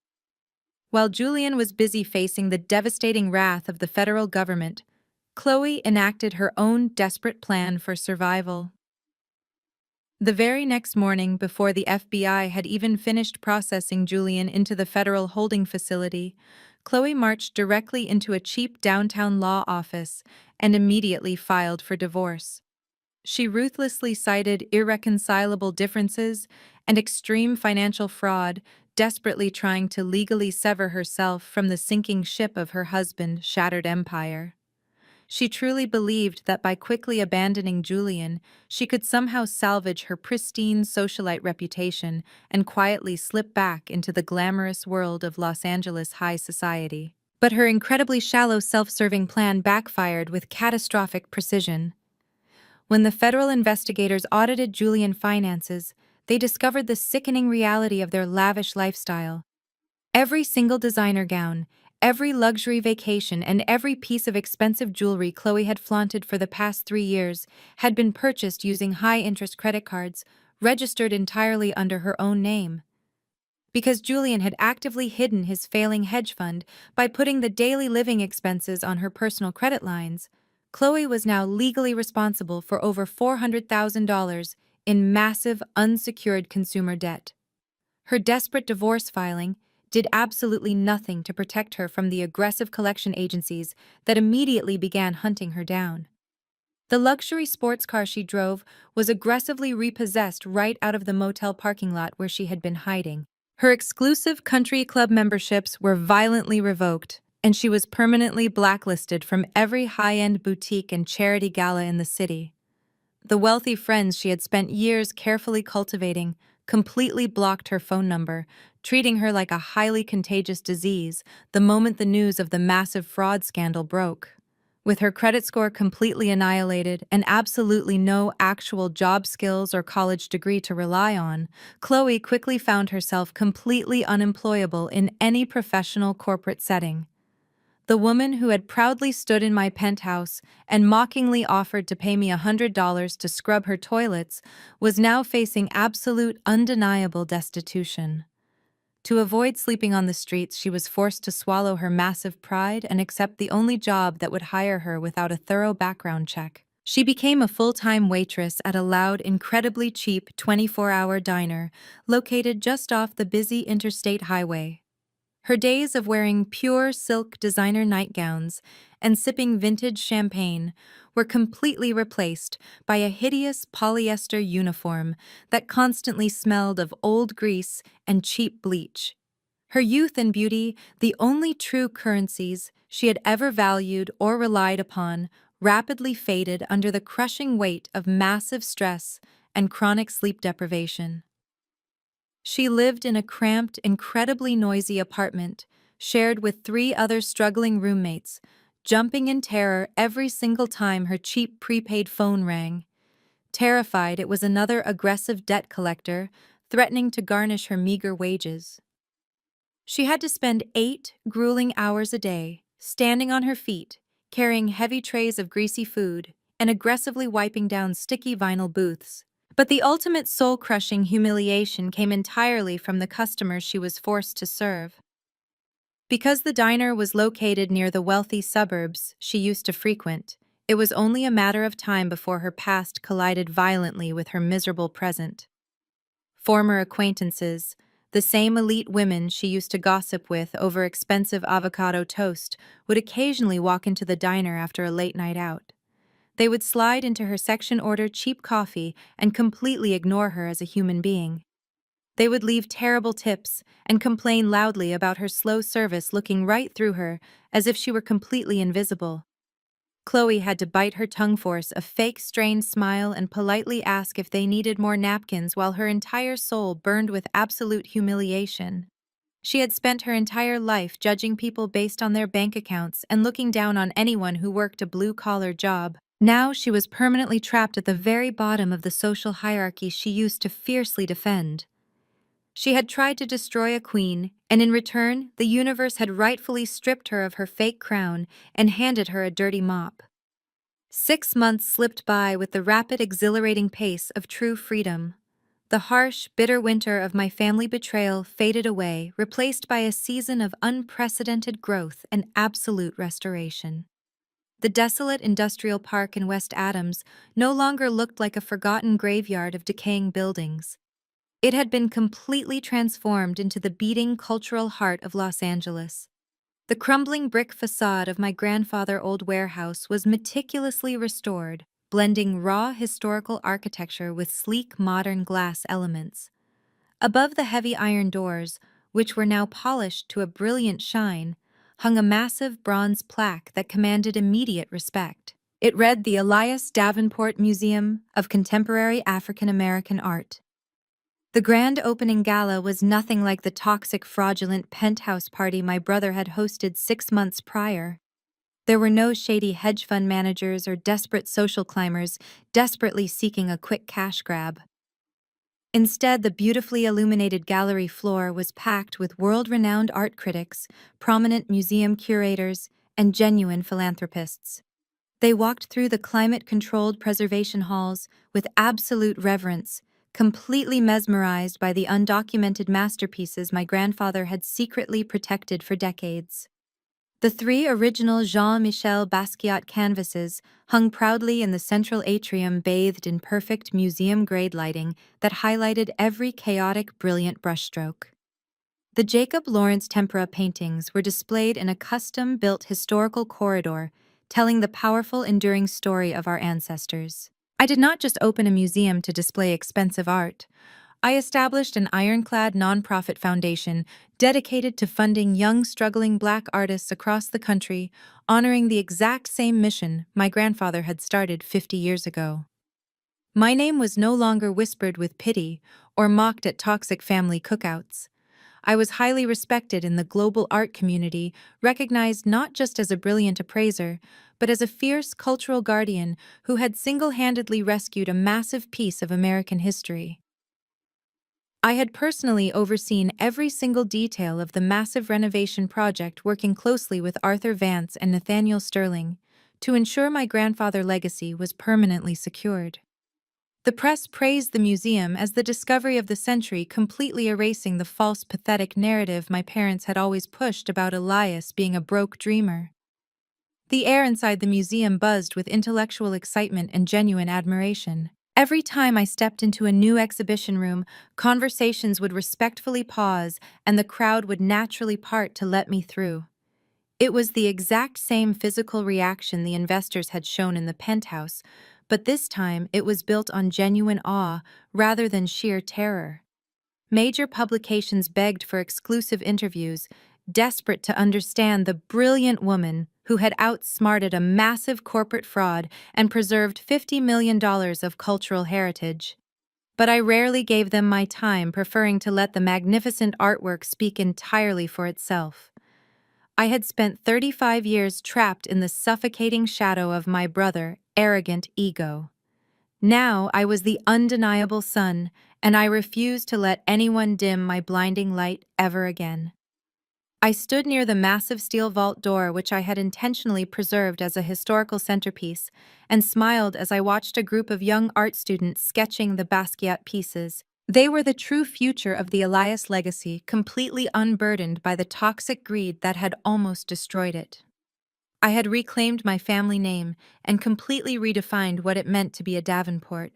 While Julian was busy facing the devastating wrath of the federal government, Chloe enacted her own desperate plan for survival. The very next morning, before the FBI had even finished processing Julian into the federal holding facility, Chloe marched directly into a cheap downtown law office and immediately filed for divorce. She ruthlessly cited irreconcilable differences and extreme financial fraud, desperately trying to legally sever herself from the sinking ship of her husband's shattered empire. She truly believed that by quickly abandoning Julian, she could somehow salvage her pristine socialite reputation and quietly slip back into the glamorous world of Los Angeles high society. But her incredibly shallow, self-serving plan backfired with catastrophic precision. When the federal investigators audited Julian finances, they discovered the sickening reality of their lavish lifestyle. Every single designer gown, every luxury vacation, and every piece of expensive jewelry Chloe had flaunted for the past 3 years had been purchased using high-interest credit cards, registered entirely under her own name. Because Julian had actively hidden his failing hedge fund by putting the daily living expenses on her personal credit lines, Chloe was now legally responsible for over $400,000 in massive, unsecured consumer debt. Her desperate divorce filing did absolutely nothing to protect her from the aggressive collection agencies that immediately began hunting her down. The luxury sports car she drove was aggressively repossessed right out of the motel parking lot where she had been hiding. Her exclusive country club memberships were violently revoked, and she was permanently blacklisted from every high-end boutique and charity gala in the city. The wealthy friends she had spent years carefully cultivating completely blocked her phone number, treating her like a highly contagious disease the moment the news of the massive fraud scandal broke. With her credit score completely annihilated and absolutely no actual job skills or college degree to rely on, Chloe quickly found herself completely unemployable in any professional corporate setting. The woman who had proudly stood in my penthouse and mockingly offered to pay me $100 to scrub her toilets was now facing absolute undeniable destitution. To avoid sleeping on the streets, she was forced to swallow her massive pride and accept the only job that would hire her without a thorough background check. She became a full-time waitress at a loud, incredibly cheap 24-hour diner located just off the busy interstate highway. Her days of wearing pure silk designer nightgowns and sipping vintage champagne were completely replaced by a hideous polyester uniform that constantly smelled of old grease and cheap bleach. Her youth and beauty, the only true currencies she had ever valued or relied upon, rapidly faded under the crushing weight of massive stress and chronic sleep deprivation. She lived in a cramped, incredibly noisy apartment, shared with 3 other struggling roommates, jumping in terror every single time her cheap prepaid phone rang. Terrified it was another aggressive debt collector, threatening to garnish her meager wages. She had to spend 8 grueling hours a day, standing on her feet, carrying heavy trays of greasy food, and aggressively wiping down sticky vinyl booths. But the ultimate soul-crushing humiliation came entirely from the customers she was forced to serve. Because the diner was located near the wealthy suburbs she used to frequent, it was only a matter of time before her past collided violently with her miserable present. Former acquaintances, the same elite women she used to gossip with over expensive avocado toast, would occasionally walk into the diner after a late night out. They would slide into her section, order cheap coffee, and completely ignore her as a human being. They would leave terrible tips and complain loudly about her slow service, looking right through her as if she were completely invisible. Chloe had to bite her tongue, force a fake strained smile, and politely ask if they needed more napkins while her entire soul burned with absolute humiliation. She had spent her entire life judging people based on their bank accounts and looking down on anyone who worked a blue-collar job. Now she was permanently trapped at the very bottom of the social hierarchy she used to fiercely defend. She had tried to destroy a queen, and in return, the universe had rightfully stripped her of her fake crown and handed her a dirty mop. 6 months slipped by with the rapid, exhilarating pace of true freedom. The harsh, bitter winter of my family betrayal faded away, replaced by a season of unprecedented growth and absolute restoration. The desolate industrial park in West Adams no longer looked like a forgotten graveyard of decaying buildings. It had been completely transformed into the beating cultural heart of Los Angeles. The crumbling brick facade of my grandfather's old warehouse was meticulously restored, blending raw historical architecture with sleek modern glass elements. Above the heavy iron doors, which were now polished to a brilliant shine, hung a massive bronze plaque that commanded immediate respect. It read the Elias Davenport Museum of Contemporary African American Art. The grand opening gala was nothing like the toxic, fraudulent penthouse party my brother had hosted 6 months prior. There were no shady hedge fund managers or desperate social climbers desperately seeking a quick cash grab. Instead, the beautifully illuminated gallery floor was packed with world-renowned art critics, prominent museum curators, and genuine philanthropists. They walked through the climate-controlled preservation halls with absolute reverence, completely mesmerized by the undocumented masterpieces my grandfather had secretly protected for decades. The 3 original Jean-Michel Basquiat canvases hung proudly in the central atrium, bathed in perfect museum-grade lighting that highlighted every chaotic, brilliant brushstroke. The Jacob Lawrence tempera paintings were displayed in a custom-built historical corridor, telling the powerful, enduring story of our ancestors. I did not just open a museum to display expensive art. I established an ironclad nonprofit foundation dedicated to funding young, struggling Black artists across the country, honoring the exact same mission my grandfather had started 50 years ago. My name was no longer whispered with pity or mocked at toxic family cookouts. I was highly respected in the global art community, recognized not just as a brilliant appraiser, but as a fierce cultural guardian who had single-handedly rescued a massive piece of American history. I had personally overseen every single detail of the massive renovation project, working closely with Arthur Vance and Nathaniel Sterling to ensure my grandfather's legacy was permanently secured. The press praised the museum as the discovery of the century, completely erasing the false, pathetic narrative my parents had always pushed about Elias being a broke dreamer. The air inside the museum buzzed with intellectual excitement and genuine admiration. Every time I stepped into a new exhibition room, conversations would respectfully pause and the crowd would naturally part to let me through. It was the exact same physical reaction the investors had shown in the penthouse, but this time it was built on genuine awe rather than sheer terror. Major publications begged for exclusive interviews, desperate to understand the brilliant woman who had outsmarted a massive corporate fraud and preserved $50 million of cultural heritage. But I rarely gave them my time, preferring to let the magnificent artwork speak entirely for itself. I had spent 35 years trapped in the suffocating shadow of my brother's arrogant ego. Now I was the undeniable sun, and I refused to let anyone dim my blinding light ever again. I stood near the massive steel vault door, which I had intentionally preserved as a historical centerpiece, and smiled as I watched a group of young art students sketching the Basquiat pieces. They were the true future of the Elias legacy, completely unburdened by the toxic greed that had almost destroyed it. I had reclaimed my family name and completely redefined what it meant to be a Davenport.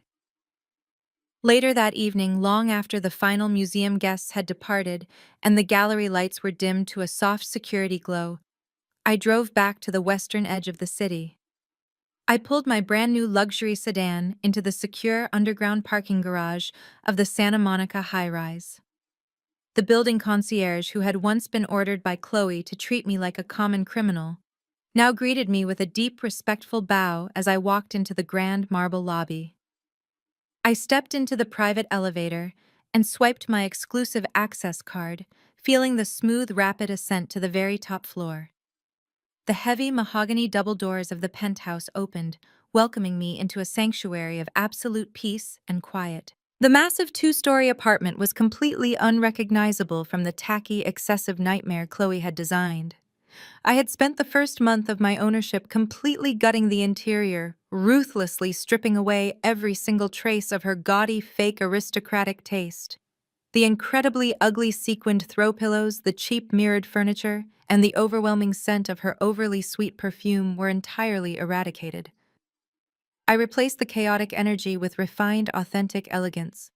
Later that evening, long after the final museum guests had departed and the gallery lights were dimmed to a soft security glow, I drove back to the western edge of the city. I pulled my brand-new luxury sedan into the secure underground parking garage of the Santa Monica high-rise. The building concierge, who had once been ordered by Chloe to treat me like a common criminal, now greeted me with a deep, respectful bow as I walked into the grand marble lobby. I stepped into the private elevator and swiped my exclusive access card, feeling the smooth, rapid ascent to the very top floor. The heavy mahogany double doors of the penthouse opened, welcoming me into a sanctuary of absolute peace and quiet. The massive two-story apartment was completely unrecognizable from the tacky, excessive nightmare Chloe had designed. I had spent the first month of my ownership completely gutting the interior, ruthlessly stripping away every single trace of her gaudy, fake aristocratic taste. The incredibly ugly sequined throw pillows, the cheap mirrored furniture, and the overwhelming scent of her overly sweet perfume were entirely eradicated. I replaced the chaotic energy with refined, authentic elegance.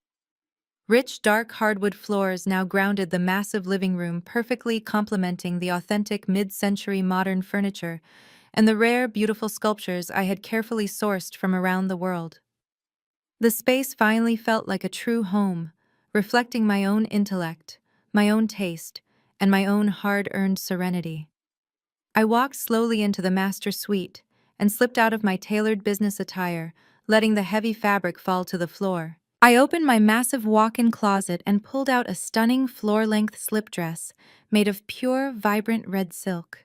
Rich, dark hardwood floors now grounded the massive living room, perfectly complementing the authentic mid-century modern furniture and the rare, beautiful sculptures I had carefully sourced from around the world. The space finally felt like a true home, reflecting my own intellect, my own taste, and my own hard-earned serenity. I walked slowly into the master suite and slipped out of my tailored business attire, letting the heavy fabric fall to the floor. I opened my massive walk-in closet and pulled out a stunning floor-length slip dress made of pure, vibrant red silk.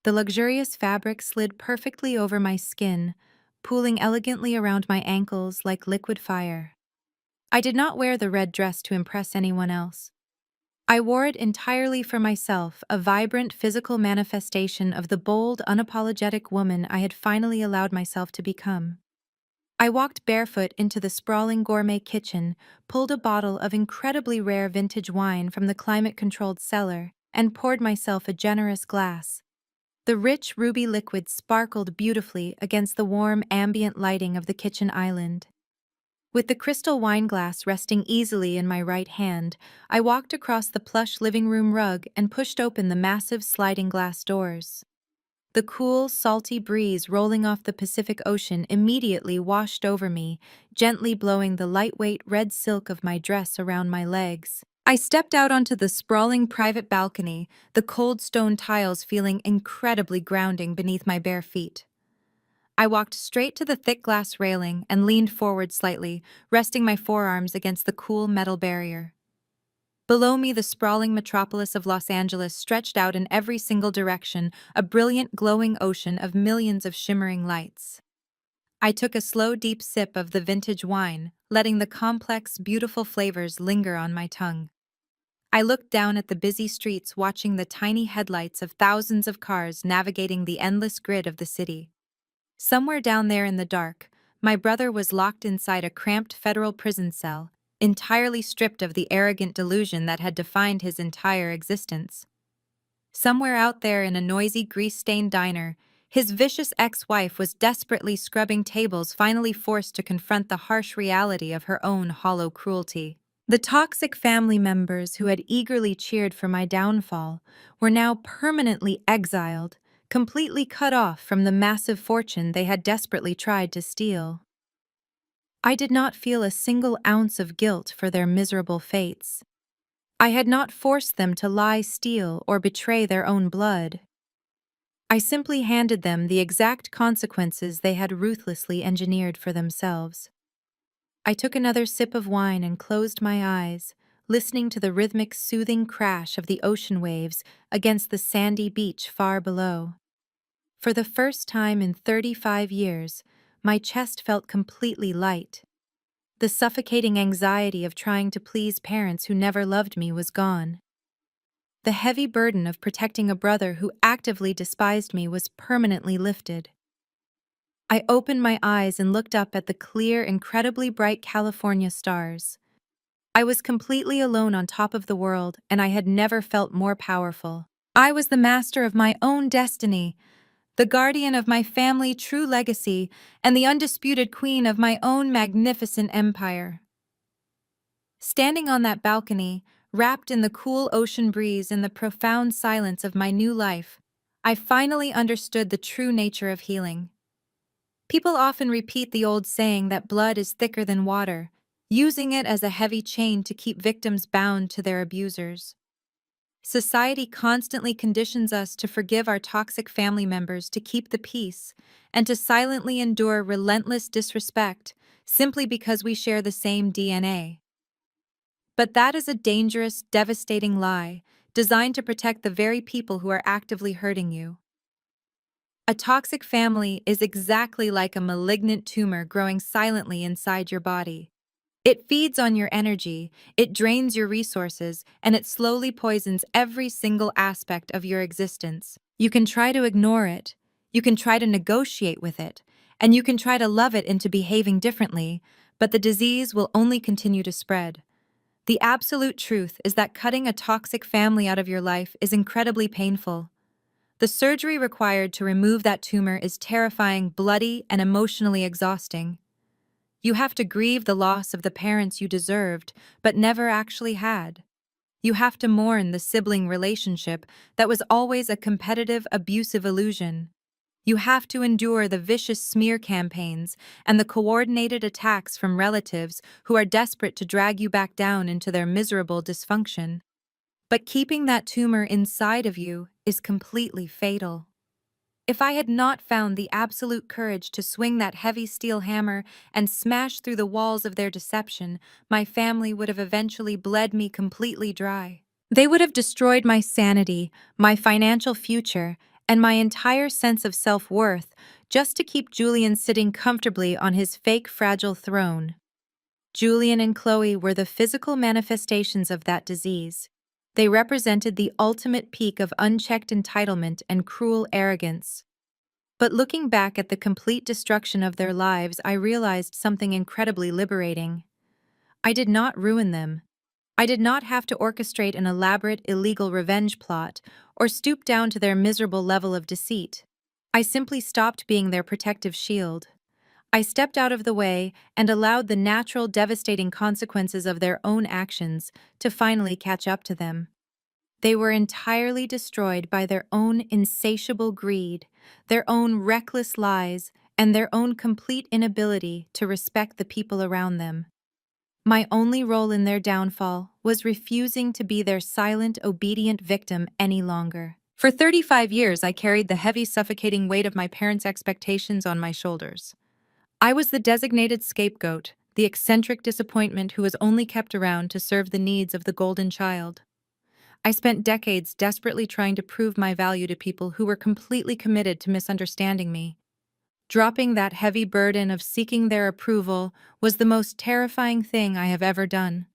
The luxurious fabric slid perfectly over my skin, pooling elegantly around my ankles like liquid fire. I did not wear the red dress to impress anyone else. I wore it entirely for myself, a vibrant physical manifestation of the bold, unapologetic woman I had finally allowed myself to become. I walked barefoot into the sprawling gourmet kitchen, pulled a bottle of incredibly rare vintage wine from the climate-controlled cellar, and poured myself a generous glass. The rich ruby liquid sparkled beautifully against the warm ambient lighting of the kitchen island. With the crystal wine glass resting easily in my right hand, I walked across the plush living room rug and pushed open the massive sliding glass doors. The cool, salty breeze rolling off the Pacific Ocean immediately washed over me, gently blowing the lightweight red silk of my dress around my legs. I stepped out onto the sprawling private balcony, the cold stone tiles feeling incredibly grounding beneath my bare feet. I walked straight to the thick glass railing and leaned forward slightly, resting my forearms against the cool metal barrier. Below me, the sprawling metropolis of Los Angeles stretched out in every single direction, a brilliant, glowing ocean of millions of shimmering lights. I took a slow, deep sip of the vintage wine, letting the complex, beautiful flavors linger on my tongue. I looked down at the busy streets, watching the tiny headlights of thousands of cars navigating the endless grid of the city. Somewhere down there in the dark, my brother was locked inside a cramped federal prison cell, entirely stripped of the arrogant delusion that had defined his entire existence. Somewhere out there in a noisy, grease-stained diner, his vicious ex-wife was desperately scrubbing tables, finally forced to confront the harsh reality of her own hollow cruelty. The toxic family members who had eagerly cheered for my downfall were now permanently exiled, completely cut off from the massive fortune they had desperately tried to steal. I did not feel a single ounce of guilt for their miserable fates. I had not forced them to lie, steal, or betray their own blood. I simply handed them the exact consequences they had ruthlessly engineered for themselves. I took another sip of wine and closed my eyes, listening to the rhythmic, soothing crash of the ocean waves against the sandy beach far below. For the first time in 35 years, my chest felt completely light. The suffocating anxiety of trying to please parents who never loved me was gone. The heavy burden of protecting a brother who actively despised me was permanently lifted. I opened my eyes and looked up at the clear, incredibly bright California stars. I was completely alone on top of the world, and I had never felt more powerful. I was the master of my own destiny, the guardian of my family true legacy, and the undisputed queen of my own magnificent empire. Standing on that balcony, wrapped in the cool ocean breeze and the profound silence of my new life, I finally understood the true nature of healing. People often repeat the old saying that blood is thicker than water, using it as a heavy chain to keep victims bound to their abusers. Society constantly conditions us to forgive our toxic family members to keep the peace and to silently endure relentless disrespect simply because we share the same DNA. But that is a dangerous, devastating lie designed to protect the very people who are actively hurting you. A toxic family is exactly like a malignant tumor growing silently inside your body. It feeds on your energy, it drains your resources, and it slowly poisons every single aspect of your existence. You can try to ignore it, you can try to negotiate with it, and you can try to love it into behaving differently, but the disease will only continue to spread. The absolute truth is that cutting a toxic family out of your life is incredibly painful. The surgery required to remove that tumor is terrifying, bloody, and emotionally exhausting. You have to grieve the loss of the parents you deserved, but never actually had. You have to mourn the sibling relationship that was always a competitive, abusive illusion. You have to endure the vicious smear campaigns and the coordinated attacks from relatives who are desperate to drag you back down into their miserable dysfunction. But keeping that tumor inside of you is completely fatal. If I had not found the absolute courage to swing that heavy steel hammer and smash through the walls of their deception, my family would have eventually bled me completely dry. They would have destroyed my sanity, my financial future, and my entire sense of self-worth just to keep Julian sitting comfortably on his fake fragile throne. Julian and Chloe were the physical manifestations of that disease. They represented the ultimate peak of unchecked entitlement and cruel arrogance. But looking back at the complete destruction of their lives, I realized something incredibly liberating. I did not ruin them. I did not have to orchestrate an elaborate, illegal revenge plot or stoop down to their miserable level of deceit. I simply stopped being their protective shield. I stepped out of the way and allowed the natural, devastating consequences of their own actions to finally catch up to them. They were entirely destroyed by their own insatiable greed, their own reckless lies, and their own complete inability to respect the people around them. My only role in their downfall was refusing to be their silent, obedient victim any longer. For 35 years, I carried the heavy, suffocating weight of my parents' expectations on my shoulders. I was the designated scapegoat, the eccentric disappointment who was only kept around to serve the needs of the golden child. I spent decades desperately trying to prove my value to people who were completely committed to misunderstanding me. Dropping that heavy burden of seeking their approval was the most terrifying thing I have ever done.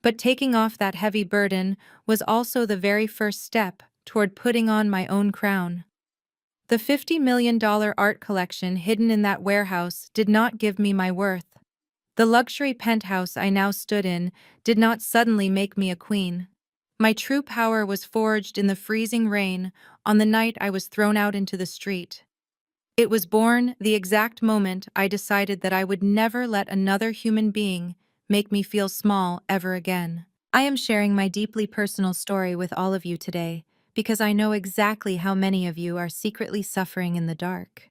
But taking off that heavy burden was also the very first step toward putting on my own crown. The $50 million art collection hidden in that warehouse did not give me my worth. The luxury penthouse I now stood in did not suddenly make me a queen. My true power was forged in the freezing rain on the night I was thrown out into the street. It was born the exact moment I decided that I would never let another human being make me feel small ever again. I am sharing my deeply personal story with all of you today because I know exactly how many of you are secretly suffering in the dark.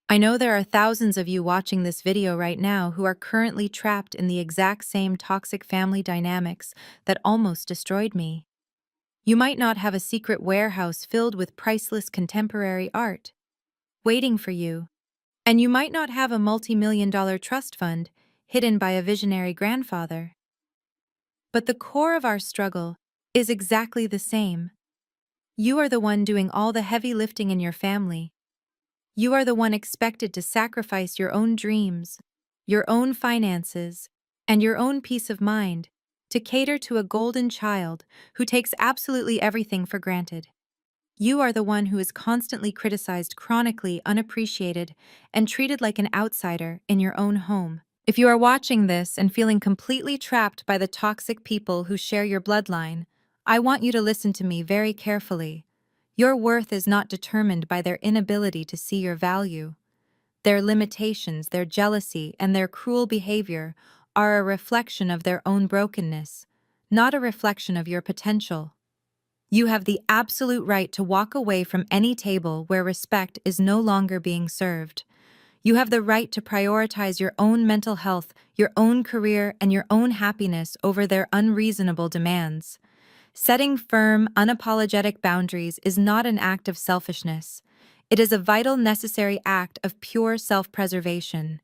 I know there are thousands of you watching this video right now who are currently trapped in the exact same toxic family dynamics that almost destroyed me. You might not have a secret warehouse filled with priceless contemporary art waiting for you, and you might not have a multi-million-dollar trust fund hidden by a visionary grandfather. But the core of our struggle is exactly the same. You are the one doing all the heavy lifting in your family. You are the one expected to sacrifice your own dreams, your own finances, and your own peace of mind to cater to a golden child who takes absolutely everything for granted. You are the one who is constantly criticized, chronically unappreciated, and treated like an outsider in your own home. If you are watching this and feeling completely trapped by the toxic people who share your bloodline, I want you to listen to me very carefully. Your worth is not determined by their inability to see your value. Their limitations, their jealousy, and their cruel behavior are a reflection of their own brokenness, not a reflection of your potential. You have the absolute right to walk away from any table where respect is no longer being served. You have the right to prioritize your own mental health, your own career, and your own happiness over their unreasonable demands. Setting firm, unapologetic boundaries is not an act of selfishness. It is a vital, necessary act of pure self-preservation.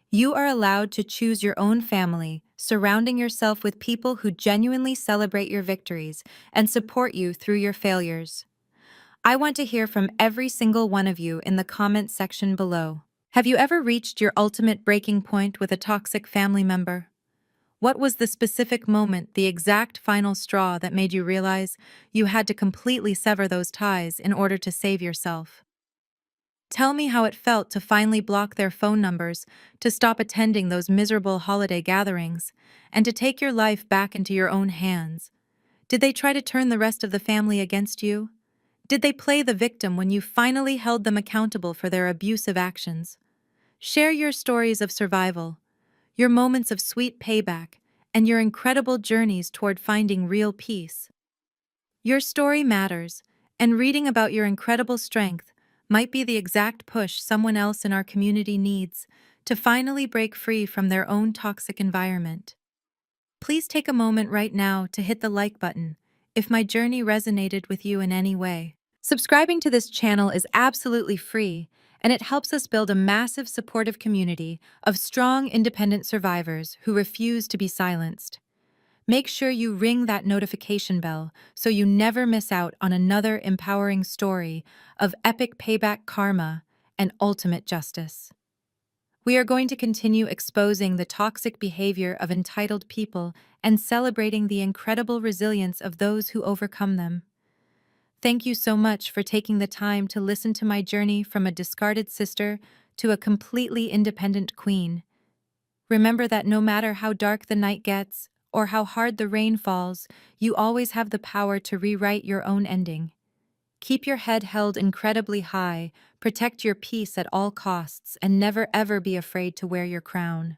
You are allowed to choose your own family, surrounding yourself with people who genuinely celebrate your victories and support you through your failures. I want to hear from every single one of you in the comment section below. Have you ever reached your ultimate breaking point with a toxic family member? What was the specific moment, the exact final straw that made you realize you had to completely sever those ties in order to save yourself? Tell me how it felt to finally block their phone numbers, to stop attending those miserable holiday gatherings, and to take your life back into your own hands. Did they try to turn the rest of the family against you? Did they play the victim when you finally held them accountable for their abusive actions? Share your stories of survival, your moments of sweet payback, and your incredible journeys toward finding real peace. Your story matters, and reading about your incredible strength might be the exact push someone else in our community needs to finally break free from their own toxic environment. Please take a moment right now to hit the like button if my journey resonated with you in any way. Subscribing to this channel is absolutely free, and it helps us build a massive supportive community of strong, independent survivors who refuse to be silenced. Make sure you ring that notification bell so you never miss out on another empowering story of epic payback karma and ultimate justice. We are going to continue exposing the toxic behavior of entitled people and celebrating the incredible resilience of those who overcome them. Thank you so much for taking the time to listen to my journey from a discarded sister to a completely independent queen. Remember that no matter how dark the night gets or how hard the rain falls, you always have the power to rewrite your own ending. Keep your head held incredibly high, protect your peace at all costs, and never ever be afraid to wear your crown.